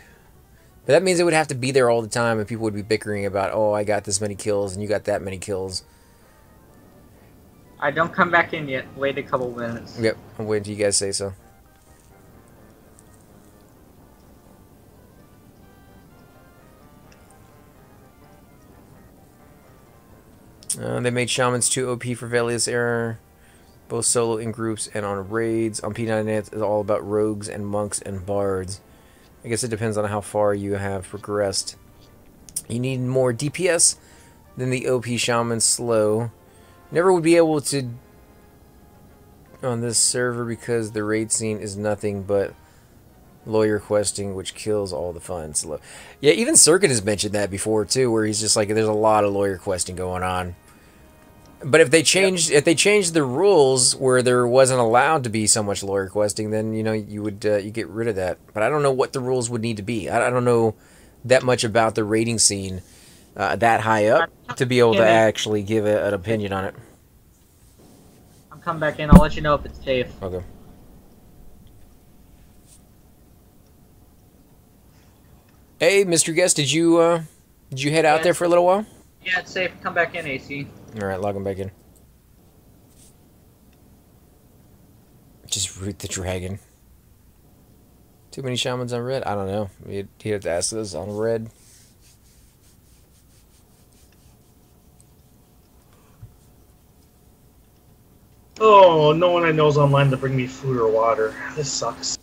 but that means it would have to be there all the time, and people would be bickering about, oh, I got this many kills, and you got that many kills. I don't come back in yet. Wait a couple minutes. Yep, I'm waiting till you guys say so. They made Shamans too OP for Velious Era, both solo in groups and on raids. On P99 it's all about rogues and monks and bards. I guess it depends on how far you have progressed. You need more DPS than the OP Shaman slow. Never would be able to on this server because the raid scene is nothing but lawyer questing, which kills all the fun. So, yeah, even Circuit has mentioned that before too, where he's just like, there's a lot of lawyer questing going on. But if they changed the rules where there wasn't allowed to be so much lawyer questing, then you know you would you get rid of that. But I don't know what the rules would need to be. I don't know that much about the raiding scene that high up to be able to actually give an opinion on it. I'm coming back in. I'll let you know if it's safe. Okay. Hey, Mr. Guest, did you head out there for a little while? Yeah, it's safe. Come back in, AC. Alright, log him back in. Just root the dragon. Too many shamans on red? I don't know. You'd have to ask those on red. Oh, no one I know is online to bring me food or water. This sucks.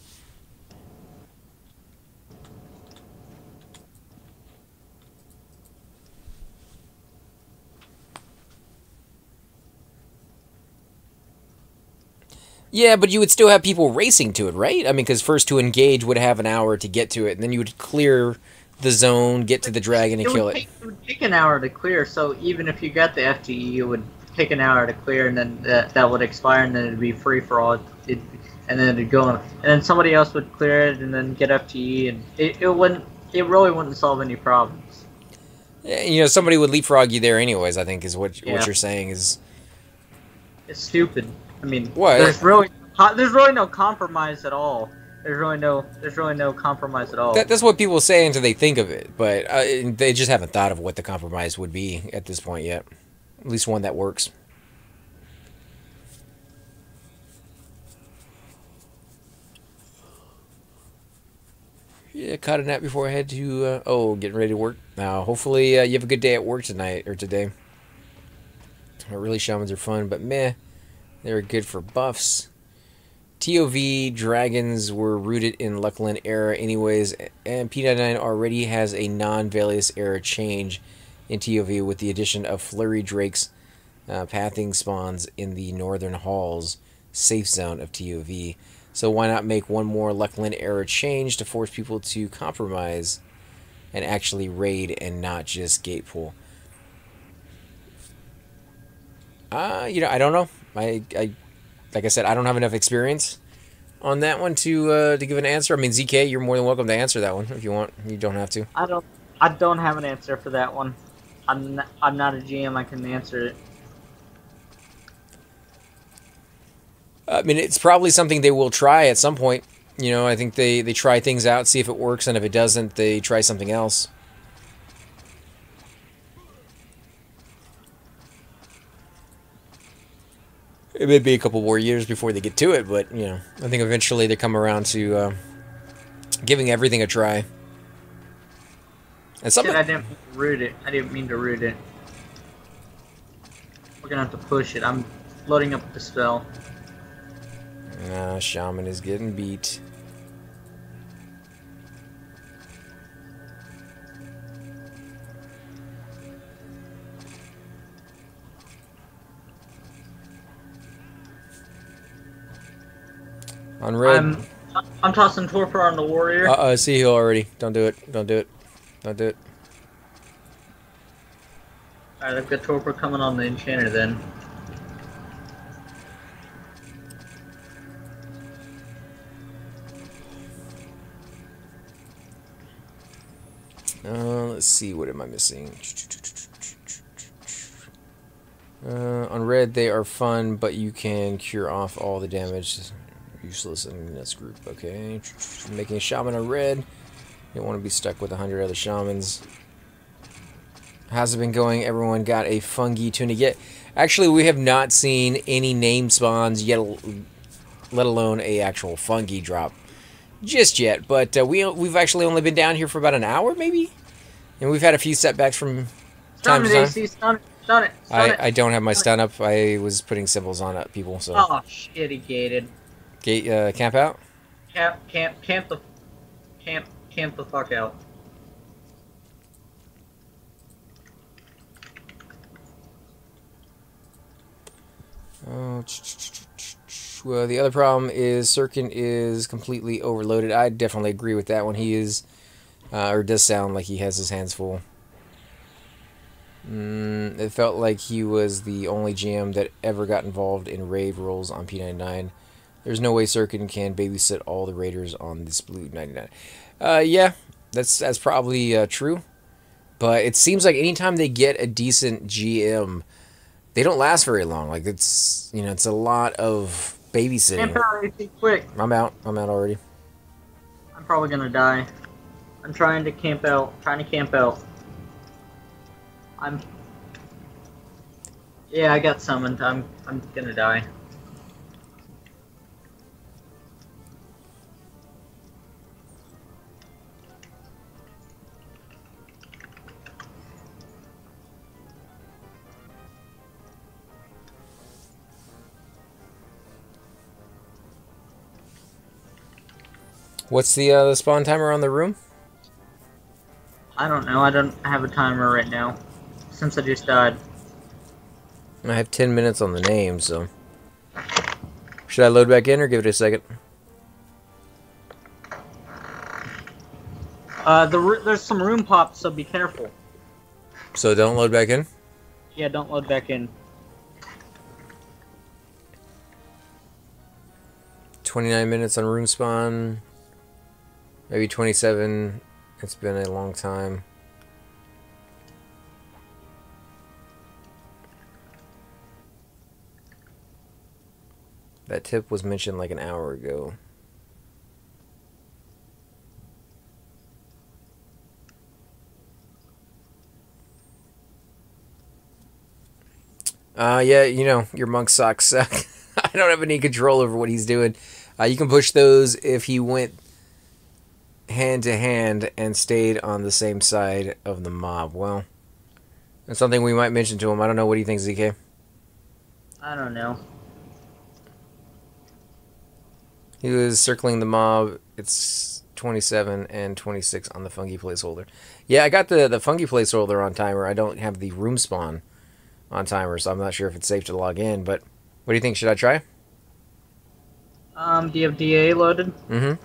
Yeah, but you would still have people racing to it, right? I mean, because first to engage would have an hour to get to it, and then you would clear the zone, get to the dragon, and kill it. It would take an hour to clear, so even if you got the FTE, it would take an hour to clear, and then that would expire, and then it'd be free for all. And then it'd go on, and then somebody else would clear it, and then get FTE, and it wouldn't. It really wouldn't solve any problems. You know, somebody would leapfrog you there anyways. I think is what Yeah. you're saying is. It's stupid. I mean, What? there's really no compromise at all. There's really no compromise at all. That's what people say until they think of it, but they just haven't thought of what the compromise would be at this point yet. At least one that works. Yeah, caught a nap before I had to, getting ready to work now. Hopefully you have a good day at work tonight, or today. Really, shamans are fun, but meh. They're good for buffs. TOV dragons were rooted in Luckland era anyways, and P99 already has a non-Valius era change in TOV with the addition of Flurry Drake's pathing spawns in the Northern Halls safe zone of TOV. So why not make one more Luckland era change to force people to compromise and actually raid and not just gate pull? I don't know. I like I said, I don't have enough experience on that one to give an answer. I mean, ZK, you're more than welcome to answer that one if you want. You don't have to. I don't have an answer for that one. I'm not a GM. I can answer it. I mean, it's probably something they will try at some point. You know, I think they try things out, see if it works, and if it doesn't, they try something else. It may be a couple more years before they get to it, but, you know, I think eventually they come around to giving everything a try. And something... I didn't mean to root it. I didn't mean to root it. We're gonna have to push it. I'm loading up the spell. Nah, Shaman is getting beat. On red. I'm tossing Torpor on the warrior. See heal already. Don't do it. Don't do it. Don't do it. Alright, I've got Torpor coming on the enchanter then. Let's see, what am I missing? On red, they are fun, but you can cure off all the damage. Useless in this group. Okay, making a shaman on red. You don't want to be stuck with 100 other shamans. How's it been going? Everyone got a fungi tunic yet? Actually, we have not seen any name spawns yet, let alone a actual fungi drop just yet. But we've actually only been down here for about an hour, maybe, and we've had a few setbacks from time to time. Stun it. I don't have my stun up. I was putting symbols on people. So. Oh shit, he gated. Gate camp out. Camp the fuck out. Oh, well, the other problem is Sirkin is completely overloaded. I definitely agree with that one. He is, or does sound like he has his hands full. It felt like he was the only GM that ever got involved in raid roles on P99. There's no way Sirkin can babysit all the raiders on this blue 99. Yeah, that's probably true. But it seems like anytime they get a decent GM, they don't last very long. Like it's a lot of babysitting. Quick. I'm out already. I'm probably gonna die. I'm trying to camp out. Yeah, I got summoned. I'm gonna die. What's the spawn timer on the room? I don't know. I don't have a timer right now since I just died. I have 10 minutes on the name, so... Should I load back in or give it a second? There's some room pops, so be careful. So don't load back in? Yeah, don't load back in. 29 minutes on room spawn. Maybe 27. It's been a long time. That tip was mentioned like an hour ago. Yeah, you know, your monk sucks. I don't have any control over what he's doing. You can push those if he went hand to hand and stayed on the same side of the mob. Well, that's something we might mention to him. I don't know. What do you think, ZK? I don't know. He was circling the mob. It's 27 and 26 on the fungi placeholder. Yeah, I got the fungi placeholder on timer. I don't have the room spawn on timer, so I'm not sure if it's safe to log in. But what do you think? Should I try? Do you have DA loaded? Mm-hmm.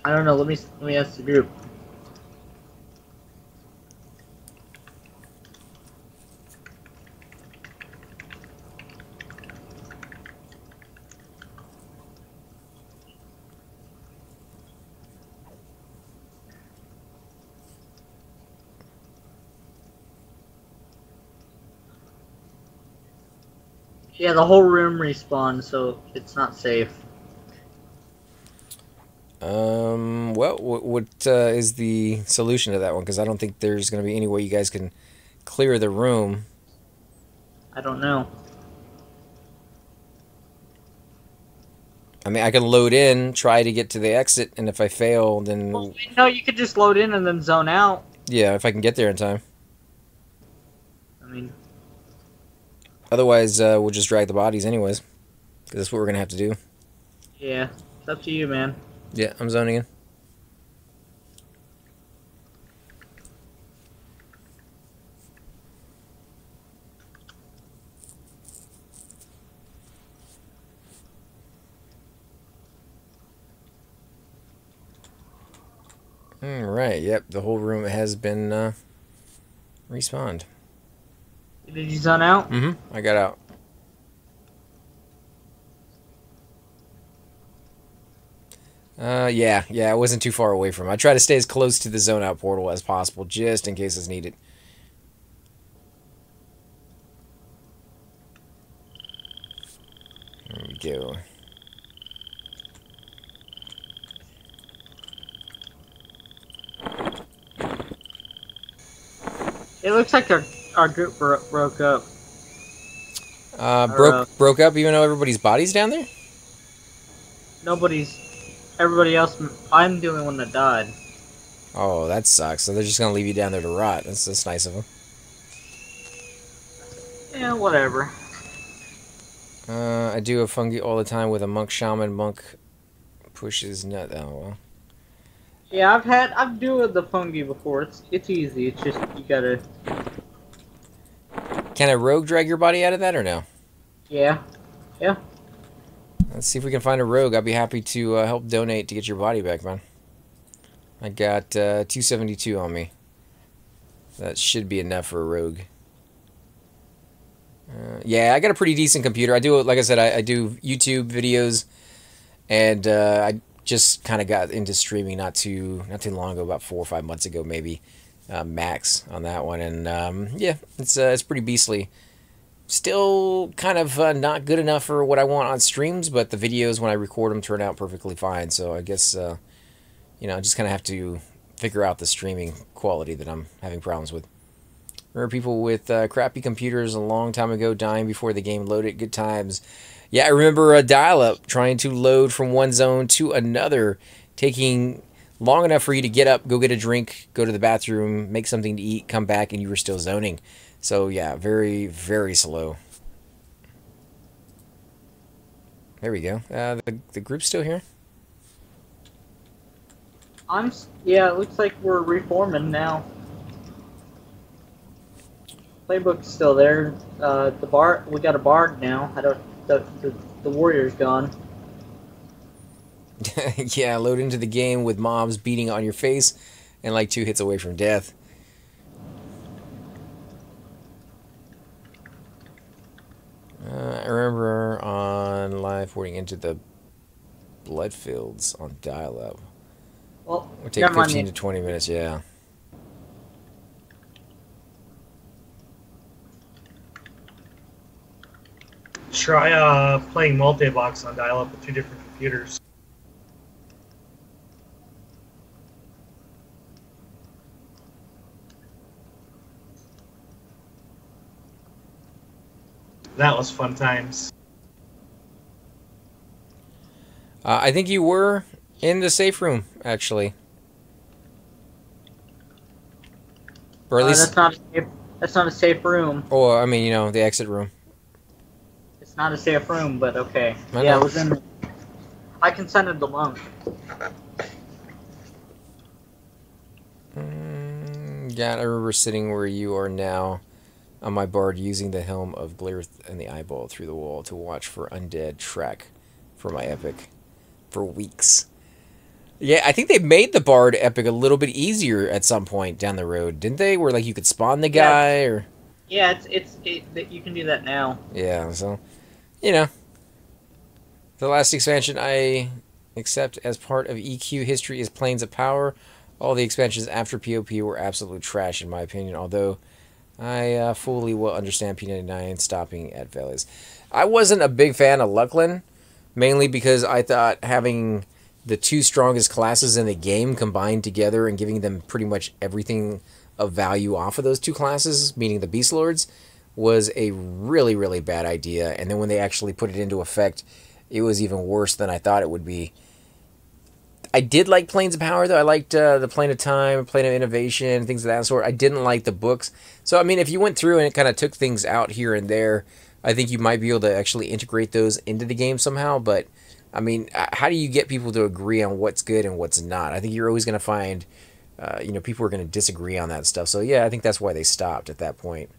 I don't know. Let me ask the group. Yeah, the whole room respawns, so it's not safe. Well, what is the solution to that one? Because I don't think there's going to be any way you guys can clear the room. I don't know. I mean, I can load in, try to get to the exit, and if I fail, then... Well, no, you could just load in and then zone out. Yeah, if I can get there in time. I mean... Otherwise, we'll just drag the bodies anyways. Because that's what we're going to have to do. Yeah, it's up to you, man. Yeah, I'm zoning in. Alright, yep, the whole room has been respawned. Did you zone out? Mm-hmm, I got out. Yeah, I wasn't too far away from it. I try to stay as close to the zone out portal as possible, just in case it's needed. There we go. It looks like our group broke up. Broke up even though everybody's body's down there? Everybody else, I'm the only one that died. Oh, that sucks. So they're just gonna leave you down there to rot. That's nice of them. Yeah, whatever. I do a fungi all the time with a monk shaman. Monk pushes nut. Oh well. Yeah, I've doing the fungi before. It's easy. It's just you gotta. Can a rogue drag your body out of that or no? Yeah. Let's see if we can find a rogue. I'd be happy to help donate to get your body back, man. I got 272 on me. That should be enough for a rogue. Yeah, I got a pretty decent computer. I do, like I said, I do YouTube videos, and I just kind of got into streaming not too long ago, about 4 or 5 months ago, maybe max on that one. And yeah, it's pretty beastly. Still kind of not good enough for what I want on streams, but the videos when I record them turn out perfectly fine. So I guess you know, I just kind of have to figure out the streaming quality that I'm having problems with. Remember people with crappy computers a long time ago dying before the game loaded? Good times. Yeah, I remember a dial-up trying to load from one zone to another, taking long enough for you to get up, go get a drink, go to the bathroom, make something to eat, come back, and you were still zoning. So yeah, very, very slow. There we go. The group's still here. Yeah, it looks like we're reforming now. Playbook's still there. We got a bard now. I don't. The warrior's gone. Yeah, load into the game with mobs beating on your face and like 2 hits away from death. I remember on live porting into the Bloodfields on dial-up. Well, It would take 15 to 20 minutes, yeah. Try playing multi-box on dial-up with 2 different computers. That was fun times. I think you were in the safe room, actually. Or at least... That's not a safe room. Oh, I mean, you know, the exit room. It's not a safe room, but okay. I Yeah, know. it was in. I consented the monk. Yeah, I remember sitting where you are now on my bard using the Helm of Glirth and the eyeball through the wall to watch for undead track for my epic for weeks. Yeah, I think they made the bard epic a little bit easier at some point down the road, didn't they? Where like you could spawn the guy or... Yeah, you can do that now. Yeah, so, you know. The last expansion I accept as part of EQ history is Planes of Power. All the expansions after POP were absolute trash in my opinion, although I fully will understand P99 stopping at Veles. I wasn't a big fan of Lucklin, mainly because I thought having the 2 strongest classes in the game combined together and giving them pretty much everything of value off of those 2 classes, meaning the Beast Lords, was a really, really bad idea. And then when they actually put it into effect, it was even worse than I thought it would be. I did like Planes of Power, though. I liked the Plane of Time, Plane of Innovation, things of that sort. I didn't like the books. So, I mean, if you went through and it kind of took things out here and there, I think you might be able to actually integrate those into the game somehow. But, I mean, how do you get people to agree on what's good and what's not? I think you're always going to find, people are going to disagree on that stuff. So, yeah, I think that's why they stopped at that point.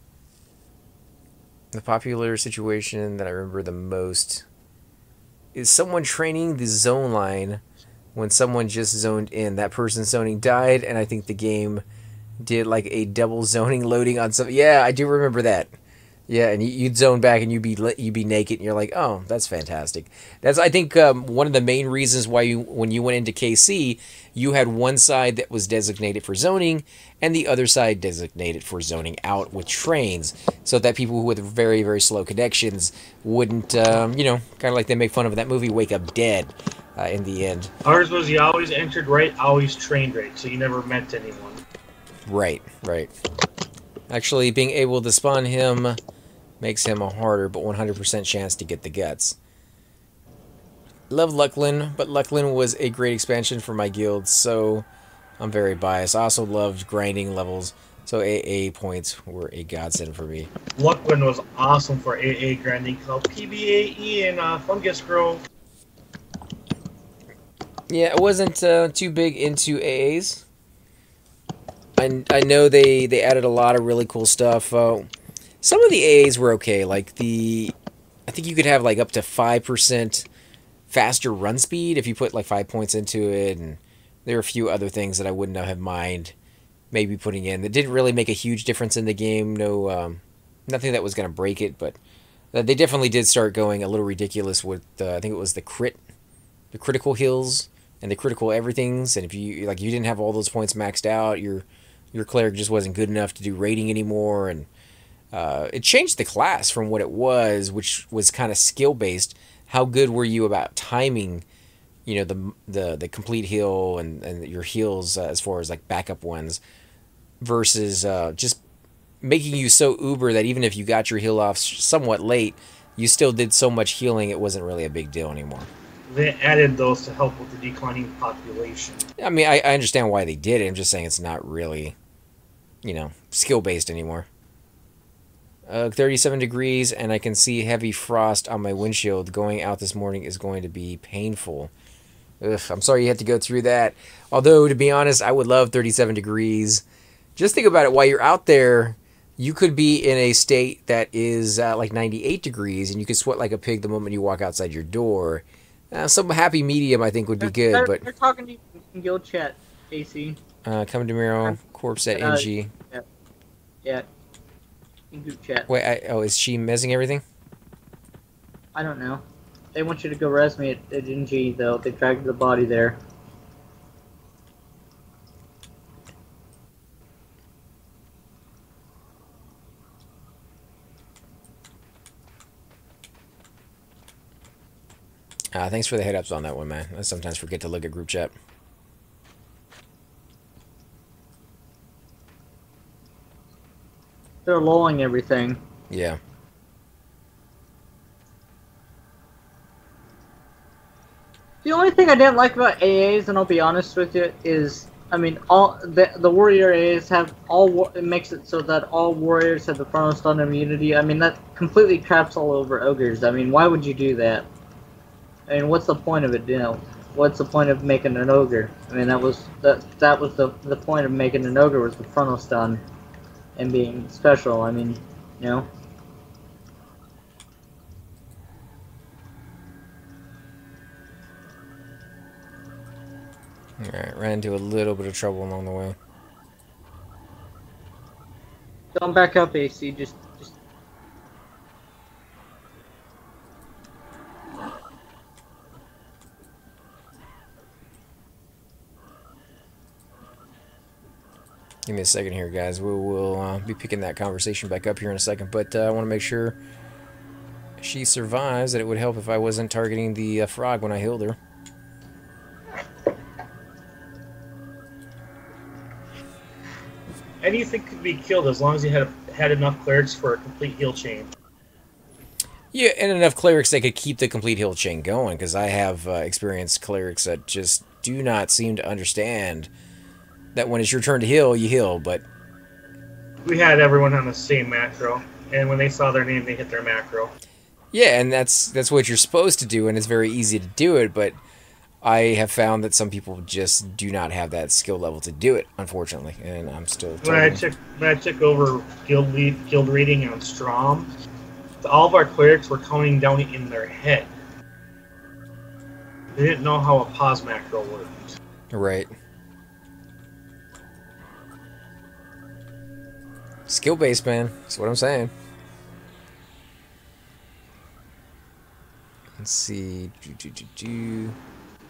The popular situation that I remember the most is someone training the zone line when someone just zoned in. That person's zoning died, and I think the game did like a double zoning loading on some... Yeah, I do remember that. Yeah, and you'd zone back and you'd be naked, and you're like, oh, that's fantastic. That's, I think, one of the main reasons why when you went into KC, you had one side that was designated for zoning, and the other side designated for zoning out with trains, so that people with very, very slow connections wouldn't, kind of like they make fun of that movie, wake up dead in the end. Ours was you always entered right, always trained right, so you never met anyone. Right. Actually, being able to spawn him makes him a harder but 100% chance to get the guts. Love Lucklin, but Lucklin was a great expansion for my guild, so I'm very biased. I also loved grinding levels, so AA points were a godsend for me. Lucklin was awesome for AA grinding, called PBAE and Fungus Grove. Yeah, I wasn't too big into AAs. I know they added a lot of really cool stuff. Some of the AAs were okay. Like I think you could have like up to 5% faster run speed if you put like 5 points into it, and there are a few other things that I wouldn't have mind maybe putting in that didn't really make a huge difference in the game. No, nothing that was going to break it, but they definitely did start going a little ridiculous with I think it was the critical hills and the critical everythings, and if you didn't have all those points maxed out, your cleric just wasn't good enough to do raiding anymore, and it changed the class from what it was, which was kind of skill based. How good were you about timing, the complete heal and your heals as far as like backup ones, versus just making you so uber that even if you got your heal off somewhat late, you still did so much healing it wasn't really a big deal anymore. They added those to help with the declining population. I mean, I understand why they did it. I'm just saying it's not really, skill-based anymore. 37 degrees, and I can see heavy frost on my windshield. Going out this morning is going to be painful. Ugh, I'm sorry you had to go through that. Although, to be honest, I would love 37 degrees. Just think about it. While you're out there, you could be in a state that is like 98 degrees, and you could sweat like a pig the moment you walk outside your door. Some happy medium, I think, would be good. But they're talking to you in guild chat, AC. Come to Miro, corpse at NG. Yeah. In group chat. Wait, is she mezzing everything? I don't know. They want you to go res me at NG, though. They dragged the body there. Thanks for the head-ups on that one, man. I sometimes forget to look at group chat. They're lulling everything. Yeah. The only thing I didn't like about AAs, and I'll be honest with you, is I mean, all the warrior AAs have it makes it so that all warriors have the frontal stun immunity. I mean, that completely craps all over ogres. I mean, why would you do that? I mean, what's the point of it? You know, what's the point of making an ogre? I mean, that was the point of making an ogre, was the frontal stun and being special. I mean, you know. Alright, ran into a little bit of trouble along the way. Don't back up, AC. Just. Give me a second here, guys. We will be picking that conversation back up here in a second, but I want to make sure she survives, that it would help if I wasn't targeting the frog when I healed her. Anything could be killed as long as you had enough clerics for a complete heal chain. Yeah, and enough clerics that could keep the complete heal chain going, because I have experienced clerics that just do not seem to understand that when it's your turn to heal, you heal, but... We had everyone on the same macro, and when they saw their name, they hit their macro. Yeah, and that's what you're supposed to do, and it's very easy to do it, but I have found that some people just do not have that skill level to do it, unfortunately, and I'm still... When I check over guild rating on Strom, all of our clerics were counting down in their head. They didn't know how a pause macro worked. Right. Skill-based, man. That's what I'm saying. Let's see.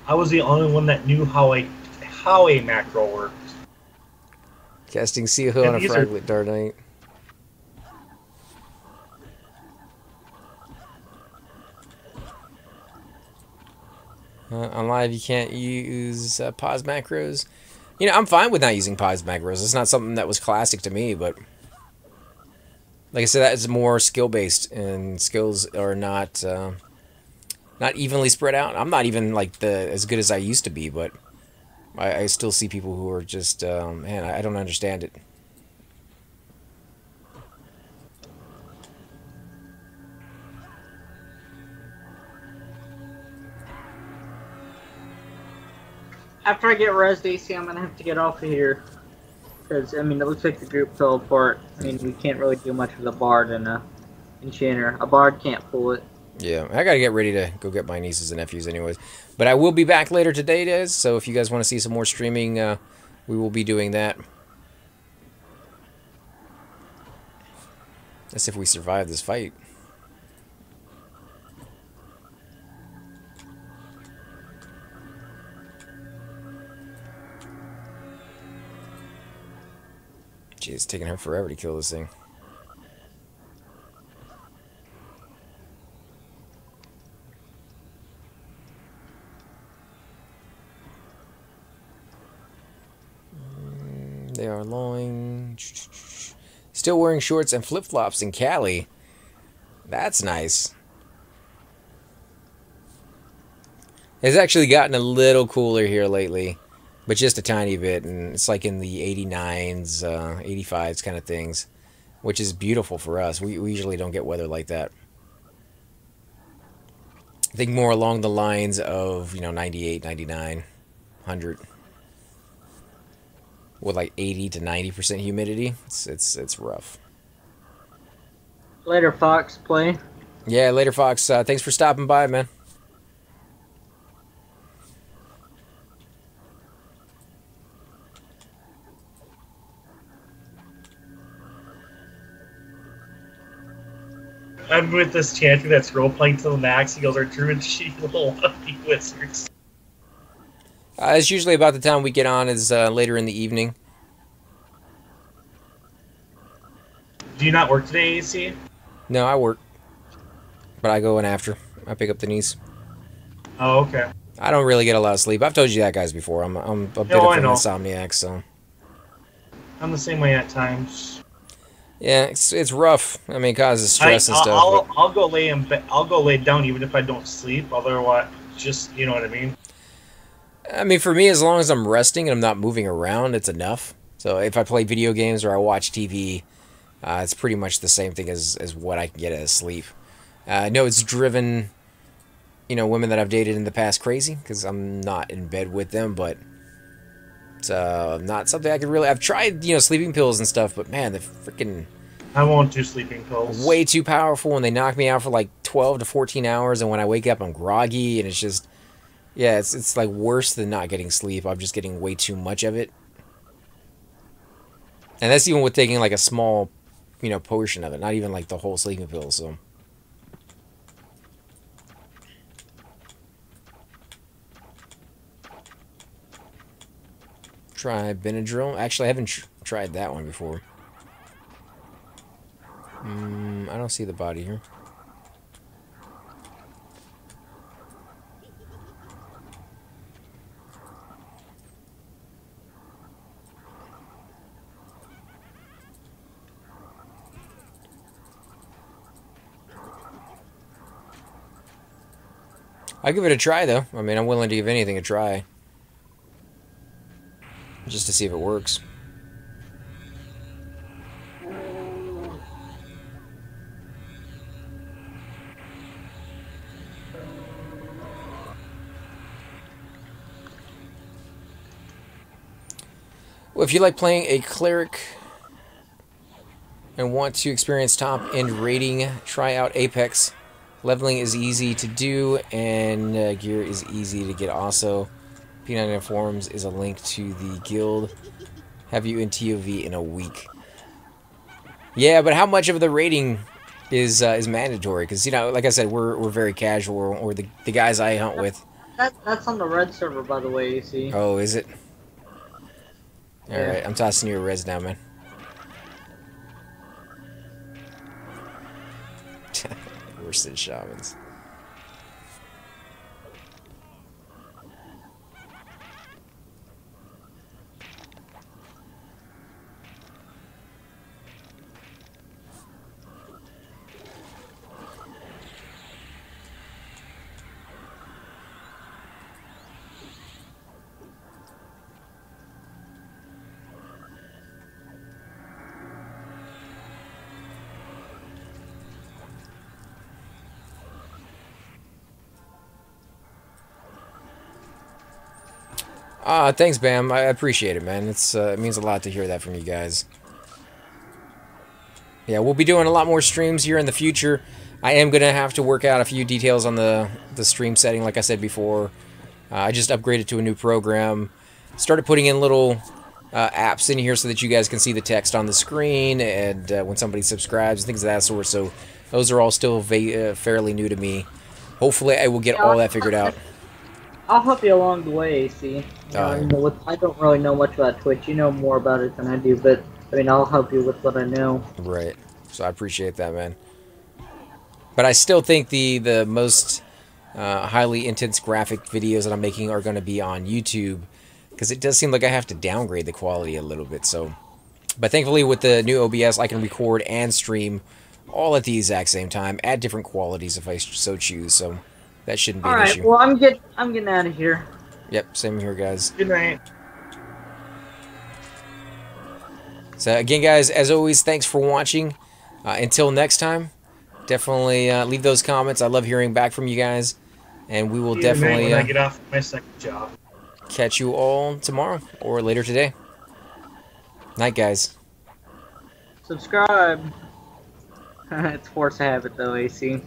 I was the only one that knew how a macro worked. Casting Seal Hill on a Fraglet Dark Knight. On live, you can't use pause macros. You know, I'm fine with not using pause macros. It's not something that was classic to me, but... Like I said, that is more skill-based, and skills are not not evenly spread out. I'm not even like as good as I used to be, but I still see people who are just, man, I don't understand it. After I get res AC, I'm gonna have to get off of here. Because, I mean, it looks like the group fell apart. I mean, we can't really do much with a bard and a enchanter. A bard can't pull it. Yeah, I gotta get ready to go get my nieces and nephews anyways. But I will be back later today, guys, so if you guys want to see some more streaming, we will be doing that. That's if we survive this fight. Gee, it's taking her forever to kill this thing. They are lolling. Still wearing shorts and flip-flops in Cali. That's nice. It's actually gotten a little cooler here lately, but just a tiny bit, and it's like in the 89s, 85s kind of things. which is beautiful for us. We usually don't get weather like that. I think more along the lines of, 98, 99, 100 with like 80 to 90% humidity. It's rough. Later, Fox. Play. Yeah, later, Fox. Thanks for stopping by, man. I'm with this champion that's role playing to the max. He goes, "Our druid she little lucky wizards." It's usually about the time we get on is later in the evening. Do you not work today, AC? No, I work, but I go in after. I pick up the niece. Oh, okay. I don't really get a lot of sleep. I've told you that, guys, before. I'm a bit of an insomniac, so. I'm the same way at times. Yeah, it's rough. I mean, it causes stress and stuff. I'll go lay in bed. I'll go lay down even if I don't sleep. Otherwise, just you know what I mean. I mean, for me, as long as I'm resting and I'm not moving around, it's enough. So if I play video games or I watch TV, it's pretty much the same thing as what I can get as sleep. I know it's driven, women that I've dated in the past crazy because I'm not in bed with them, but it's not something I could really. I've tried, sleeping pills and stuff, but man, they're freaking. I won't do sleeping pills. Way too powerful, and they knock me out for like 12 to 14 hours, and when I wake up, I'm groggy, and it's just. Yeah, it's like worse than not getting sleep. I'm just getting way too much of it. And that's even with taking like a small, portion of it. Not even like the whole sleeping pill, so. Try Benadryl. Actually, I haven't tried that one before. I don't see the body here. I'll give it a try, though. I mean, I'm willing to give anything a try. Just to see if it works. Well, if you like playing a cleric and want to experience top-end rating, try out Apex. Leveling is easy to do, and gear is easy to get also. P99 Forums is a link to the guild. Have you in TOV in a week. Yeah, but how much of the rating is mandatory? Because, like I said, we're very casual, or the guys I hunt with. That's on the red server, by the way, you see. Oh, is it? Yeah. Alright, I'm tossing you a res now, man. Worse than shamans. Thanks, Bam. I appreciate it, man. It means a lot to hear that from you guys. Yeah, we'll be doing a lot more streams here in the future. I am going to have to work out a few details on the stream setting, like I said before. I just upgraded to a new program. Started putting in little apps in here so that you guys can see the text on the screen and when somebody subscribes, things of that sort. So those are all still fairly new to me. Hopefully I will get all that figured out. I'll help you along the way, see. I don't really know much about Twitch. You know more about it than I do, but I mean, I'll help you with what I know. Right. So I appreciate that, man. But I still think the most highly intense graphic videos that I'm making are going to be on YouTube, because it does seem like I have to downgrade the quality a little bit. So, but thankfully with the new OBS, I can record and stream all at the exact same time at different qualities if I so choose. So that shouldn't be an issue. Well, I'm getting out of here. Yep, same here, guys. Good night. So again, guys, as always, thanks for watching. Until next time, definitely leave those comments. I love hearing back from you guys, and we will See you tonight definitely when I get off my second job. catch you all tomorrow or later today. Night, guys. Subscribe. It's force of habit though, AC.